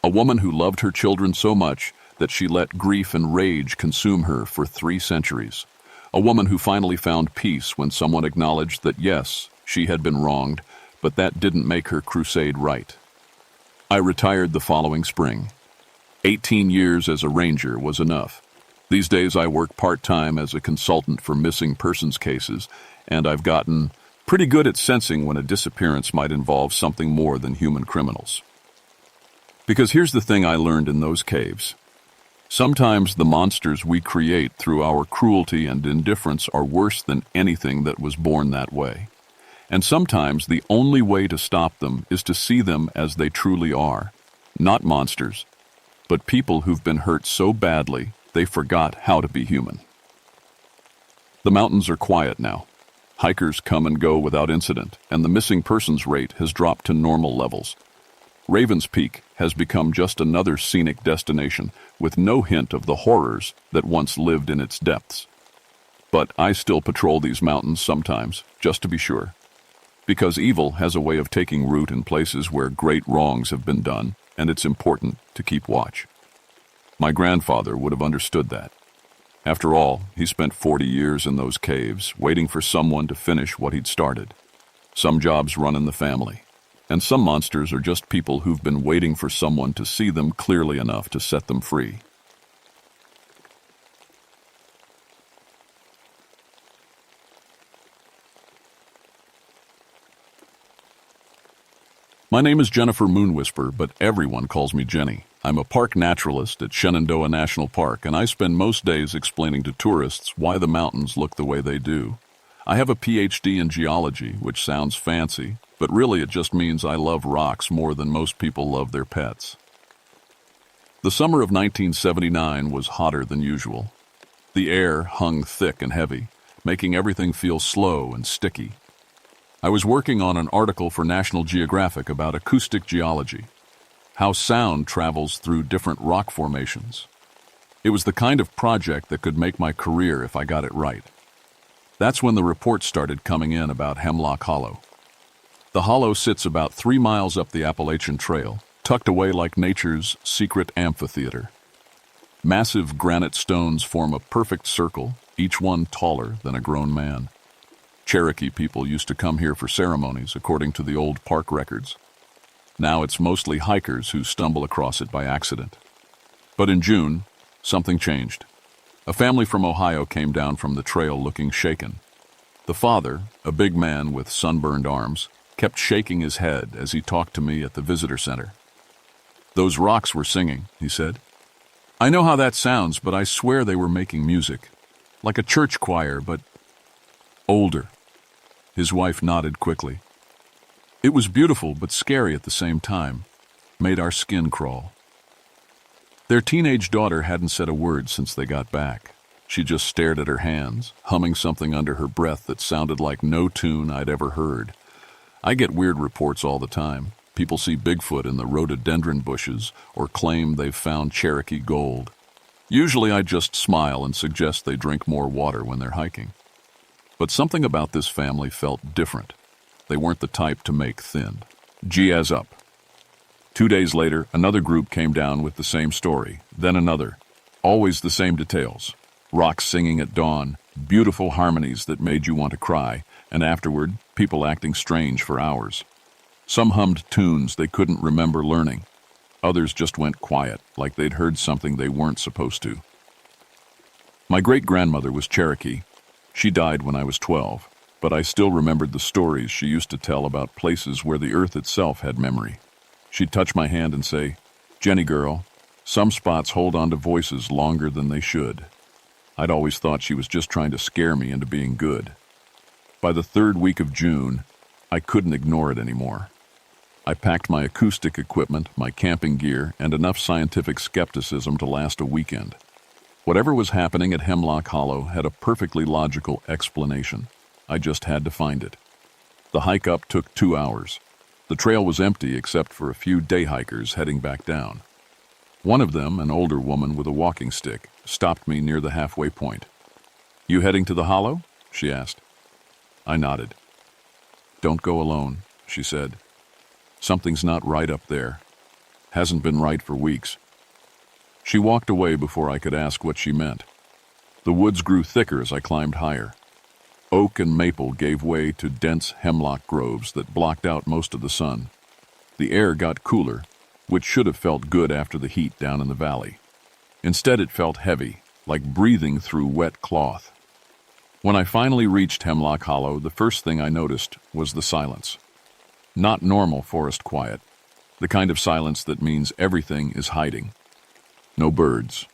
A woman who loved her children so much that she let grief and rage consume her for 3 centuries. A woman who finally found peace when someone acknowledged that yes, she had been wronged, but that didn't make her crusade right. I retired the following spring. 18 years as a ranger was enough. These days I work part-time as a consultant for missing persons cases, and I've gotten pretty good at sensing when a disappearance might involve something more than human criminals. Because here's the thing I learned in those caves. Sometimes the monsters we create through our cruelty and indifference are worse than anything that was born that way. And sometimes the only way to stop them is to see them as they truly are. Not monsters, but people who've been hurt so badly they forgot how to be human. The mountains are quiet now. Hikers come and go without incident, and the missing persons rate has dropped to normal levels. Raven's Peak has become just another scenic destination with no hint of the horrors that once lived in its depths. But I still patrol these mountains sometimes, just to be sure. Because evil has a way of taking root in places where great wrongs have been done, and it's important to keep watch. My grandfather would have understood that. After all, he spent 40 years in those caves, waiting for someone to finish what he'd started. Some jobs run in the family. And some monsters are just people who've been waiting for someone to see them clearly enough to set them free. My name is Jennifer Moonwhisper, but everyone calls me Jenny. I'm a park naturalist at Shenandoah National Park, and I spend most days explaining to tourists why the mountains look the way they do. I have a PhD in geology, which sounds fancy, but really it just means I love rocks more than most people love their pets. The summer of 1979 was hotter than usual. The air hung thick and heavy, making everything feel slow and sticky. I was working on an article for National Geographic about acoustic geology, how sound travels through different rock formations. It was the kind of project that could make my career if I got it right. That's when the reports started coming in about Hemlock Hollow. The hollow sits about 3 miles up the Appalachian Trail, tucked away like nature's secret amphitheater. Massive granite stones form a perfect circle, each one taller than a grown man. Cherokee people used to come here for ceremonies, according to the old park records. Now it's mostly hikers who stumble across it by accident. But in June, something changed. A family from Ohio came down from the trail looking shaken. The father, a big man with sunburned arms, kept shaking his head as he talked to me at the visitor center. "Those rocks were singing," he said. "I know how that sounds, but I swear they were making music. Like a church choir, but older." His wife nodded quickly. "It was beautiful but scary at the same time. Made our skin crawl." Their teenage daughter hadn't said a word since they got back. She just stared at her hands, humming something under her breath that sounded like no tune I'd ever heard. I get weird reports all the time. People see Bigfoot in the rhododendron bushes or claim they've found Cherokee gold. Usually I just smile and suggest they drink more water when they're hiking. But something about this family felt different. They weren't the type to make thin. G.S. up. 2 days later, another group came down with the same story, then another. Always the same details. Rocks singing at dawn, beautiful harmonies that made you want to cry, and afterward, people acting strange for hours. Some hummed tunes they couldn't remember learning. Others just went quiet, like they'd heard something they weren't supposed to. My great-grandmother was Cherokee. She died when I was 12, but I still remembered the stories she used to tell about places where the earth itself had memory. She'd touch my hand and say, "Jenny girl, some spots hold on to voices longer than they should." I'd always thought she was just trying to scare me into being good. By the 3rd week of June, I couldn't ignore it anymore. I packed my acoustic equipment, my camping gear, and enough scientific skepticism to last a weekend. Whatever was happening at Hemlock Hollow had a perfectly logical explanation. I just had to find it. The hike up took 2 hours. The trail was empty except for a few day hikers heading back down. One of them, an older woman with a walking stick, stopped me near the halfway point. "You heading to the hollow?" she asked. I nodded. "Don't go alone," she said. "Something's not right up there. Hasn't been right for weeks." She walked away before I could ask what she meant. The woods grew thicker as I climbed higher. Oak and maple gave way to dense hemlock groves that blocked out most of the sun. The air got cooler, which should have felt good after the heat down in the valley. Instead, it felt heavy, like breathing through wet cloth. When I finally reached Hemlock Hollow, the first thing I noticed was the silence. Not normal forest quiet, the kind of silence that means everything is hiding. No birds,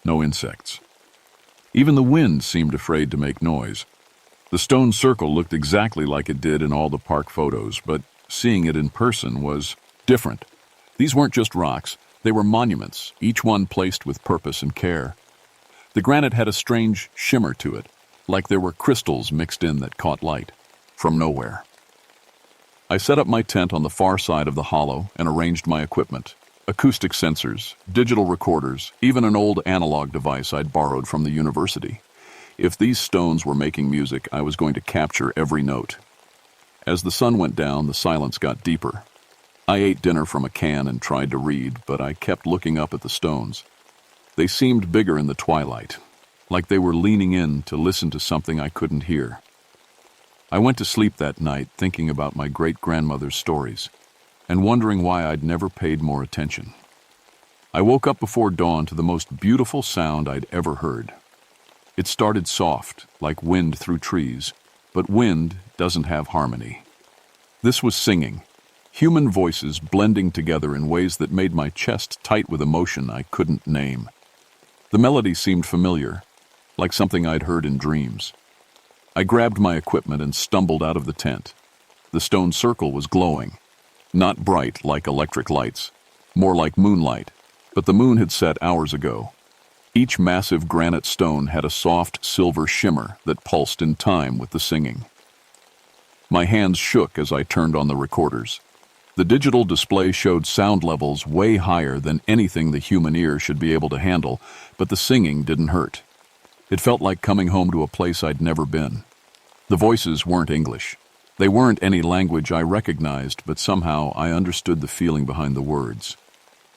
no insects. Even the wind seemed afraid to make noise. The stone circle looked exactly like it did in all the park photos, but seeing it in person was different. These weren't just rocks, they were monuments, each one placed with purpose and care. The granite had a strange shimmer to it, like there were crystals mixed in that caught light from nowhere. I set up my tent on the far side of the hollow and arranged my equipment. Acoustic sensors, digital recorders, even an old analog device I'd borrowed from the university. If these stones were making music, I was going to capture every note. As the sun went down, the silence got deeper. I ate dinner from a can and tried to read, but I kept looking up at the stones. They seemed bigger in the twilight, like they were leaning in to listen to something I couldn't hear. I went to sleep that night thinking about my great-grandmother's stories and wondering why I'd never paid more attention. I woke up before dawn to the most beautiful sound I'd ever heard. It started soft, like wind through trees, but wind doesn't have harmony. This was singing, human voices blending together in ways that made my chest tight with emotion I couldn't name. The melody seemed familiar, like something I'd heard in dreams. I grabbed my equipment and stumbled out of the tent. The stone circle was glowing, not bright like electric lights, more like moonlight, but the moon had set hours ago. Each massive granite stone had a soft silver shimmer that pulsed in time with the singing. My hands shook as I turned on the recorders. The digital display showed sound levels way higher than anything the human ear should be able to handle, but the singing didn't hurt. It felt like coming home to a place I'd never been. The voices weren't English. They weren't any language I recognized, but somehow I understood the feeling behind the words.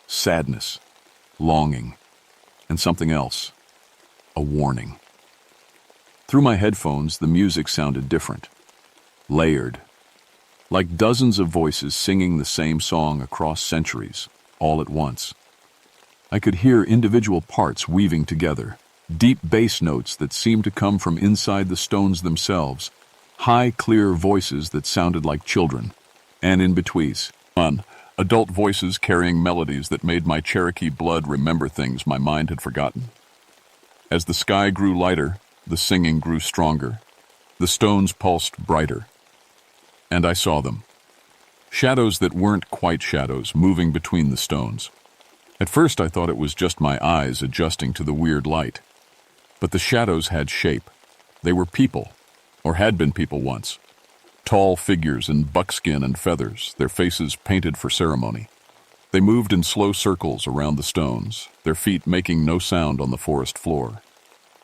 Sadness, longing, and something else. A warning. Through my headphones, the music sounded different. Layered. Like dozens of voices singing the same song across centuries, all at once. I could hear individual parts weaving together, deep bass notes that seemed to come from inside the stones themselves, high, clear voices that sounded like children, and in between, adult voices carrying melodies that made my Cherokee blood remember things my mind had forgotten. As the sky grew lighter, the singing grew stronger. The stones pulsed brighter. And I saw them. Shadows that weren't quite shadows moving between the stones. At first I thought it was just my eyes adjusting to the weird light. But the shadows had shape. They were people, or had been people once. Tall figures in buckskin and feathers, their faces painted for ceremony. They moved in slow circles around the stones, their feet making no sound on the forest floor.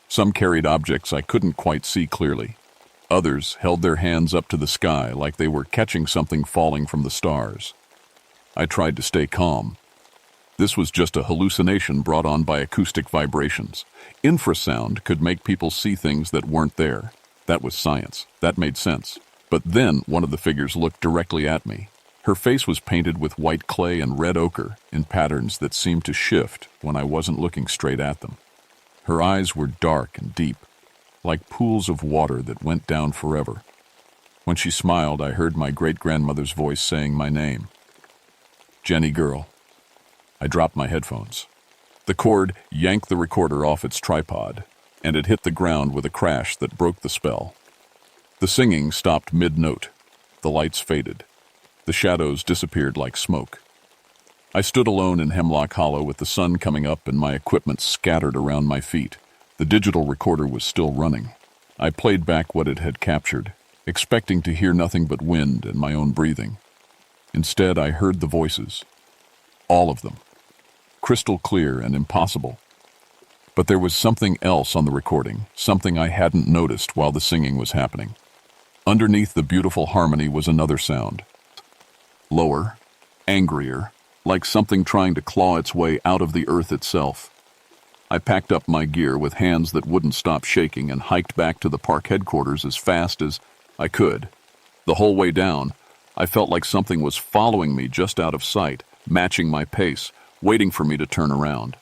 Some carried objects I couldn't quite see clearly. Others held their hands up to the sky like they were catching something falling from the stars. I tried to stay calm. This was just a hallucination brought on by acoustic vibrations. Infrasound could make people see things that weren't there. That was science. That made sense. But then one of the figures looked directly at me. Her face was painted with white clay and red ochre in patterns that seemed to shift when I wasn't looking straight at them. Her eyes were dark and deep, like pools of water that went down forever. When she smiled, I heard my great-grandmother's voice saying my name. Jenny girl. I dropped my headphones. The cord yanked the recorder off its tripod, and it hit the ground with a crash that broke the spell. The singing stopped mid-note. The lights faded. The shadows disappeared like smoke. I stood alone in Hemlock Hollow with the sun coming up and my equipment scattered around my feet. The digital recorder was still running. I played back what it had captured, expecting to hear nothing but wind and my own breathing. Instead, I heard the voices. All of them. Crystal clear and impossible. But there was something else on the recording, something I hadn't noticed while the singing was happening. Underneath the beautiful harmony was another sound. Lower, angrier, like something trying to claw its way out of the earth itself. I packed up my gear with hands that wouldn't stop shaking and hiked back to the park headquarters as fast as I could. The whole way down, I felt like something was following me just out of sight, matching my pace, waiting for me to turn around.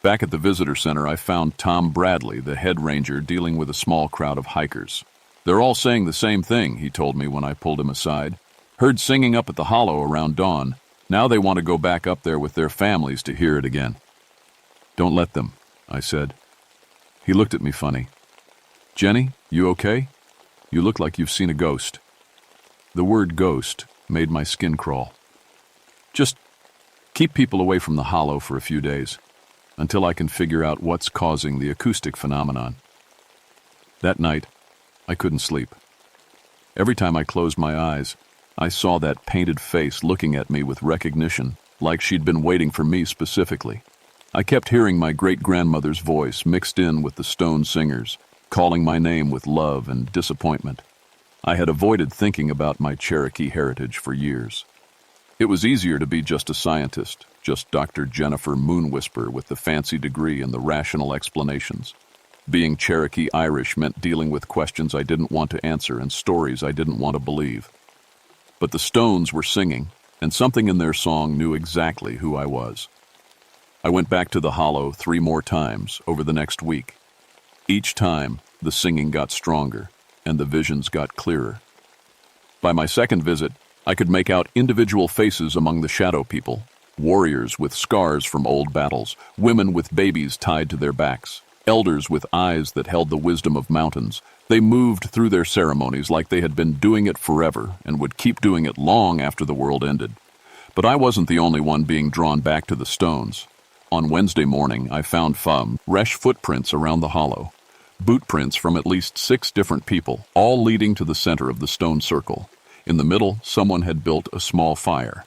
Back at the visitor center, I found Tom Bradley, the head ranger, dealing with a small crowd of hikers. They're all saying the same thing, he told me when I pulled him aside. Heard singing up at the hollow around dawn. Now they want to go back up there with their families to hear it again. Don't let them, I said. He looked at me funny. Jenny, you okay? You look like you've seen a ghost. The word ghost made my skin crawl. Just keep people away from the hollow for a few days, until I can figure out what's causing the acoustic phenomenon. That night, I couldn't sleep. Every time I closed my eyes, I saw that painted face looking at me with recognition, like she'd been waiting for me specifically. I kept hearing my great-grandmother's voice mixed in with the stone singers, calling my name with love and disappointment. I had avoided thinking about my Cherokee heritage for years. It was easier to be just a scientist, just Dr. Jennifer Moonwhisper with the fancy degree and the rational explanations. Being Cherokee Irish meant dealing with questions I didn't want to answer and stories I didn't want to believe. But the stones were singing, and something in their song knew exactly who I was. I went back to the hollow 3 more times over the next week. Each time, the singing got stronger, and the visions got clearer. By my second visit, I could make out individual faces among the shadow people, warriors with scars from old battles, women with babies tied to their backs, elders with eyes that held the wisdom of mountains. They moved through their ceremonies like they had been doing it forever and would keep doing it long after the world ended. But I wasn't the only one being drawn back to the stones. On Wednesday morning, I found fresh footprints around the hollow, boot prints from at least 6 different people, all leading to the center of the stone circle. In the middle, someone had built a small fire.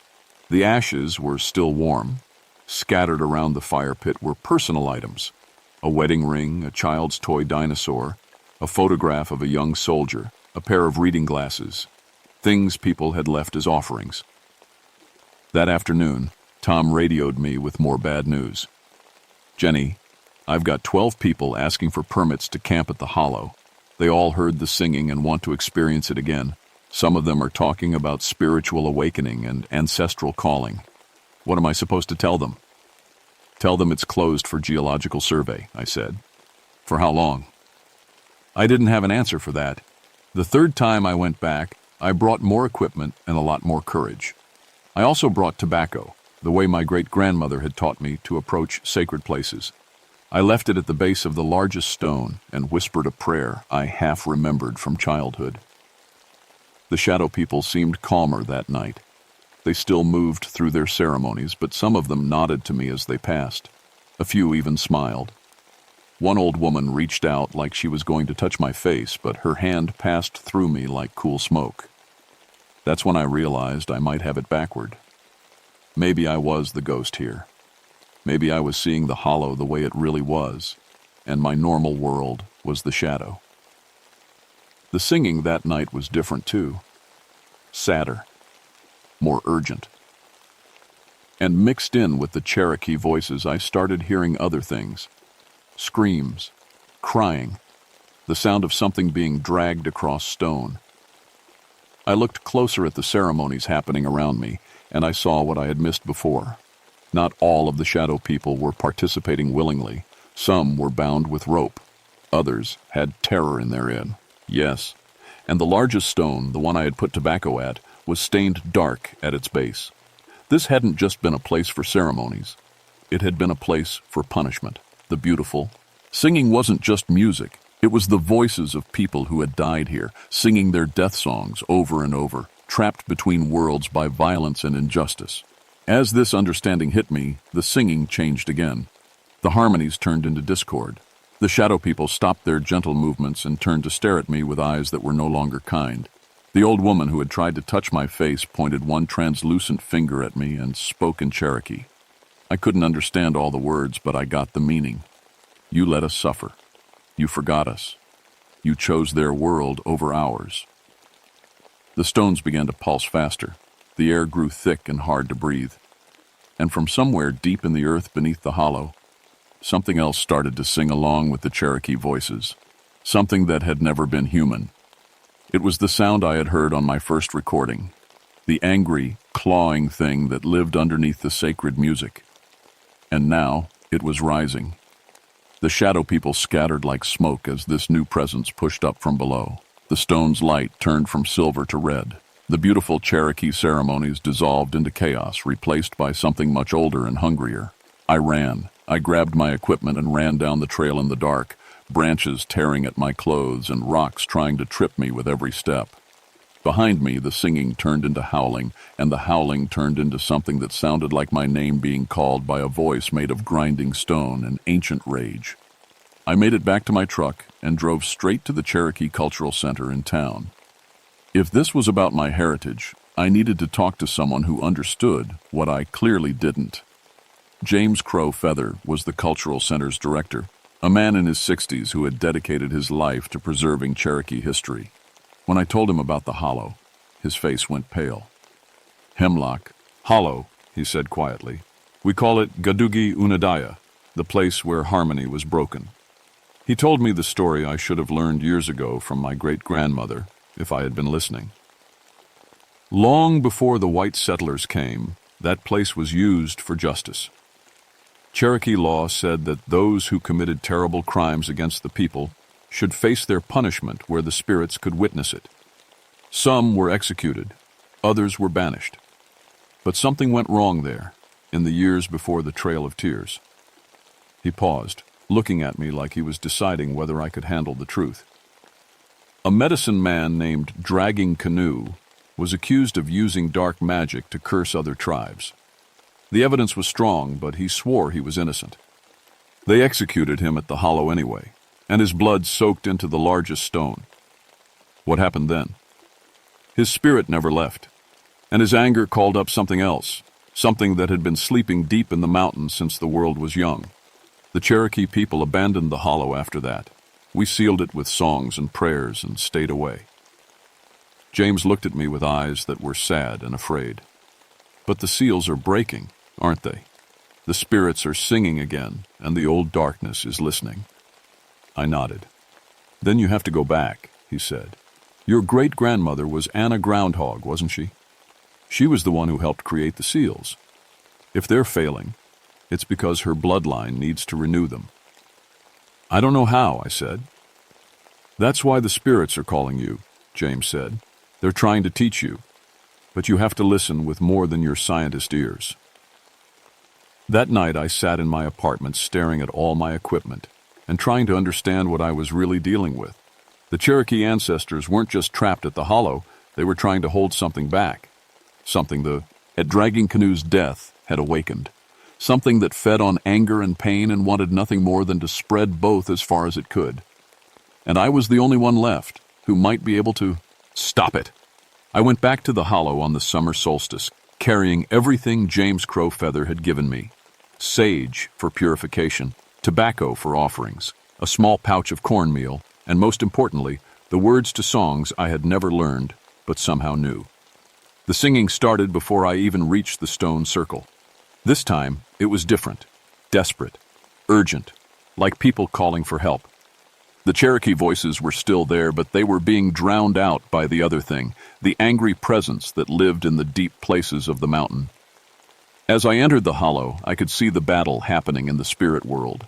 The ashes were still warm. Scattered around the fire pit were personal items: a wedding ring, a child's toy dinosaur, a photograph of a young soldier, a pair of reading glasses, things people had left as offerings. That afternoon, Tom radioed me with more bad news. Jenny, I've got 12 people asking for permits to camp at the hollow. They all heard the singing and want to experience it again. Some of them are talking about spiritual awakening and ancestral calling. What am I supposed to tell them? Tell them it's closed for geological survey, I said. For how long? I didn't have an answer for that. The third time I went back, I brought more equipment and a lot more courage. I also brought tobacco, the way my great-grandmother had taught me to approach sacred places. I left it at the base of the largest stone and whispered a prayer I half remembered from childhood. The shadow people seemed calmer that night. They still moved through their ceremonies, but some of them nodded to me as they passed. A few even smiled. One old woman reached out like she was going to touch my face, but her hand passed through me like cool smoke. That's when I realized I might have it backward. Maybe I was the ghost here. Maybe I was seeing the hollow the way it really was, and my normal world was the shadow. The singing that night was different too. Sadder. More urgent. And mixed in with the Cherokee voices, I started hearing other things. Screams, crying, the sound of something being dragged across stone. I looked closer at the ceremonies happening around me, and I saw what I had missed before. Not all of the shadow people were participating willingly. Some were bound with rope. Others had terror in their inn. Yes, and the largest stone, the one I had put tobacco at, was stained dark at its base. This hadn't just been a place for ceremonies. It had been a place for punishment. The beautiful. Singing wasn't just music. It was the voices of people who had died here, singing their death songs over and over, trapped between worlds by violence and injustice. As this understanding hit me, the singing changed again. The harmonies turned into discord. The shadow people stopped their gentle movements and turned to stare at me with eyes that were no longer kind. The old woman who had tried to touch my face pointed one translucent finger at me and spoke in Cherokee. I couldn't understand all the words, but I got the meaning. You let us suffer. You forgot us. You chose their world over ours. The stones began to pulse faster. The air grew thick and hard to breathe. And from somewhere deep in the earth beneath the hollow, something else started to sing along with the Cherokee voices. Something that had never been human. It was the sound I had heard on my first recording. The angry, clawing thing that lived underneath the sacred music. And now it was rising. The shadow people scattered like smoke as this new presence pushed up from below. The stone's light turned from silver to red. The beautiful Cherokee ceremonies dissolved into chaos, replaced by something much older and hungrier. I ran. I grabbed my equipment and ran down the trail in the dark, branches tearing at my clothes and rocks trying to trip me with every step. Behind me, the singing turned into howling, and the howling turned into something that sounded like my name being called by a voice made of grinding stone and ancient rage. I made it back to my truck and drove straight to the Cherokee Cultural Center in town. If this was about my heritage, I needed to talk to someone who understood what I clearly didn't. James Crow Feather was the Cultural Center's director, a man in his 60s who had dedicated his life to preserving Cherokee history. When I told him about the hollow, his face went pale. Hemlock. Hollow, he said quietly. We call it Gadugi Unadaya, the place where harmony was broken. He told me the story I should have learned years ago from my great-grandmother, if I had been listening. Long before the white settlers came, that place was used for justice. Cherokee law said that those who committed terrible crimes against the people should face their punishment where the spirits could witness it. Some were executed, others were banished. But something went wrong there, in the years before the Trail of Tears. He paused, looking at me like he was deciding whether I could handle the truth. A medicine man named Dragging Canoe was accused of using dark magic to curse other tribes. The evidence was strong, but he swore he was innocent. They executed him at the hollow anyway, and his blood soaked into the largest stone. What happened then? His spirit never left, and his anger called up something else, something that had been sleeping deep in the mountains since the world was young. The Cherokee people abandoned the hollow after that. We sealed it with songs and prayers and stayed away. James looked at me with eyes that were sad and afraid. But the seals are breaking, aren't they? The spirits are singing again, and the old darkness is listening. I nodded. Then you have to go back, he said. Your great-grandmother was Anna Groundhog, wasn't she? She was the one who helped create the seals. If they're failing, It's because her bloodline needs to renew them. I don't know how, I said. That's why the spirits are calling you, James said. They're trying to teach you, but you have to listen with more than your scientist ears. That night I sat in my apartment staring at all my equipment and trying to understand what I was really dealing with. The Cherokee ancestors weren't just trapped at the hollow, they were trying to hold something back. Something at Dragging Canoe's death had awakened. Something that fed on anger and pain and wanted nothing more than to spread both as far as it could. And I was the only one left who might be able to stop it. I went back to the hollow on the summer solstice, carrying everything James Crowfeather had given me. Sage for purification, tobacco for offerings, a small pouch of cornmeal, and most importantly, the words to songs I had never learned, but somehow knew. The singing started before I even reached the stone circle. This time, it was different, desperate, urgent, like people calling for help. The Cherokee voices were still there, but they were being drowned out by the other thing, the angry presence that lived in the deep places of the mountain. As I entered the hollow, I could see the battle happening in the spirit world.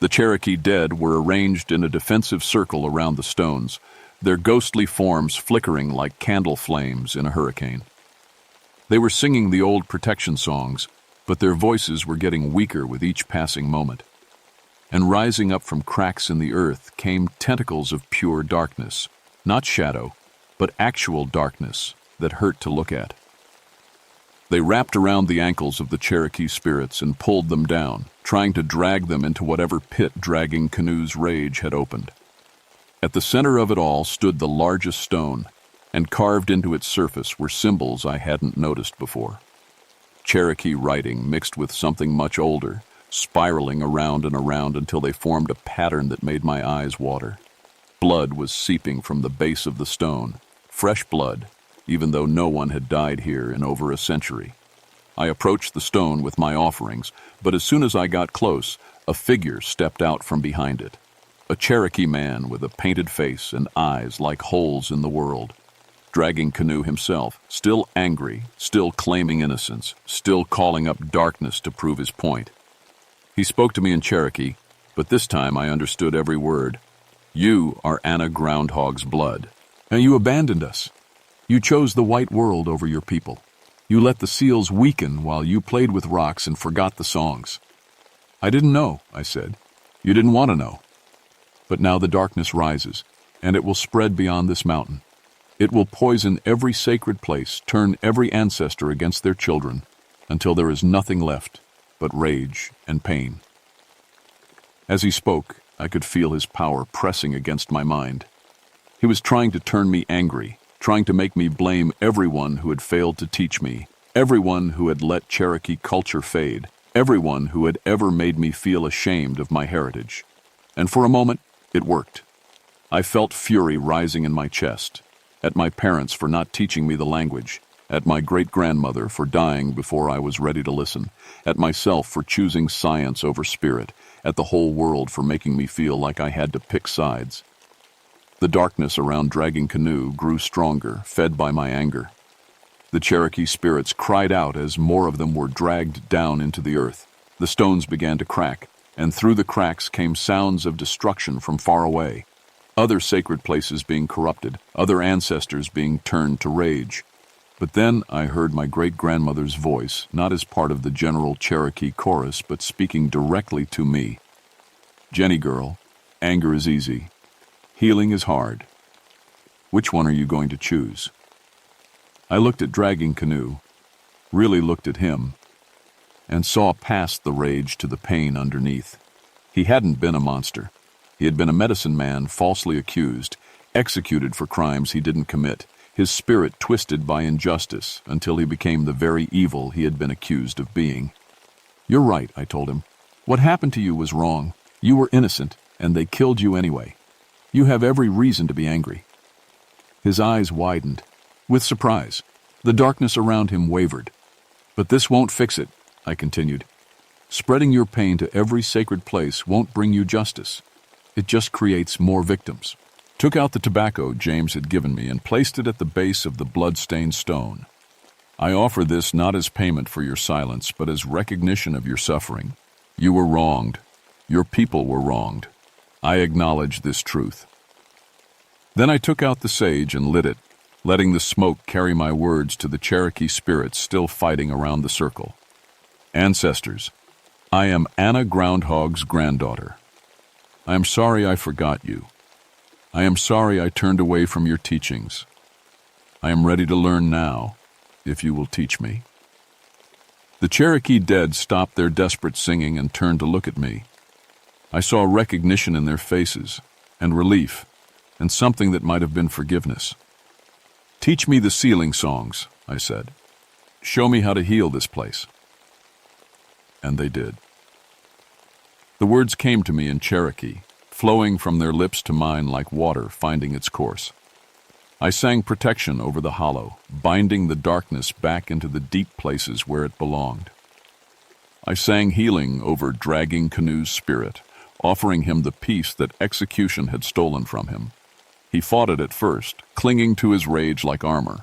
The Cherokee dead were arranged in a defensive circle around the stones, their ghostly forms flickering like candle flames in a hurricane. They were singing the old protection songs, but their voices were getting weaker with each passing moment. And rising up from cracks in the earth came tentacles of pure darkness, not shadow, but actual darkness that hurt to look at. They wrapped around the ankles of the Cherokee spirits and pulled them down, trying to drag them into whatever pit Dragging Canoe's rage had opened. At the center of it all stood the largest stone, and carved into its surface were symbols I hadn't noticed before. Cherokee writing mixed with something much older, spiraling around and around until they formed a pattern that made my eyes water. Blood was seeping from the base of the stone, fresh blood, even though no one had died here in over a century. I approached the stone with my offerings, but as soon as I got close, a figure stepped out from behind it. A Cherokee man with a painted face and eyes like holes in the world. Dragging Canoe himself, still angry, still claiming innocence, still calling up darkness to prove his point. He spoke to me in Cherokee, but this time I understood every word. You are Anna Groundhog's blood, and you abandoned us. You chose the white world over your people. You let the seals weaken while you played with rocks and forgot the songs. I didn't know, I said. You didn't want to know. But now the darkness rises, and it will spread beyond this mountain. It will poison every sacred place, turn every ancestor against their children, until there is nothing left but rage and pain. As he spoke, I could feel his power pressing against my mind. He was trying to turn me angry, trying to make me blame everyone who had failed to teach me, everyone who had let Cherokee culture fade, everyone who had ever made me feel ashamed of my heritage. And for a moment, it worked. I felt fury rising in my chest, at my parents for not teaching me the language, at my great-grandmother for dying before I was ready to listen, at myself for choosing science over spirit, at the whole world for making me feel like I had to pick sides. The darkness around Dragging Canoe grew stronger, fed by my anger. The Cherokee spirits cried out as more of them were dragged down into the earth. The stones began to crack, and through the cracks came sounds of destruction from far away. Other sacred places being corrupted, other ancestors being turned to rage. But then I heard my great-grandmother's voice, not as part of the general Cherokee chorus, but speaking directly to me. Jenny girl, anger is easy. Healing is hard. Which one are you going to choose? I looked at Dragging Canoe, really looked at him, and saw past the rage to the pain underneath. He hadn't been a monster. He had been a medicine man falsely accused, executed for crimes he didn't commit, his spirit twisted by injustice until he became the very evil he had been accused of being. You're right, I told him. What happened to you was wrong. You were innocent, and they killed you anyway. You have every reason to be angry. His eyes widened, with surprise. The darkness around him wavered. But this won't fix it, I continued. Spreading your pain to every sacred place won't bring you justice. It just creates more victims. Took out the tobacco James had given me and placed it at the base of the blood-stained stone. I offer this not as payment for your silence, but as recognition of your suffering. You were wronged. Your people were wronged. I acknowledge this truth." Then I took out the sage and lit it, letting the smoke carry my words to the Cherokee spirits still fighting around the circle. "Ancestors, I am Anna Groundhog's granddaughter. I am sorry I forgot you. I am sorry I turned away from your teachings. I am ready to learn now, if you will teach me." The Cherokee dead stopped their desperate singing and turned to look at me. I saw recognition in their faces, and relief, and something that might have been forgiveness. "Teach me the sealing songs," I said. "Show me how to heal this place." And they did. The words came to me in Cherokee, flowing from their lips to mine like water finding its course. I sang protection over the hollow, binding the darkness back into the deep places where it belonged. I sang healing over Dragging Canoe's spirit, offering him the peace that execution had stolen from him. He fought it at first, clinging to his rage like armor.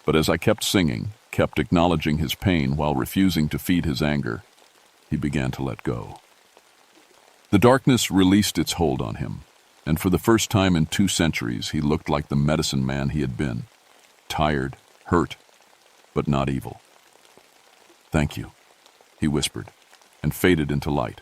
But as I kept singing, kept acknowledging his pain while refusing to feed his anger, he began to let go. The darkness released its hold on him, and for the first time in 2 centuries he looked like the medicine man he had been. Tired, hurt, but not evil. "Thank you," he whispered, and faded into light.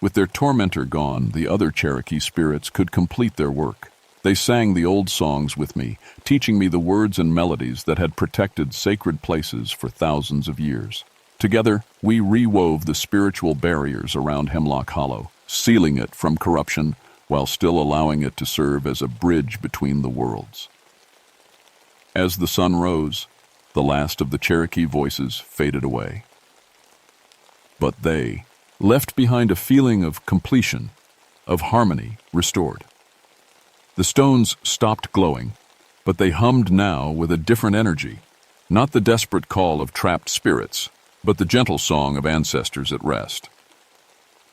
With their tormentor gone, the other Cherokee spirits could complete their work. They sang the old songs with me, teaching me the words and melodies that had protected sacred places for thousands of years. Together, we rewove the spiritual barriers around Hemlock Hollow, sealing it from corruption while still allowing it to serve as a bridge between the worlds. As the sun rose, the last of the Cherokee voices faded away. But they left behind a feeling of completion, of harmony restored. The stones stopped glowing, but they hummed now with a different energy, not the desperate call of trapped spirits, but the gentle song of ancestors at rest.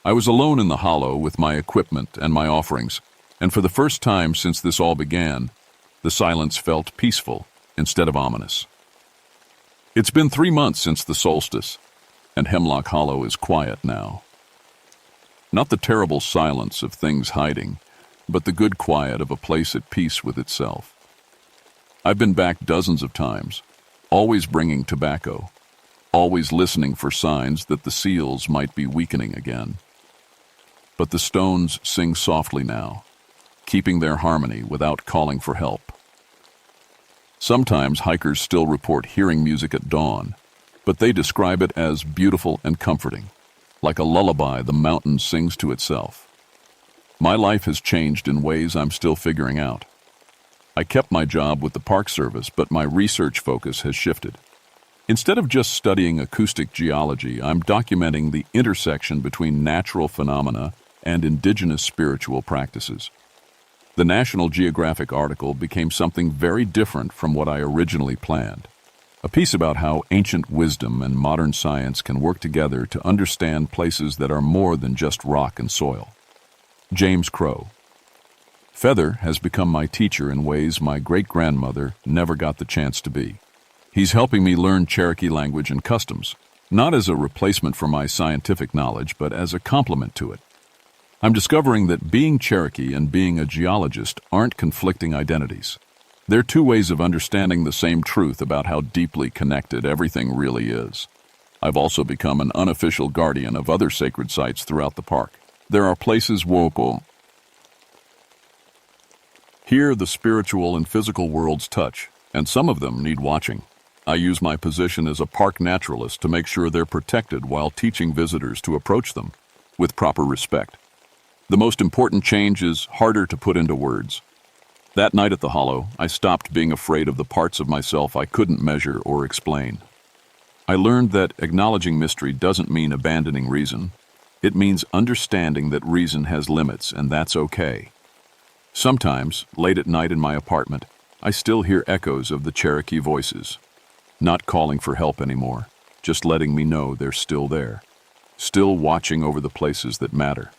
I was alone in the hollow with my equipment and my offerings, and for the first time since this all began, the silence felt peaceful instead of ominous. It's been 3 months since the solstice, and Hemlock Hollow is quiet now. Not the terrible silence of things hiding, but the good quiet of a place at peace with itself. I've been back dozens of times, always bringing tobacco, always listening for signs that the seals might be weakening again. But the stones sing softly now, keeping their harmony without calling for help. Sometimes hikers still report hearing music at dawn, but they describe it as beautiful and comforting, like a lullaby the mountain sings to itself. My life has changed in ways I'm still figuring out. I kept my job with the Park Service, but my research focus has shifted. Instead of just studying acoustic geology, I'm documenting the intersection between natural phenomena and indigenous spiritual practices. The National Geographic article became something very different from what I originally planned. A piece about how ancient wisdom and modern science can work together to understand places that are more than just rock and soil. James Crow. Feather has become my teacher in ways my great-grandmother never got the chance to be. He's helping me learn Cherokee language and customs, not as a replacement for my scientific knowledge, but as a complement to it. I'm discovering that being Cherokee and being a geologist aren't conflicting identities. They're 2 ways of understanding the same truth about how deeply connected everything really is. I've also become an unofficial guardian of other sacred sites throughout the park. There are places woko. Here the spiritual and physical worlds touch, and some of them need watching. I use my position as a park naturalist to make sure they're protected while teaching visitors to approach them with proper respect. The most important change is harder to put into words. That night at the Hollow, I stopped being afraid of the parts of myself I couldn't measure or explain. I learned that acknowledging mystery doesn't mean abandoning reason. It means understanding that reason has limits, and that's okay. Sometimes, late at night in my apartment, I still hear echoes of the Cherokee voices, not calling for help anymore, just letting me know they're still there, still watching over the places that matter.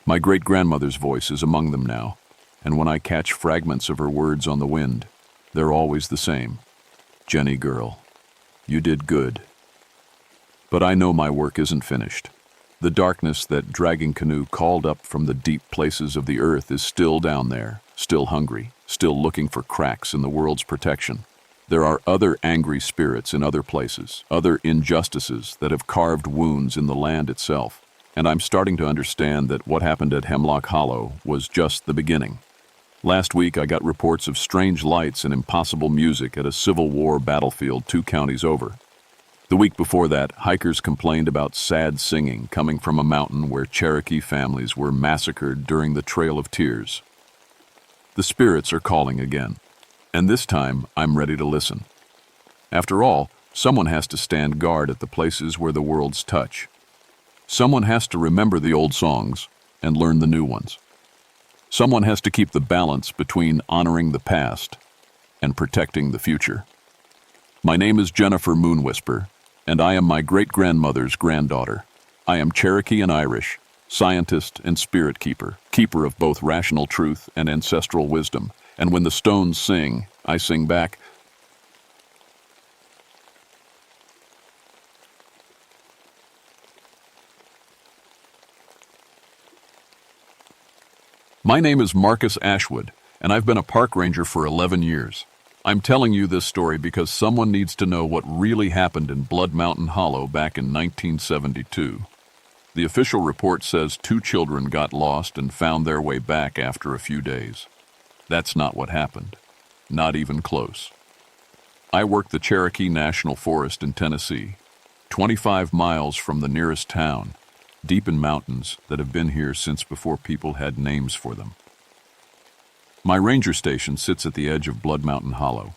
My great-grandmother's voice is among them now, and when I catch fragments of her words on the wind, they're always the same. Jenny girl, You did good. But I know my work isn't finished. The darkness that Dragging Canoe called up from the deep places of the earth is still down there, still hungry, still looking for cracks in the world's protection. There are other angry spirits in other places, other injustices that have carved wounds in the land itself. And I'm starting to understand that what happened at Hemlock Hollow was just the beginning. Last week I got reports of strange lights and impossible music at a Civil War battlefield 2 counties over. The week before that, hikers complained about sad singing coming from a mountain where Cherokee families were massacred during the Trail of Tears. The spirits are calling again, and this time I'm ready to listen. After all, someone has to stand guard at the places where the worlds touch. Someone has to remember the old songs and learn the new ones. Someone has to keep the balance between honoring the past and protecting the future. My name is Jennifer Moonwhisper, and I am my great-grandmother's granddaughter. I am Cherokee and Irish, scientist and spirit keeper, keeper of both rational truth and ancestral wisdom. And when the stones sing, I sing back. My name is Marcus Ashwood, and I've been a park ranger for 11 years. I'm telling you this story because someone needs to know what really happened in Blood Mountain Hollow back in 1972. The official report says 2 children got lost and found their way back after a few days. That's not what happened. Not even close. I work the Cherokee National Forest in Tennessee, 25 miles from the nearest town, deep in mountains that have been here since before people had names for them. My ranger station sits at the edge of Blood Mountain Hollow,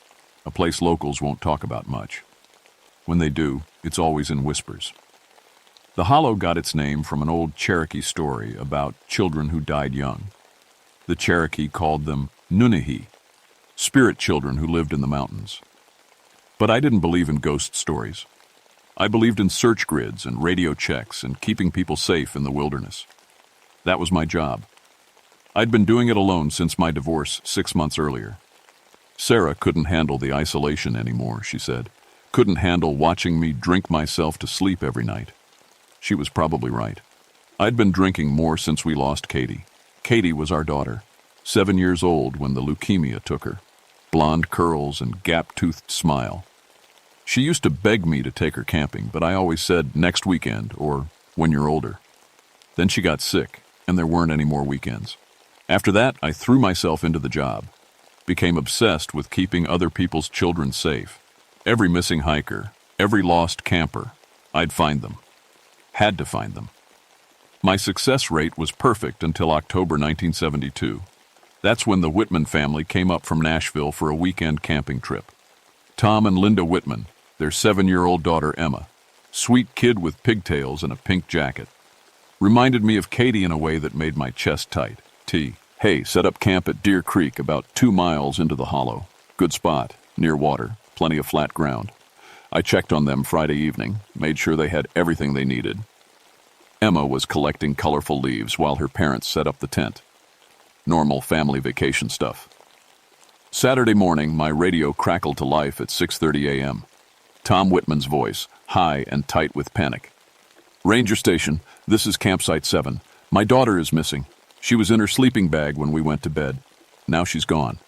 a place locals won't talk about much. When they do, it's always in whispers. The hollow got its name from an old Cherokee story about children who died young. The Cherokee called them Nunahi, spirit children who lived in the mountains. But I didn't believe in ghost stories. I believed in search grids and radio checks and keeping people safe in the wilderness. That was my job. I'd been doing it alone since my divorce 6 months earlier. Sarah couldn't handle the isolation anymore, she said. Couldn't handle watching me drink myself to sleep every night. She was probably right. I'd been drinking more since we lost Katie. Katie was our daughter, 7 years old when the leukemia took her. Blonde curls and gap-toothed smile. She used to beg me to take her camping, but I always said next weekend or when you're older. Then she got sick, and there weren't any more weekends. After that, I threw myself into the job. Became obsessed with keeping other people's children safe. Every missing hiker, every lost camper, I'd find them. Had to find them. My success rate was perfect until October 1972. That's when the Whitman family came up from Nashville for a weekend camping trip. Tom and Linda Whitman, their 7-year-old daughter Emma, sweet kid with pigtails and a pink jacket. Reminded me of Katie in a way that made my chest tight. Hey, set up camp at Deer Creek about 2 miles into the hollow. Good spot, near water, plenty of flat ground. I checked on them Friday evening, made sure they had everything they needed. Emma was collecting colorful leaves while her parents set up the tent. Normal family vacation stuff. Saturday morning, my radio crackled to life at 6:30 a.m. Tom Whitman's voice, high and tight with panic. Ranger Station, this is Campsite 7. My daughter is missing. She was in her sleeping bag when we went to bed. Now she's gone.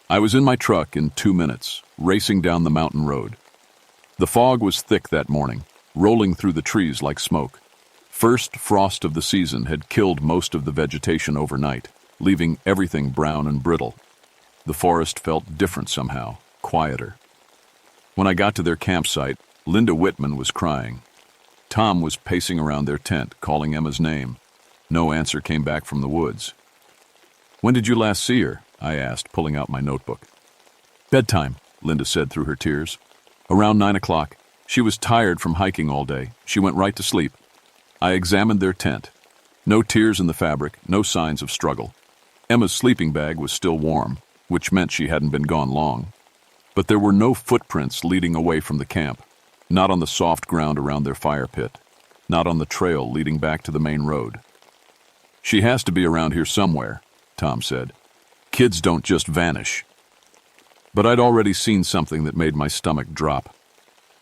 I was in my truck in 2 minutes, racing down the mountain road. The fog was thick that morning, rolling through the trees like smoke. First frost of the season had killed most of the vegetation overnight, leaving everything brown and brittle. The forest felt different somehow, quieter. When I got to their campsite, Linda Whitman was crying. Tom was pacing around their tent, calling Emma's name. No answer came back from the woods. When did you last see her? I asked, pulling out my notebook. Bedtime, Linda said through her tears. Around 9 o'clock. She was tired from hiking all day. She went right to sleep. I examined their tent. No tears in the fabric, no signs of struggle. Emma's sleeping bag was still warm, which meant she hadn't been gone long. But there were no footprints leading away from the camp, not on the soft ground around their fire pit, not on the trail leading back to the main road. She has to be around here somewhere, Tom said. Kids don't just vanish. But I'd already seen something that made my stomach drop.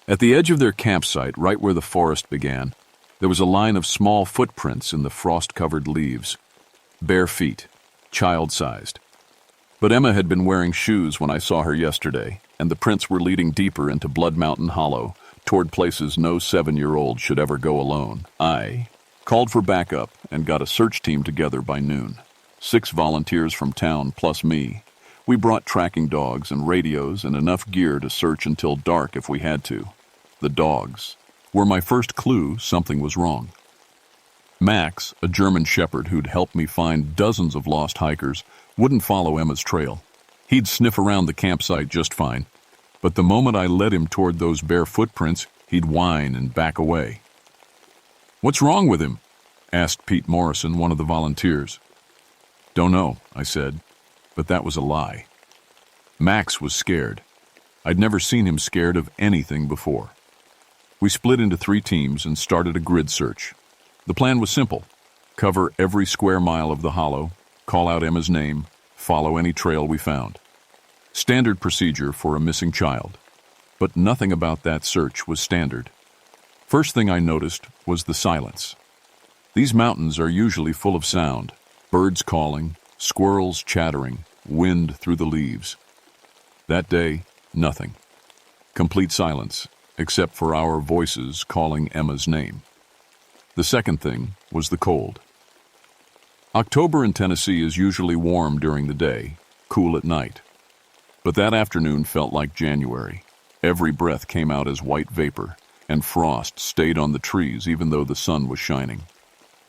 At the edge of their campsite, right where the forest began, there was a line of small footprints in the frost-covered leaves. Bare feet, child-sized. But Emma had been wearing shoes when I saw her yesterday, and the prints were leading deeper into Blood Mountain Hollow, toward places no 7-year-old should ever go alone. I called for backup and got a search team together by noon. 6 volunteers from town plus me. We brought tracking dogs and radios and enough gear to search until dark if we had to. The dogs were my first clue something was wrong. Max, a German shepherd who'd helped me find dozens of lost hikers, wouldn't follow Emma's trail. He'd sniff around the campsite just fine, but the moment I led him toward those bare footprints, he'd whine and back away. "What's wrong with him?" asked Pete Morrison, one of the volunteers. "Don't know," I said, but that was a lie. Max was scared. I'd never seen him scared of anything before. We split into 3 teams and started a grid search. The plan was simple: cover every square mile of the hollow, call out Emma's name, follow any trail we found. Standard procedure for a missing child. But nothing about that search was standard. First thing I noticed was the silence. These mountains are usually full of sound: birds calling, squirrels chattering, wind through the leaves. That day, nothing. Complete silence, except for our voices calling Emma's name. The second thing was the cold. October in Tennessee is usually warm during the day, cool at night. But that afternoon felt like January. Every breath came out as white vapor, and frost stayed on the trees even though the sun was shining.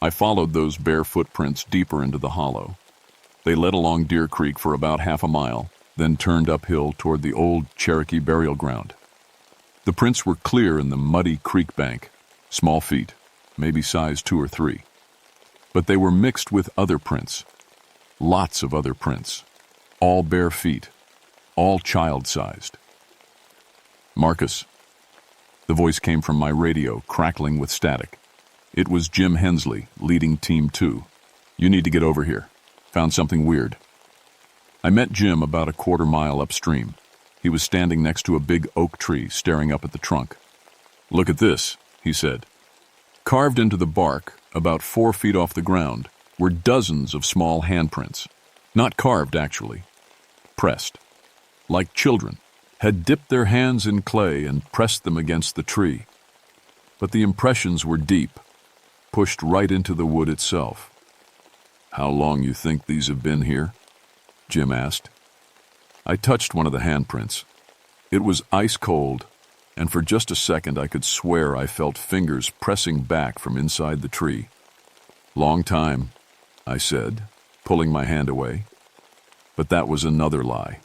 I followed those bare footprints deeper into the hollow. They led along Deer Creek for about half a mile, then turned uphill toward the old Cherokee burial ground. The prints were clear in the muddy creek bank, small feet, maybe size 2 or 3. But they were mixed with other prints. Lots of other prints. All bare feet. All child-sized. "Marcus." The voice came from my radio, crackling with static. It was Jim Hensley, leading Team 2. "You need to get over here. Found something weird." I met Jim about a quarter mile upstream. He was standing next to a big oak tree, staring up at the trunk. "Look at this," he said. Carved into the bark, about 4 feet off the ground, were dozens of small handprints. Not carved, actually. Pressed. Like children, had dipped their hands in clay and pressed them against the tree. But the impressions were deep, pushed right into the wood itself. "How long you think these have been here?" Jim asked. I touched one of the handprints. It was ice cold, and for just a second I could swear I felt fingers pressing back from inside the tree. "Long time," I said, pulling my hand away. But that was another lie.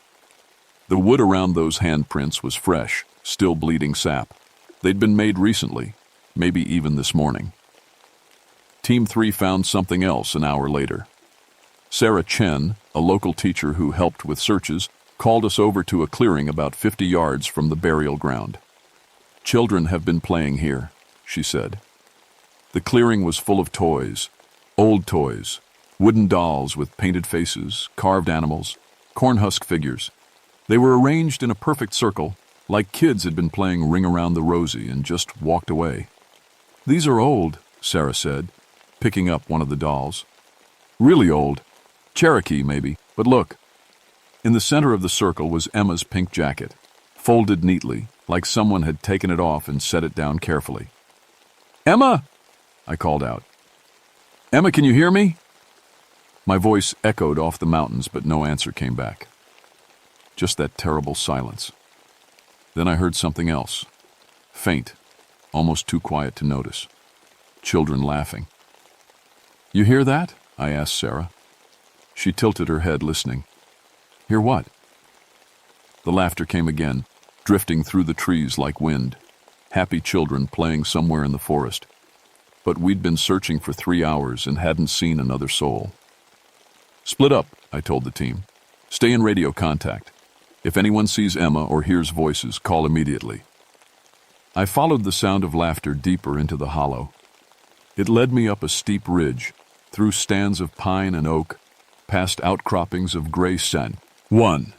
The wood around those handprints was fresh, still bleeding sap. They'd been made recently, maybe even this morning. Team 3 found something else an hour later. Sarah Chen, a local teacher who helped with searches, called us over to a clearing about 50 yards from the burial ground. "Children have been playing here," she said. The clearing was full of toys, old toys, wooden dolls with painted faces, carved animals, cornhusk figures. They were arranged in a perfect circle, like kids had been playing Ring Around the Rosie and just walked away. "These are old," Sarah said, picking up one of the dolls. "Really old. Cherokee, maybe, but look." In the center of the circle was Emma's pink jacket, folded neatly, like someone had taken it off and set it down carefully. "Emma!" I called out. "Emma, can you hear me?" My voice echoed off the mountains, but no answer came back. Just that terrible silence. Then I heard something else. Faint, almost too quiet to notice. Children laughing. "You hear that?" I asked Sarah. She tilted her head, listening. "Hear what?" The laughter came again, drifting through the trees like wind. Happy children playing somewhere in the forest. But we'd been searching for 3 hours and hadn't seen another soul. "Split up," I told the team. "Stay in radio contact. If anyone sees Emma or hears voices, call immediately." I followed the sound of laughter deeper into the hollow. It led me up a steep ridge, through stands of pine and oak, past outcroppings of gray sand. 1.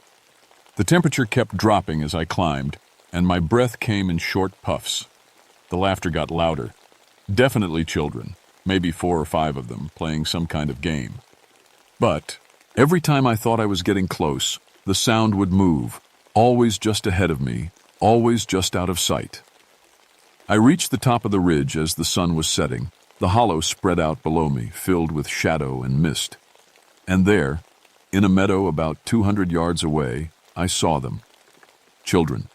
The temperature kept dropping as I climbed, and my breath came in short puffs. The laughter got louder. Definitely children, maybe 4 or 5 of them, playing some kind of game. But every time I thought I was getting close, the sound would move, always just ahead of me, always just out of sight. I reached the top of the ridge as the sun was setting, the hollow spread out below me, filled with shadow and mist. And there, in a meadow about 200 yards away, I saw them. Children,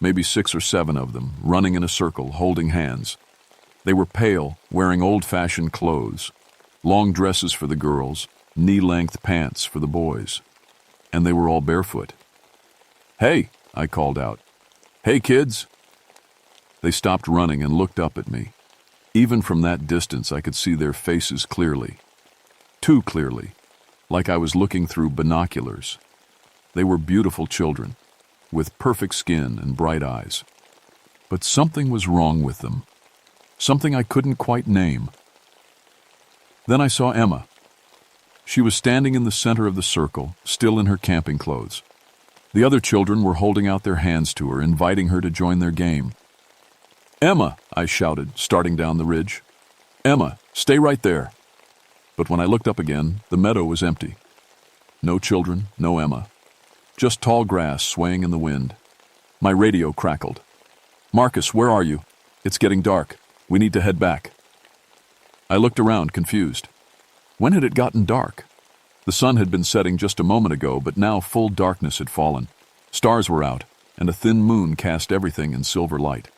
maybe 6 or 7 of them, running in a circle, holding hands. They were pale, wearing old-fashioned clothes, long dresses for the girls, knee-length pants for the boys. And they were all barefoot. "Hey," I called out. "Hey, kids." They stopped running and looked up at me. Even from that distance, I could see their faces clearly. Too clearly, like I was looking through binoculars. They were beautiful children, with perfect skin and bright eyes. But something was wrong with them. Something I couldn't quite name. Then I saw Emma. She was standing in the center of the circle, still in her camping clothes. The other children were holding out their hands to her, inviting her to join their game. "Emma," I shouted, starting down the ridge. "Emma, stay right there." But when I looked up again, the meadow was empty. No children, no Emma. Just tall grass swaying in the wind. My radio crackled. "Marcus, where are you? It's getting dark. We need to head back." I looked around, confused. When had it gotten dark? The sun had been setting just a moment ago, but now full darkness had fallen. Stars were out, and a thin moon cast everything in silver light.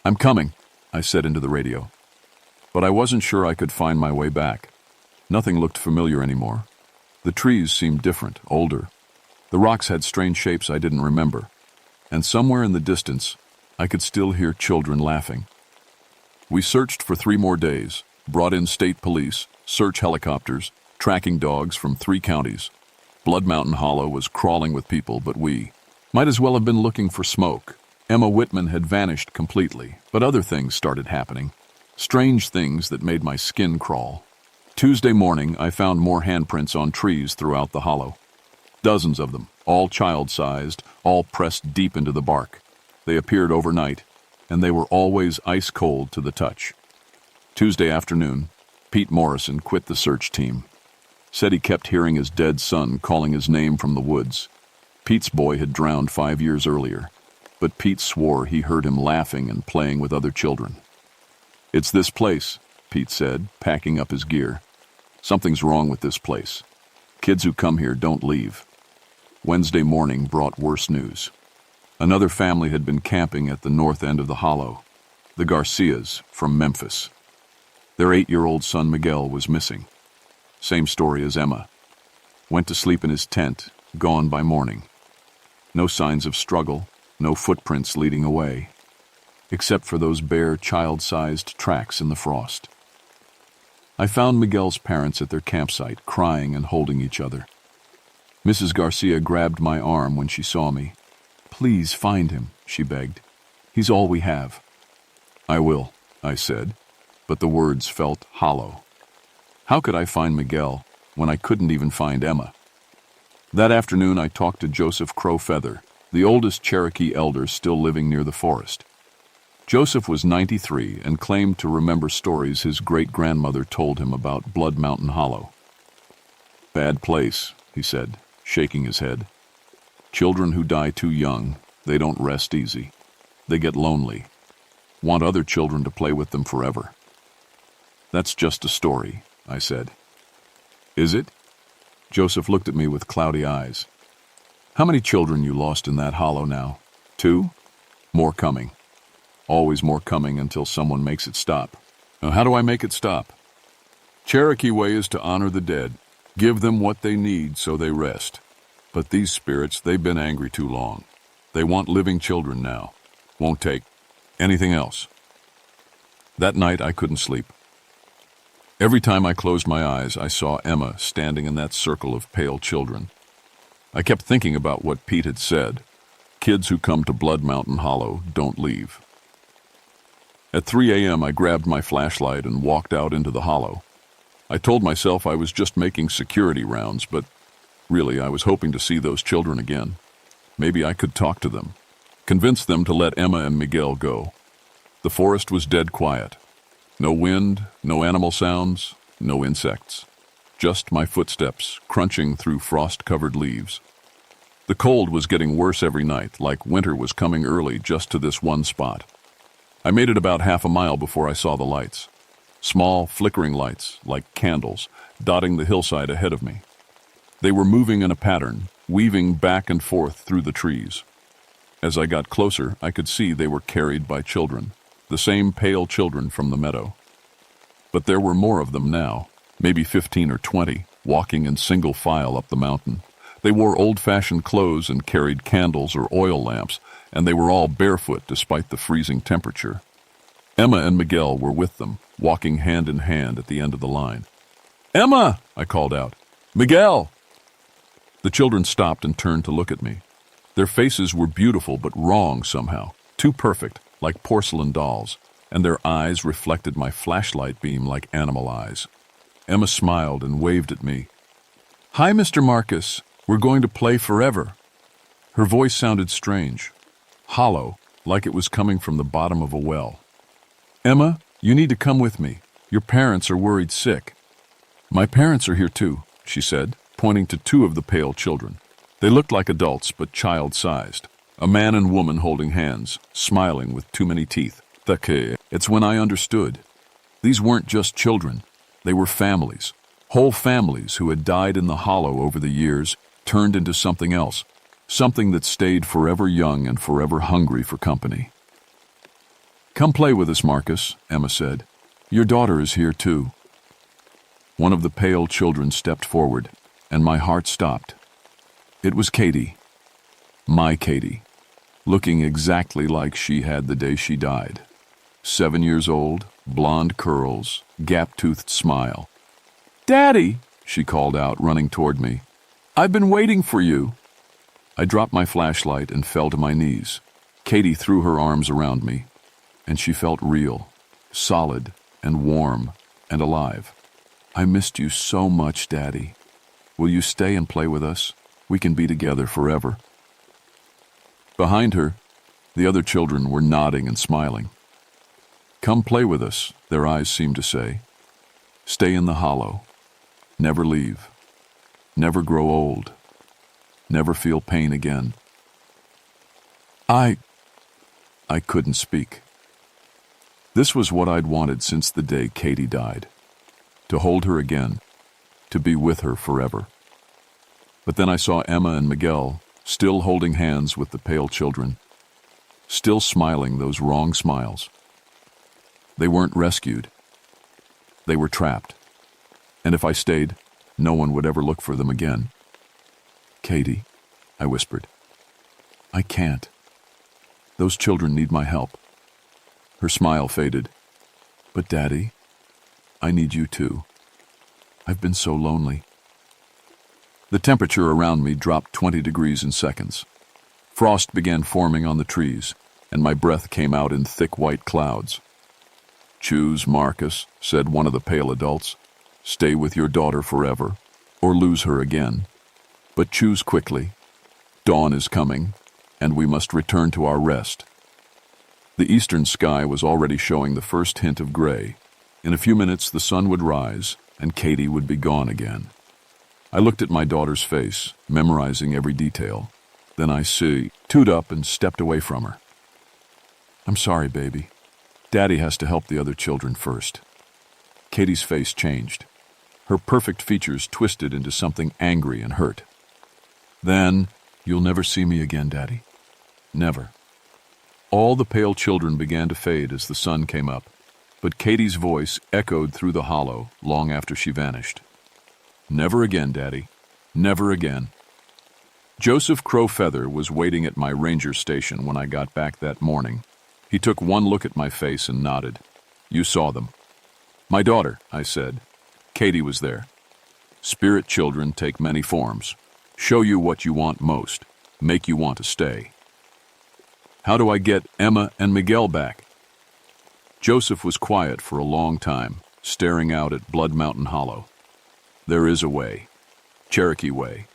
"I'm coming," I said into the radio. But I wasn't sure I could find my way back. Nothing looked familiar anymore. The trees seemed different, older. The rocks had strange shapes I didn't remember. And somewhere in the distance, I could still hear children laughing. We searched for 3 more days, brought in state police, search helicopters, tracking dogs from 3 counties. Blood Mountain Hollow was crawling with people, but we might as well have been looking for smoke. Emma Whitman had vanished completely, but other things started happening. Strange things that made my skin crawl. Tuesday morning, I found more handprints on trees throughout the hollow. Dozens of them, all child-sized, all pressed deep into the bark. They appeared overnight, and they were always ice-cold to the touch. Tuesday afternoon, Pete Morrison quit the search team. Said he kept hearing his dead son calling his name from the woods. Pete's boy had drowned 5 years earlier, but Pete swore he heard him laughing and playing with other children. "It's this place," Pete said, packing up his gear. "Something's wrong with this place. Kids who come here don't leave." Wednesday morning brought worse news. Another family had been camping at the north end of the hollow, the Garcias from Memphis. Their 8-year-old son Miguel was missing. Same story as Emma. Went to sleep in his tent, gone by morning. No signs of struggle, no footprints leading away, except for those bare, child-sized tracks in the frost. I found Miguel's parents at their campsite, crying and holding each other. Mrs. Garcia grabbed my arm when she saw me. "Please find him," she begged. "He's all we have." "I will," I said, but the words felt hollow. How could I find Miguel when I couldn't even find Emma? That afternoon I talked to Joseph Crowfeather, the oldest Cherokee elder still living near the forest. Joseph was 93 and claimed to remember stories his great-grandmother told him about Blood Mountain Hollow. "Bad place," he said, shaking his head. "Children who die too young, they don't rest easy. They get lonely, want other children to play with them forever." "That's just a story," I said. "Is it?" Joseph looked at me with cloudy eyes. "How many children you lost in that hollow now? 2? More coming. Always more coming until someone makes it stop." "Now, how do I make it stop?" "Cherokee way is to honor the dead, give them what they need so they rest. But these spirits, they've been angry too long. They want living children now. Won't take anything else." That night I couldn't sleep. Every time I closed my eyes, I saw Emma standing in that circle of pale children. I kept thinking about what Pete had said. Kids who come to Blood Mountain Hollow don't leave. At 3 a.m. I grabbed my flashlight and walked out into the hollow. I told myself I was just making security rounds, but really I was hoping to see those children again. Maybe I could talk to them. convinced them to let Emma and Miguel go. The forest was dead quiet. No wind, no animal sounds, no insects. Just my footsteps crunching through frost-covered leaves. The cold was getting worse every night, like winter was coming early just to this one spot. I made it about half a mile before I saw the lights. Small, flickering lights, like candles, dotting the hillside ahead of me. They were moving in a pattern, weaving back and forth through the trees. As I got closer, I could see they were carried by children, the same pale children from the meadow. But there were more of them now, maybe 15 or 20, walking in single file up the mountain. They wore old-fashioned clothes and carried candles or oil lamps, and they were all barefoot despite the freezing temperature. Emma and Miguel were with them, walking hand in hand at the end of the line. "Emma!" I called out. "Miguel!" The children stopped and turned to look at me. Their faces were beautiful but wrong somehow, too perfect, like porcelain dolls, and their eyes reflected my flashlight beam like animal eyes. Emma smiled and waved at me. "Hi, Mr. Marcus. We're going to play forever." Her voice sounded strange, hollow, like it was coming from the bottom of a well. "Emma, you need to come with me. Your parents are worried sick." "My parents are here too," she said, pointing to two of the pale children. They looked like adults, but child-sized. A man and woman holding hands, smiling with too many teeth. It's when I understood. These weren't just children. They were families. Whole families who had died in the hollow over the years, turned into something else. Something that stayed forever young and forever hungry for company. "Come play with us, Marcus," Emma said. "Your daughter is here too." One of the pale children stepped forward, and my heart stopped. It was Katie. My Katie. Looking exactly like she had the day she died. 7 years old, blonde curls, gap-toothed smile. "Daddy!" she called out, running toward me. "I've been waiting for you." I dropped my flashlight and fell to my knees. Katie threw her arms around me, and she felt real, solid and warm and alive. "I missed you so much, Daddy. Will you stay and play with us? We can be together forever." Behind her, the other children were nodding and smiling. "Come play with us," their eyes seemed to say. "Stay in the hollow. Never leave. Never grow old. Never feel pain again." I couldn't speak. This was what I'd wanted since the day Katie died. To hold her again, to be with her forever. But then I saw Emma and Miguel still holding hands with the pale children, still smiling those wrong smiles. They weren't rescued. They were trapped. And if I stayed, no one would ever look for them again. "Katie," I whispered. "I can't. Those children need my help." Her smile faded. "But Daddy, I need you too. I've been so lonely." The temperature around me dropped 20 degrees in seconds. Frost began forming on the trees, and my breath came out in thick white clouds. "Choose, Marcus," said one of the pale adults. "Stay with your daughter forever, or lose her again. But choose quickly. Dawn is coming, and we must return to our rest." The eastern sky was already showing the first hint of gray. In a few minutes the sun would rise, and Katie would be gone again. I looked at my daughter's face, memorizing every detail. Then I stood up and stepped away from her. "I'm sorry, baby. Daddy has to help the other children first." Katie's face changed. Her perfect features twisted into something angry and hurt. "Then, you'll never see me again, Daddy. Never." All the pale children began to fade as the sun came up, but Katie's voice echoed through the hollow long after she vanished. "Never again, Daddy. Never again." Joseph Crowfeather was waiting at my ranger station when I got back that morning. He took one look at my face and nodded. "You saw them." "My daughter," I said. Katie was there. "Spirit children take many forms. Show you what you want most. Make you want to stay." "How do I get Emma and Miguel back?" Joseph was quiet for a long time, staring out at Blood Mountain Hollow. "There is a way. Cherokee way.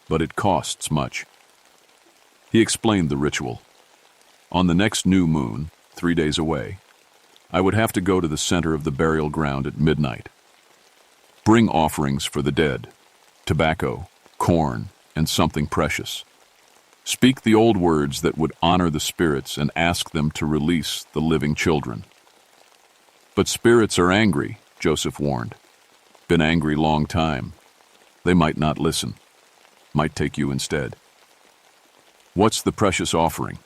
But it costs much." He explained the ritual. On the next new moon, 3 days away, I would have to go to the center of the burial ground at midnight. Bring offerings for the dead, tobacco, corn, and something precious. Speak the old words that would honor the spirits and ask them to release the living children. But spirits are angry, Joseph warned. Been angry long time. They might not listen. Might take you instead. What's the precious offering?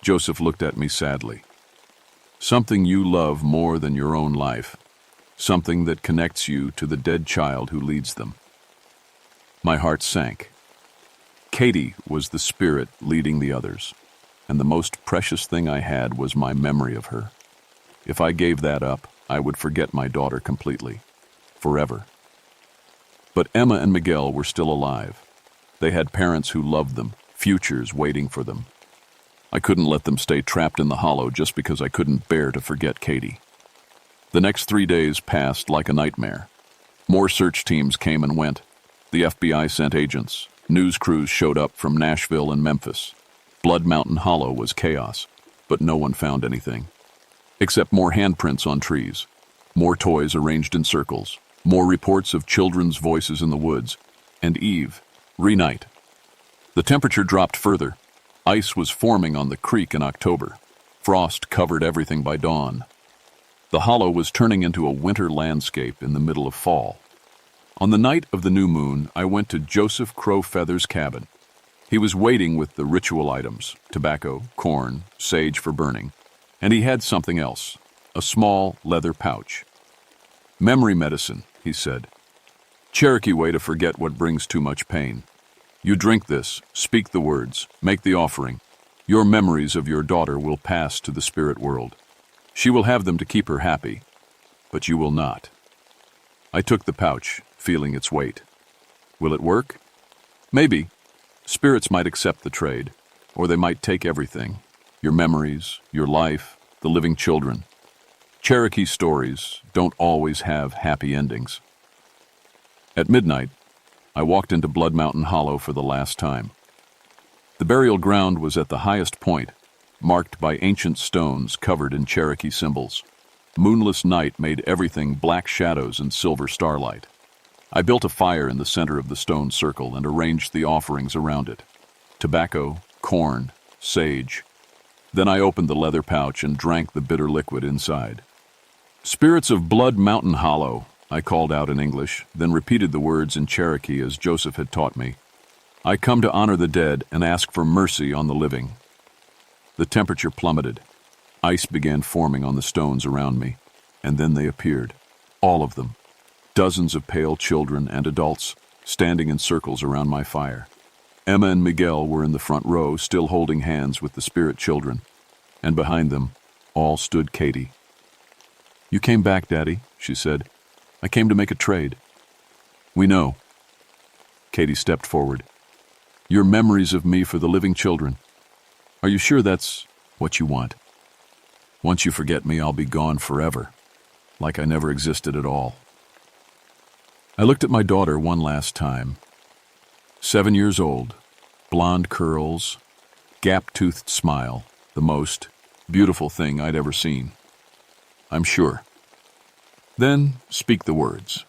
Joseph looked at me sadly. Something you love more than your own life. Something that connects you to the dead child who leads them. My heart sank. Katie was the spirit leading the others, and the most precious thing I had was my memory of her. If I gave that up, I would forget my daughter completely, forever. But Emma and Miguel were still alive. They had parents who loved them, futures waiting for them. I couldn't let them stay trapped in the hollow just because I couldn't bear to forget Katie. The next 3 days passed like a nightmare. More search teams came and went. The FBI sent agents. News crews showed up from Nashville and Memphis. Blood Mountain Hollow was chaos, but no one found anything. Except more handprints on trees, more toys arranged in circles, more reports of children's voices in the woods, and Eve, re-night. The temperature dropped further. Ice was forming on the creek in October. Frost covered everything by dawn. The hollow was turning into a winter landscape in the middle of fall. On the night of the new moon, I went to Joseph Crowfeather's cabin. He was waiting with the ritual items, tobacco, corn, sage for burning, and he had something else, a small leather pouch. Memory medicine, he said. Cherokee way to forget what brings too much pain. You drink this, speak the words, make the offering. Your memories of your daughter will pass to the spirit world. She will have them to keep her happy, but you will not. I took the pouch, feeling its weight. Will it work? Maybe. Spirits might accept the trade, or they might take everything. Your memories, your life, the living children. Cherokee stories don't always have happy endings. At midnight, I walked into Blood Mountain Hollow for the last time. The burial ground was at the highest point, marked by ancient stones covered in Cherokee symbols. Moonless night made everything black shadows and silver starlight. I built a fire in the center of the stone circle and arranged the offerings around it. Tobacco, corn, sage. Then I opened the leather pouch and drank the bitter liquid inside. Spirits of Blood Mountain Hollow, I called out in English, then repeated the words in Cherokee as Joseph had taught me. I come to honor the dead and ask for mercy on the living. The temperature plummeted. Ice began forming on the stones around me, and then they appeared, all of them. Dozens of pale children and adults, standing in circles around my fire. Emma and Miguel were in the front row, still holding hands with the spirit children, and behind them, all stood Katie. You came back, Daddy, she said. I came to make a trade. We know. Katie stepped forward. Your memories of me for the living children. Are you sure that's what you want? Once you forget me, I'll be gone forever, like I never existed at all. I looked at my daughter one last time. 7 years old, blonde curls, gap-toothed smile, the most beautiful thing I'd ever seen. I'm sure. Then speak the words.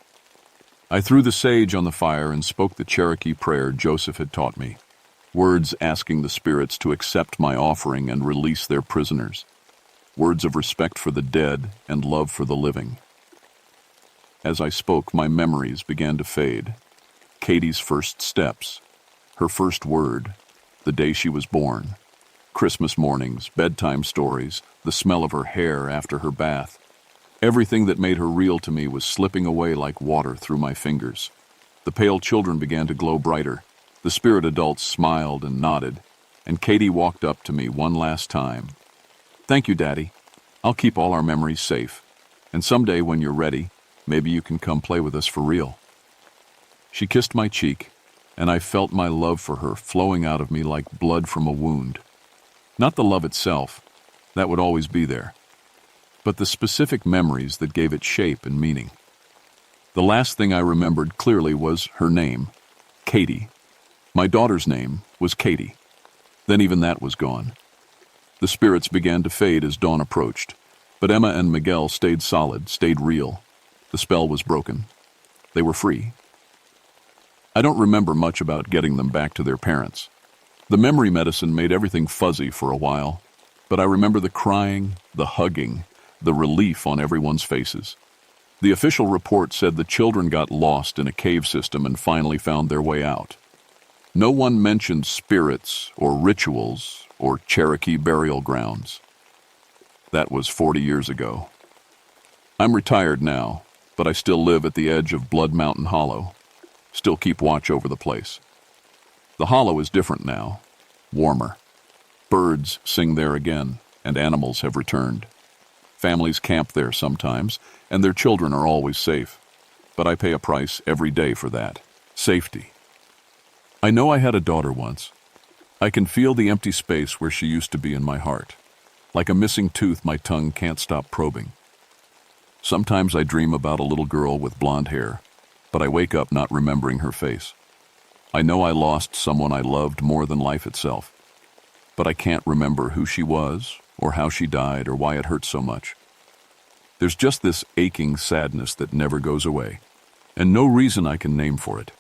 I threw the sage on the fire and spoke the Cherokee prayer Joseph had taught me. Words asking the spirits to accept my offering and release their prisoners. Words of respect for the dead and love for the living. As I spoke, my memories began to fade. Katie's first steps, her first word, the day she was born, Christmas mornings, bedtime stories, the smell of her hair after her bath. Everything that made her real to me was slipping away like water through my fingers. The pale children began to glow brighter. The spirit adults smiled and nodded, and Katie walked up to me one last time. Thank you, Daddy. I'll keep all our memories safe. And someday when you're ready, maybe you can come play with us for real. She kissed my cheek, and I felt my love for her flowing out of me like blood from a wound. Not the love itself, that would always be there, but the specific memories that gave it shape and meaning. The last thing I remembered clearly was her name, Katie. My daughter's name was Katie. Then even that was gone. The spirits began to fade as dawn approached, but Emma and Miguel stayed solid, stayed real. The spell was broken. They were free. I don't remember much about getting them back to their parents. The memory medicine made everything fuzzy for a while, but I remember the crying, the hugging, the relief on everyone's faces. The official report said the children got lost in a cave system and finally found their way out. No one mentioned spirits or rituals or Cherokee burial grounds. That was 40 years ago. I'm retired now, but I still live at the edge of Blood Mountain Hollow. Still keep watch over the place. The hollow is different now, warmer. Birds sing there again, and animals have returned. Families camp there sometimes, and their children are always safe. But I pay a price every day for that. Safety. I know I had a daughter once. I can feel the empty space where she used to be in my heart. Like a missing tooth, my tongue can't stop probing. Sometimes I dream about a little girl with blonde hair, but I wake up not remembering her face. I know I lost someone I loved more than life itself, but I can't remember who she was, or how she died, or why it hurt so much. There's just this aching sadness that never goes away, and no reason I can name for it.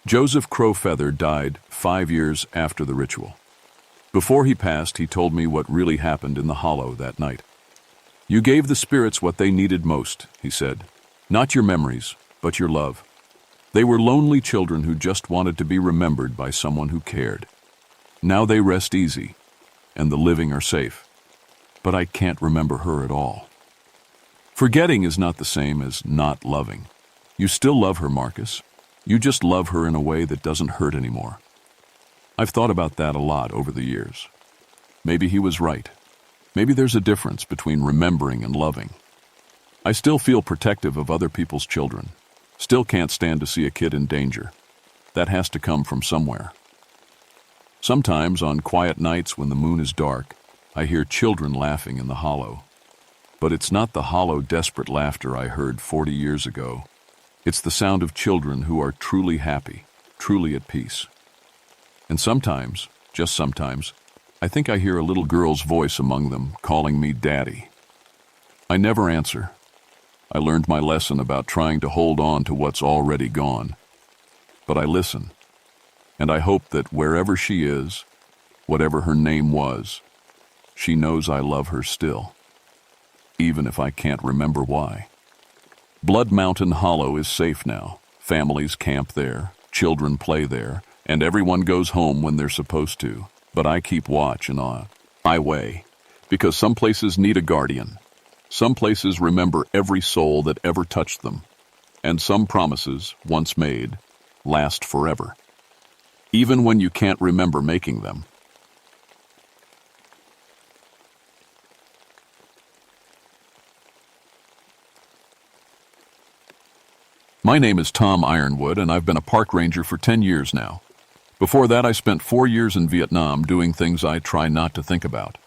Joseph Crowfeather died 5 years after the ritual. Before he passed, he told me what really happened in the hollow that night. "You gave the spirits what they needed most," he said. "Not your memories, but your love. They were lonely children who just wanted to be remembered by someone who cared. Now they rest easy, and the living are safe. But I can't remember her at all." Forgetting is not the same as not loving. You still love her, Marcus. You just love her in a way that doesn't hurt anymore. I've thought about that a lot over the years. Maybe he was right. Maybe there's a difference between remembering and loving. I still feel protective of other people's children. Still can't stand to see a kid in danger. That has to come from somewhere. Sometimes, on quiet nights when the moon is dark, I hear children laughing in the hollow. But it's not the hollow, desperate laughter I heard 40 years ago. It's the sound of children who are truly happy, truly at peace. And sometimes, just sometimes, I think I hear a little girl's voice among them calling me Daddy. I never answer. I learned my lesson about trying to hold on to what's already gone. But I listen, and I hope that wherever she is, whatever her name was, she knows I love her still, even if I can't remember why. Blood Mountain Hollow is safe now. Families camp there, children play there, and everyone goes home when they're supposed to. But I keep watch and I weigh, because some places need a guardian. Some places remember every soul that ever touched them, and some promises, once made, last forever, even when you can't remember making them. My name is Tom Ironwood, and I've been a park ranger for 10 years now. Before that, I spent 4 years in Vietnam doing things I try not to think about.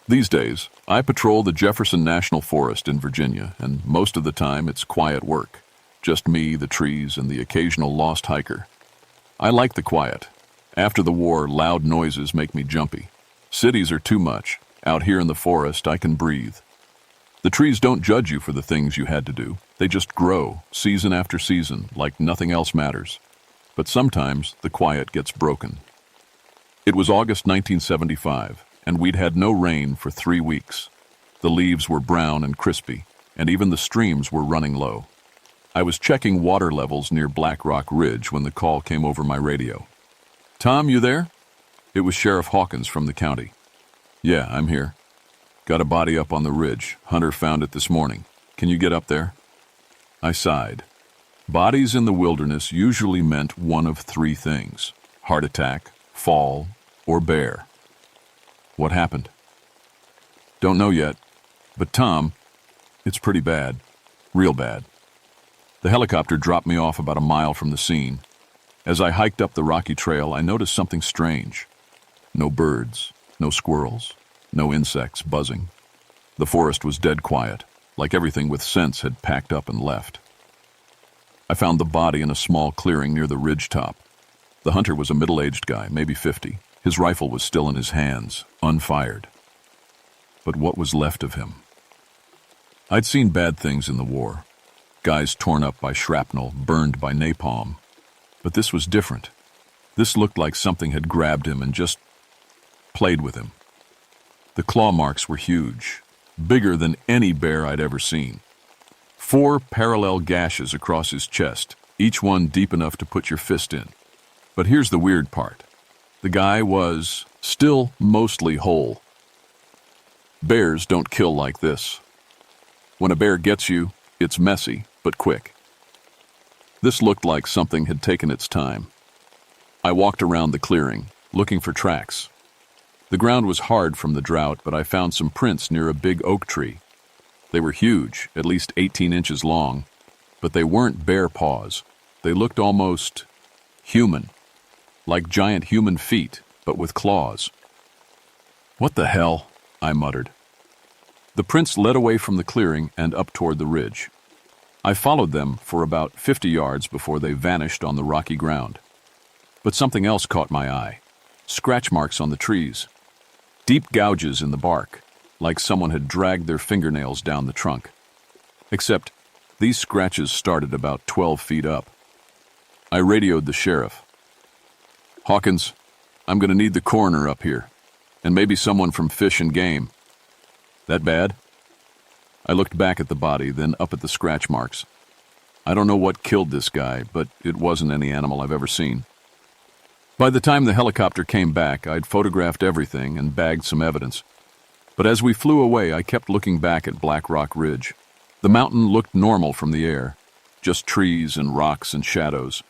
These days, I patrol the Jefferson National Forest in Virginia, and most of the time it's quiet work. Just me, the trees, and the occasional lost hiker. I like the quiet. After the war, loud noises make me jumpy. Cities are too much. Out here in the forest, I can breathe. The trees don't judge you for the things you had to do. They just grow, season after season, like nothing else matters. But sometimes the quiet gets broken. It was August 1975, and we'd had no rain for 3 weeks. The leaves were brown and crispy, and even the streams were running low. I was checking water levels near Black Rock Ridge when the call came over my radio. "Tom, you there?" It was Sheriff Hawkins from the county. "Yeah, I'm here. Got a body up on the ridge. Hunter found it this morning. Can you get up there?" I sighed. Bodies in the wilderness usually meant one of 3 things: heart attack, fall, or bear. What happened? Don't know yet. But Tom, it's pretty bad. Real bad. The helicopter dropped me off about a mile from the scene. As I hiked up the rocky trail, I noticed something strange. No birds, no squirrels, no insects buzzing. The forest was dead quiet, like everything with sense had packed up and left. I found the body in a small clearing near the ridge top. The hunter was a middle-aged guy, maybe 50. His rifle was still in his hands, unfired. but what was left of him? I'd seen bad things in the war. Guys torn up by shrapnel, burned by napalm. But this was different. This looked like something had grabbed him and just played with him. The claw marks were huge, bigger than any bear I'd ever seen. 4 parallel gashes across his chest, each one deep enough to put your fist in. But here's the weird part. The guy was still mostly whole. Bears don't kill like this. When a bear gets you, it's messy, but quick. This looked like something had taken its time. I walked around the clearing, looking for tracks. The ground was hard from the drought, but I found some prints near a big oak tree. They were huge, at least 18 inches long, but they weren't bear paws. They looked almost human, like giant human feet, but with claws. "What the hell?" I muttered. The prints led away from the clearing and up toward the ridge. I followed them for about 50 yards before they vanished on the rocky ground. But something else caught my eye. Scratch marks on the trees. Deep gouges in the bark, like someone had dragged their fingernails down the trunk. Except these scratches started about 12 feet up. I radioed the sheriff. "Hawkins, I'm going to need the coroner up here, and maybe someone from Fish and Game." "That bad?" I looked back at the body, then up at the scratch marks. I don't know what killed this guy, but it wasn't any animal I've ever seen. By the time the helicopter came back, I'd photographed everything and bagged some evidence. But as we flew away, I kept looking back at Black Rock Ridge. The mountain looked normal from the air, just trees and rocks and shadows.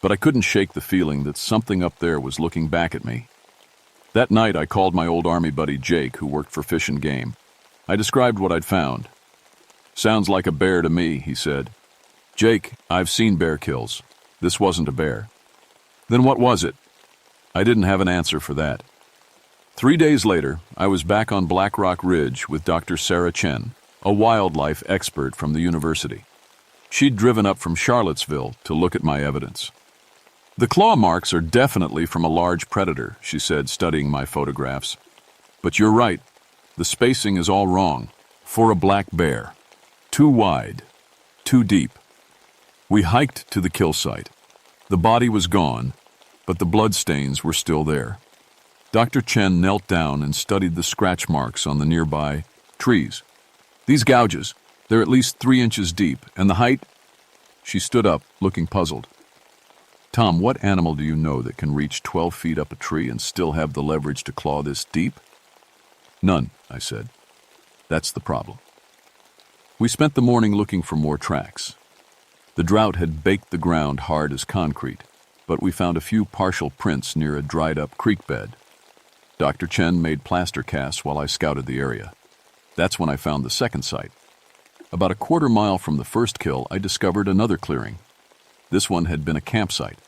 But I couldn't shake the feeling that something up there was looking back at me. That night, I called my old Army buddy Jake, who worked for Fish and Game. I described what I'd found. "Sounds like a bear to me," he said. "Jake, I've seen bear kills. This wasn't a bear." "Then what was it?" I didn't have an answer for that. 3 days later, I was back on Black Rock Ridge with Dr. Sarah Chen, a wildlife expert from the university. She'd driven up from Charlottesville to look at my evidence. "The claw marks are definitely from a large predator," she said, studying my photographs. "But you're right. The spacing is all wrong. For a black bear. Too wide. Too deep." We hiked to the kill site. The body was gone, but the bloodstains were still there. Dr. Chen knelt down and studied the scratch marks on the nearby trees. "These gouges, they're at least 3 inches deep, and the height—" She stood up, looking puzzled. "Tom, what animal do you know that can reach 12 feet up a tree and still have the leverage to claw this deep?" "None," I said. "That's the problem." We spent the morning looking for more tracks. The drought had baked the ground hard as concrete, but we found a few partial prints near a dried-up creek bed. Dr. Chen made plaster casts while I scouted the area. That's when I found the second site. About a quarter-mile from the first kill, I discovered another clearing. This one had been a campsite.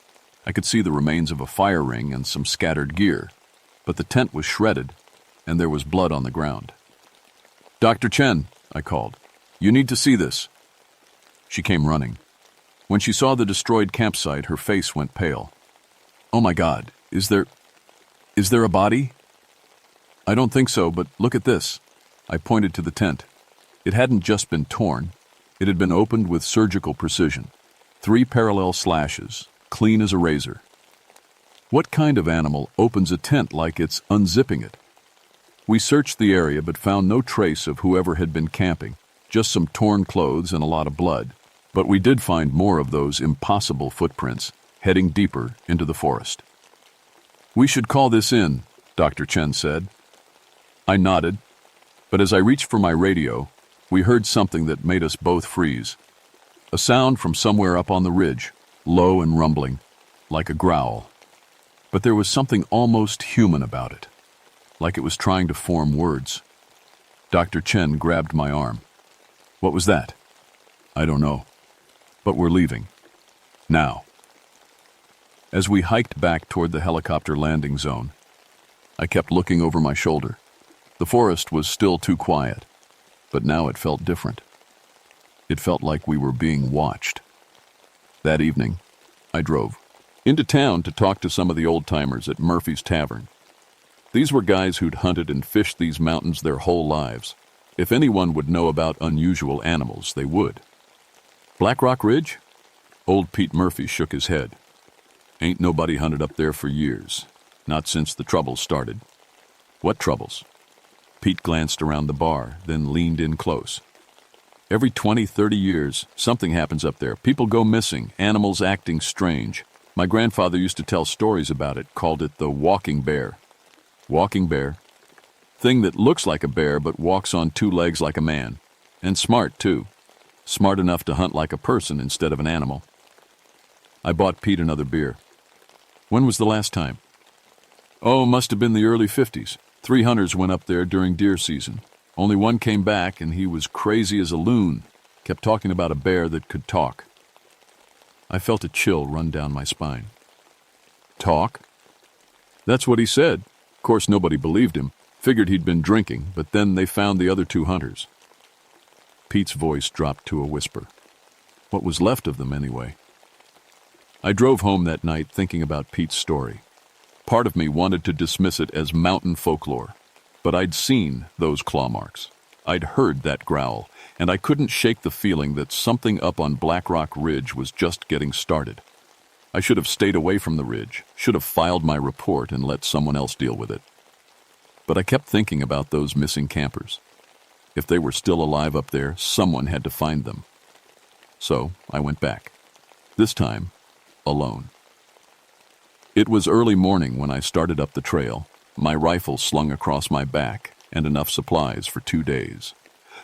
I could see the remains of a fire ring and some scattered gear, but the tent was shredded, and there was blood on the ground. "Dr. Chen," I called, "you need to see this." She came running. When she saw the destroyed campsite, her face went pale. "Oh my God, is there a body?" "I don't think so, but look at this." I pointed to the tent. It hadn't just been torn. It had been opened with surgical precision. 3 parallel slashes, clean as a razor. What kind of animal opens a tent like it's unzipping it? We searched the area but found no trace of whoever had been camping, just some torn clothes and a lot of blood. But we did find more of those impossible footprints, heading deeper into the forest. "We should call this in," Dr. Chen said. I nodded, but as I reached for my radio, we heard something that made us both freeze. A sound from somewhere up on the ridge, low and rumbling, like a growl. But there was something almost human about it, like it was trying to form words. Dr. Chen grabbed my arm. "What was that?" "I don't know. But we're leaving. Now." As we hiked back toward the helicopter landing zone, I kept looking over my shoulder. The forest was still too quiet, but now it felt different. It felt like we were being watched. That evening, I drove into town to talk to some of the old-timers at Murphy's Tavern. These were guys who'd hunted and fished these mountains their whole lives. If anyone would know about unusual animals, they would. Black Rock Ridge? Old Pete Murphy shook his head. Ain't nobody hunted up there for years. Not since the troubles started. What troubles? Pete glanced around the bar, then leaned in close. Every 20, 30 years, something happens up there. People go missing, animals acting strange. My grandfather used to tell stories about it, called it the walking bear. Walking bear? Thing that looks like a bear but walks on two legs like a man. And smart, too. Smart enough to hunt like a person instead of an animal. I bought Pete another beer. When was the last time? Oh, must have been the early 50s. 3 hunters went up there during deer season. Only one came back, and he was crazy as a loon. Kept talking about a bear that could talk. I felt a chill run down my spine. Talk? That's what he said. Of course, nobody believed him. Figured he'd been drinking, but then they found the other 2 hunters. Pete's voice dropped to a whisper. What was left of them, anyway? I drove home that night thinking about Pete's story. Part of me wanted to dismiss it as mountain folklore, but I'd seen those claw marks. I'd heard that growl, and I couldn't shake the feeling that something up on Black Rock Ridge was just getting started. I should have stayed away from the ridge, should have filed my report and let someone else deal with it. But I kept thinking about those missing campers. If they were still alive up there, someone had to find them. So I went back. This time, alone. It was early morning when I started up the trail, my rifle slung across my back, and enough supplies for 2 days.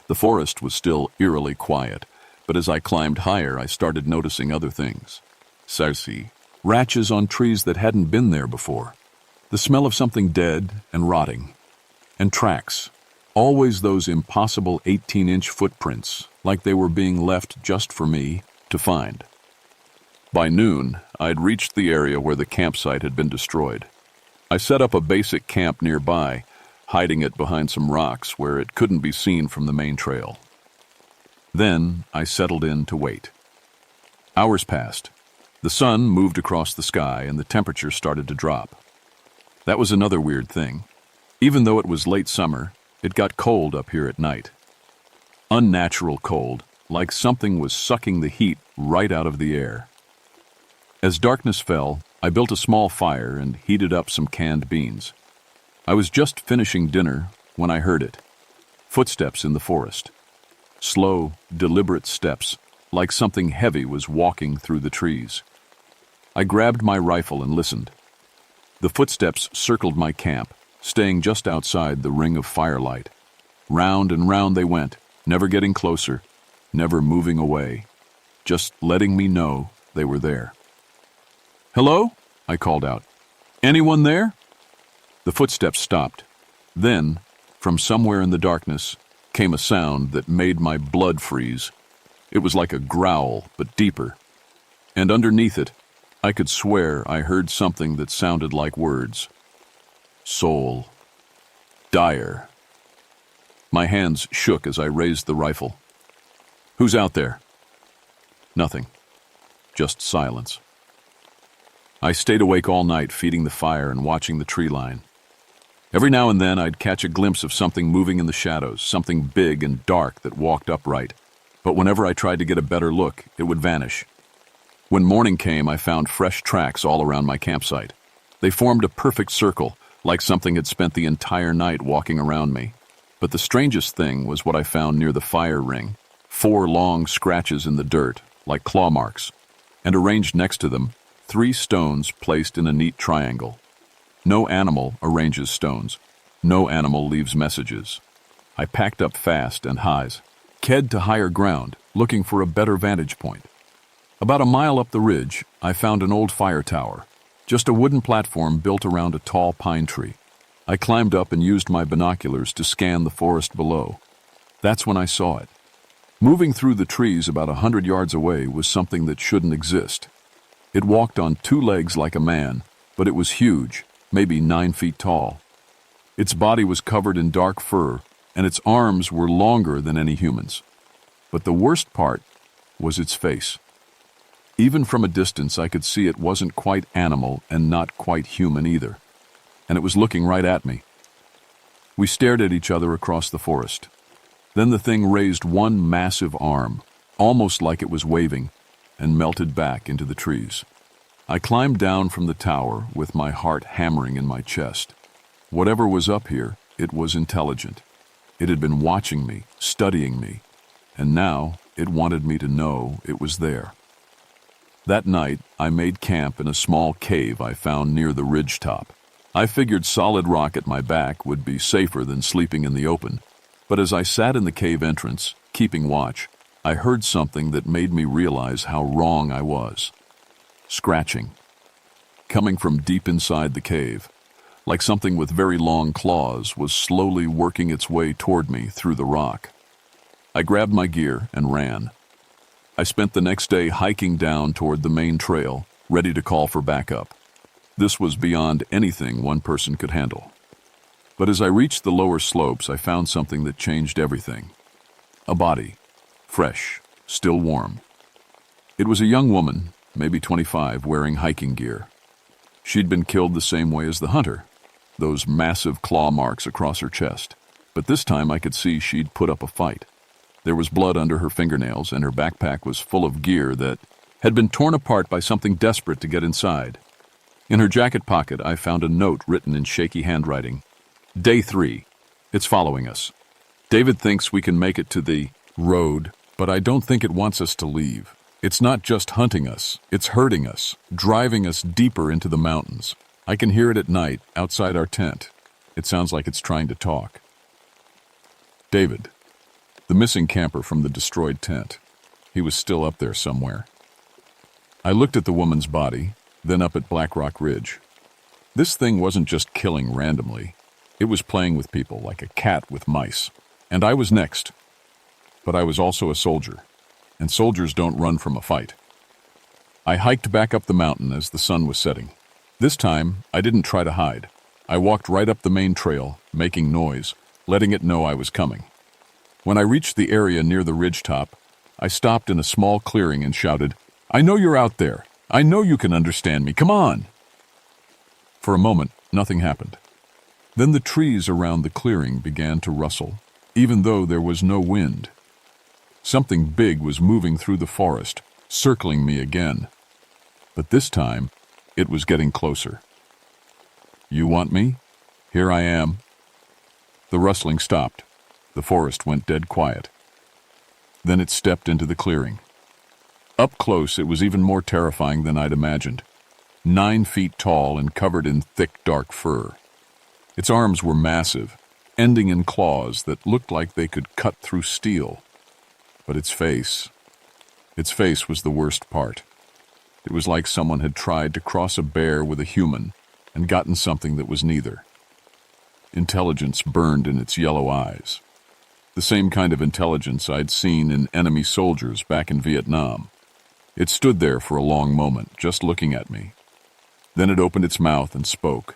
The forest was still eerily quiet, but as I climbed higher, I started noticing other things. Sarsi, ratches on trees that hadn't been there before. The smell of something dead and rotting. And tracks. Always those impossible 18-inch footprints, like they were being left just for me to find. By noon, I'd reached the area where the campsite had been destroyed. I set up a basic camp nearby, hiding it behind some rocks where it couldn't be seen from the main trail. Then I settled in to wait. Hours passed. The sun moved across the sky and the temperature started to drop. That was another weird thing. Even though it was late summer, it got cold up here at night. Unnatural cold, like something was sucking the heat right out of the air. As darkness fell, I built a small fire and heated up some canned beans. I was just finishing dinner when I heard it. Footsteps in the forest. Slow, deliberate steps, like something heavy was walking through the trees. I grabbed my rifle and listened. The footsteps circled my camp, staying just outside the ring of firelight. Round and round they went, never getting closer, never moving away, just letting me know they were there. "Hello?" I called out. "Anyone there?" The footsteps stopped. Then, from somewhere in the darkness, came a sound that made my blood freeze. It was like a growl, but deeper. And underneath it, I could swear I heard something that sounded like words. Soul. Dire. My hands shook as I raised the rifle. "Who's out there?" Nothing. Just silence. I stayed awake all night, feeding the fire and watching the tree line. Every now and then I'd catch a glimpse of something moving in the shadows, something big and dark that walked upright. But whenever I tried to get a better look, it would vanish. When morning came, I found fresh tracks all around my campsite. They formed a perfect circle, like something had spent the entire night walking around me. But the strangest thing was what I found near the fire ring. 4 long scratches in the dirt, like claw marks. And arranged next to them, 3 stones placed in a neat triangle. No animal arranges stones. No animal leaves messages. I packed up fast and highs, ked to higher ground, looking for a better vantage point. About a mile up the ridge, I found an old fire tower, just a wooden platform built around a tall pine tree. I climbed up and used my binoculars to scan the forest below. That's when I saw it. Moving through the trees about 100 yards away was something that shouldn't exist. It walked on 2 legs like a man, but it was huge, maybe 9 feet tall. Its body was covered in dark fur, and its arms were longer than any human's. But the worst part was its face. Even from a distance, I could see it wasn't quite animal and not quite human either. and it was looking right at me. We stared at each other across the forest. Then the thing raised one massive arm, almost like it was waving, and melted back into the trees. I climbed down from the tower with my heart hammering in my chest. Whatever was up here, it was intelligent. It had been watching me, studying me, and now it wanted me to know it was there. That night, I made camp in a small cave I found near the ridge top. I figured solid rock at my back would be safer than sleeping in the open, but as I sat in the cave entrance, keeping watch, I heard something that made me realize how wrong I was. Scratching. Coming from deep inside the cave, like something with very long claws was slowly working its way toward me through the rock. I grabbed my gear and ran. I spent the next day hiking down toward the main trail, ready to call for backup. This was beyond anything one person could handle. But as I reached the lower slopes, I found something that changed everything. A body, fresh, still warm. It was a young woman, maybe 25, wearing hiking gear. She'd been killed the same way as the hunter, those massive claw marks across her chest. But this time I could see she'd put up a fight. There was blood under her fingernails, and her backpack was full of gear that had been torn apart by something desperate to get inside. In her jacket pocket, I found a note written in shaky handwriting. Day 3. It's following us. David thinks we can make it to the road, but I don't think it wants us to leave. It's not just hunting us, it's hurting us, driving us deeper into the mountains. I can hear it at night, outside our tent. It sounds like it's trying to talk. David, the missing camper from the destroyed tent. He was still up there somewhere. I looked at the woman's body, then up at Black Rock Ridge. This thing wasn't just killing randomly. It was playing with people like a cat with mice. And I was next. But I was also a soldier, and soldiers don't run from a fight. I hiked back up the mountain as the sun was setting. This time, I didn't try to hide. I walked right up the main trail, making noise, letting it know I was coming. When I reached the area near the ridge top, I stopped in a small clearing and shouted, "I know you're out there. I know you can understand me. Come on!" For a moment, nothing happened. Then the trees around the clearing began to rustle, even though there was no wind. Something big was moving through the forest, circling me again. But this time, it was getting closer. "You want me? Here I am." The rustling stopped. The forest went dead quiet. Then it stepped into the clearing. Up close, it was even more terrifying than I'd imagined. 9 feet tall and covered in thick, dark fur. Its arms were massive, ending in claws that looked like they could cut through steel. But its face was the worst part. It was like someone had tried to cross a bear with a human and gotten something that was neither. Intelligence burned in its yellow eyes. The same kind of intelligence I'd seen in enemy soldiers back in Vietnam. It stood there for a long moment, just looking at me. Then it opened its mouth and spoke.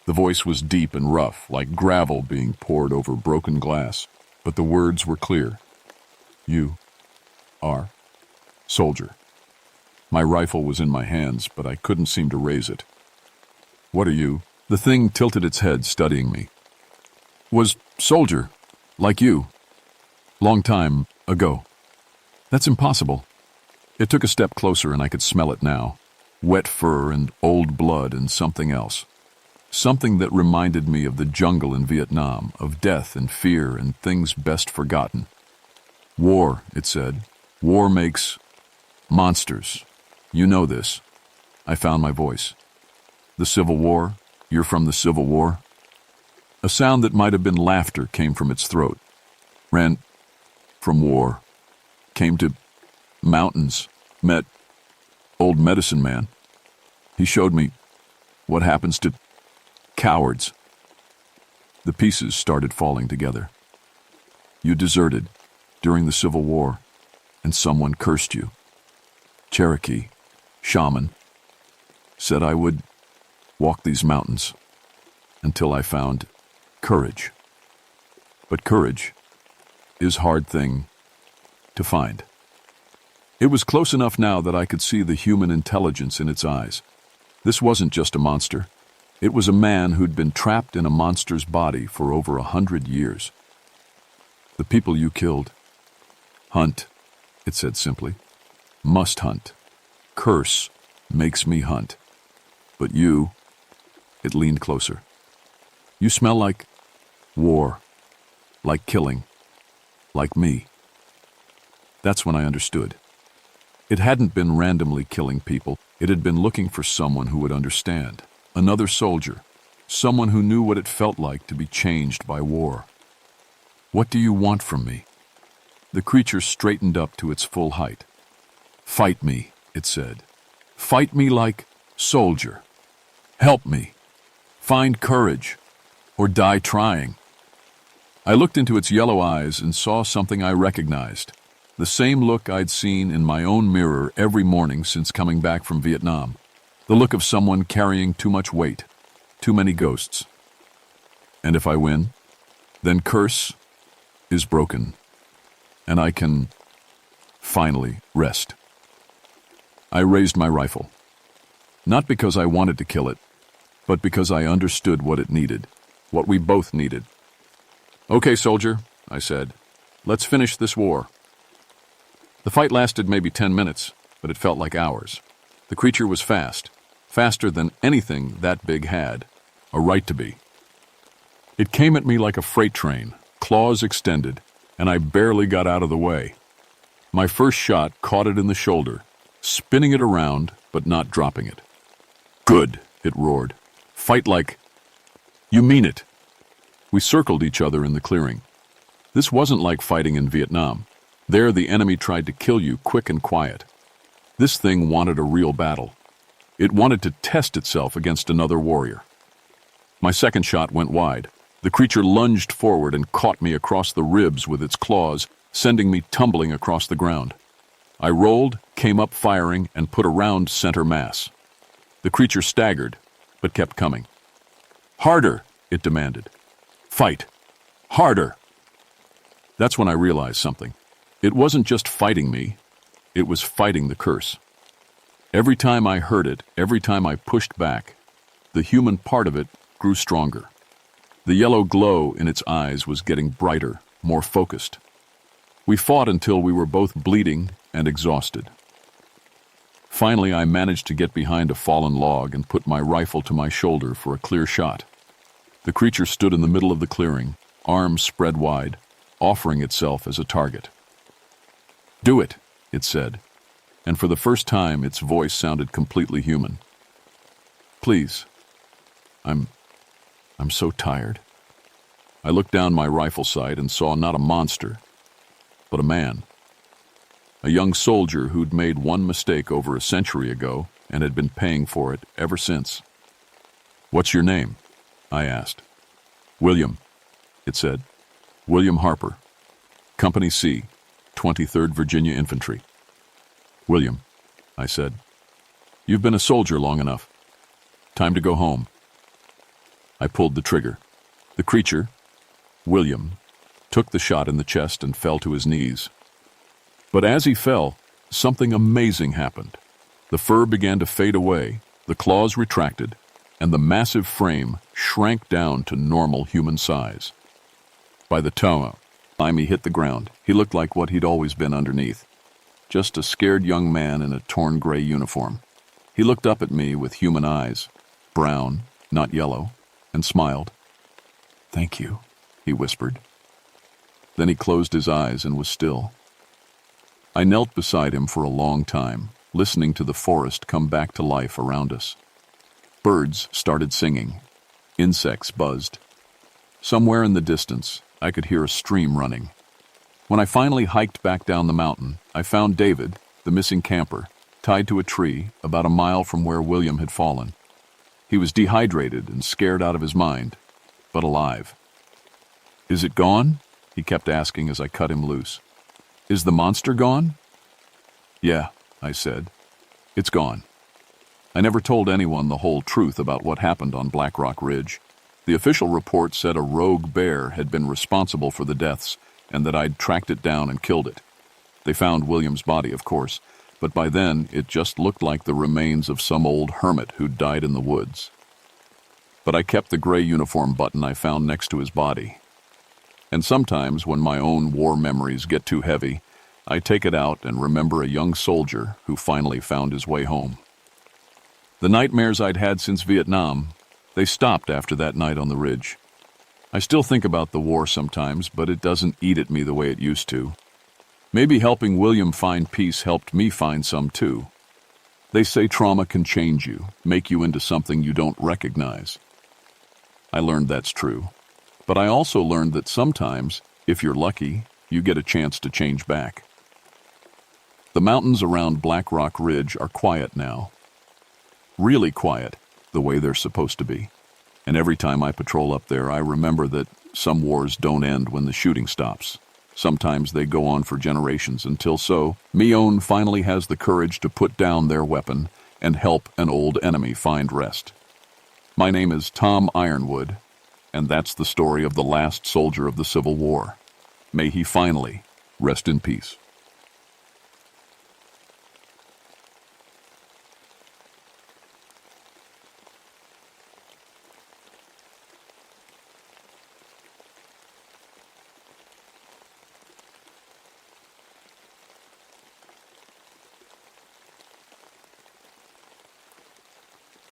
The voice was deep and rough, like gravel being poured over broken glass, but the words were clear. "You are soldier." My rifle was in my hands, but I couldn't seem to raise it. "What are you?" The thing tilted its head, studying me. "Was soldier, like you. Long time ago." "That's impossible." It took a step closer and I could smell it now. Wet fur and old blood and something else. Something that reminded me of the jungle in Vietnam, of death and fear and things best forgotten. "War," it said. "War makes monsters. You know this." I found my voice. "The Civil War? You're from the Civil War?" A sound that might have been laughter came from its throat. "Ran from war. Came to mountains. Met old medicine man. He showed me what happens to cowards." The pieces started falling together. "You deserted during the Civil War, and someone cursed you. Cherokee, shaman, said I would walk these mountains until I found courage. But courage is a hard thing to find." It was close enough now that I could see the human intelligence in its eyes. This wasn't just a monster. It was a man who'd been trapped in a monster's body for over 100 years. "The people you killed. Hunt," it said simply. "Must hunt. Curse makes me hunt. But you," it leaned closer, "you smell like war, like killing, like me." That's when I understood. It hadn't been randomly killing people. It had been looking for someone who would understand. Another soldier. Someone who knew what it felt like to be changed by war. "What do you want from me?" The creature straightened up to its full height. "Fight me," it said. "Fight me like soldier. Help me. Find courage. Or die trying." I looked into its yellow eyes and saw something I recognized. The same look I'd seen in my own mirror every morning since coming back from Vietnam. The look of someone carrying too much weight, too many ghosts. "And if I win, then curse is broken, and I can finally rest." I raised my rifle. Not because I wanted to kill it, but because I understood what it needed, what we both needed. "Okay, soldier," I said. "Let's finish this war." The fight lasted maybe 10 minutes, but it felt like hours. The creature was fast, faster than anything that big had a right to be. It came at me like a freight train, claws extended, and I barely got out of the way. My first shot caught it in the shoulder, spinning it around, but not dropping it. "Good," it roared. "Fight like you mean it." We circled each other in the clearing. This wasn't like fighting in Vietnam. There, the enemy tried to kill you quick and quiet. This thing wanted a real battle. It wanted to test itself against another warrior. My second shot went wide. The creature lunged forward and caught me across the ribs with its claws, sending me tumbling across the ground. I rolled, came up firing, and put a round center mass. The creature staggered, but kept coming. "Harder," it demanded. "Fight. Harder." That's when I realized something. It wasn't just fighting me, it was fighting the curse. Every time I heard it, every time I pushed back, the human part of it grew stronger. The yellow glow in its eyes was getting brighter, more focused. We fought until we were both bleeding and exhausted. Finally, I managed to get behind a fallen log and put my rifle to my shoulder for a clear shot. The creature stood in the middle of the clearing, arms spread wide, offering itself as a target. "Do it," it said, and for the first time its voice sounded completely human. "Please. I'm so tired." I looked down my rifle sight and saw not a monster, but a man. A young soldier who'd made one mistake over a century ago and had been paying for it ever since. "What's your name?" I asked. "William," it said. "William Harper, Company C, 23rd Virginia Infantry." "William," I said, "you've been a soldier long enough. Time to go home." I pulled the trigger. The creature, William, took the shot in the chest and fell to his knees. But as he fell, something amazing happened. The fur began to fade away, the claws retracted, and the massive frame shrank down to normal human size. By the time he hit the ground, he looked like what he'd always been underneath. Just a scared young man in a torn gray uniform. He looked up at me with human eyes, brown, not yellow, and smiled. "Thank you," he whispered. Then he closed his eyes and was still. I knelt beside him for a long time, listening to the forest come back to life around us. Birds started singing. Insects buzzed. Somewhere in the distance, I could hear a stream running. When I finally hiked back down the mountain, I found David, the missing camper, tied to a tree about a mile from where William had fallen. He was dehydrated and scared out of his mind, but alive. "Is it gone?" he kept asking as I cut him loose. "Is the monster gone?" "Yeah," I said. "It's gone." I never told anyone the whole truth about what happened on Black Rock Ridge. The official report said a rogue bear had been responsible for the deaths and that I'd tracked it down and killed it. They found William's body, of course, but by then it just looked like the remains of some old hermit who'd died in the woods. but I kept the gray uniform button I found next to his body. And sometimes, when my own war memories get too heavy, I take it out and remember a young soldier who finally found his way home. The nightmares I'd had since Vietnam, they stopped after that night on the ridge. I still think about the war sometimes, but it doesn't eat at me the way it used to. Maybe helping William find peace helped me find some too. They say trauma can change you, make you into something you don't recognize. I learned that's true. But I also learned that sometimes, if you're lucky, you get a chance to change back. The mountains around Black Rock Ridge are quiet now. Really quiet, the way they're supposed to be. And every time I patrol up there, I remember that some wars don't end when the shooting stops. Sometimes they go on for generations until Mion finally has the courage to put down their weapon and help an old enemy find rest. My name is Tom Ironwood, and that's the story of the last soldier of the Civil War. May he finally rest in peace.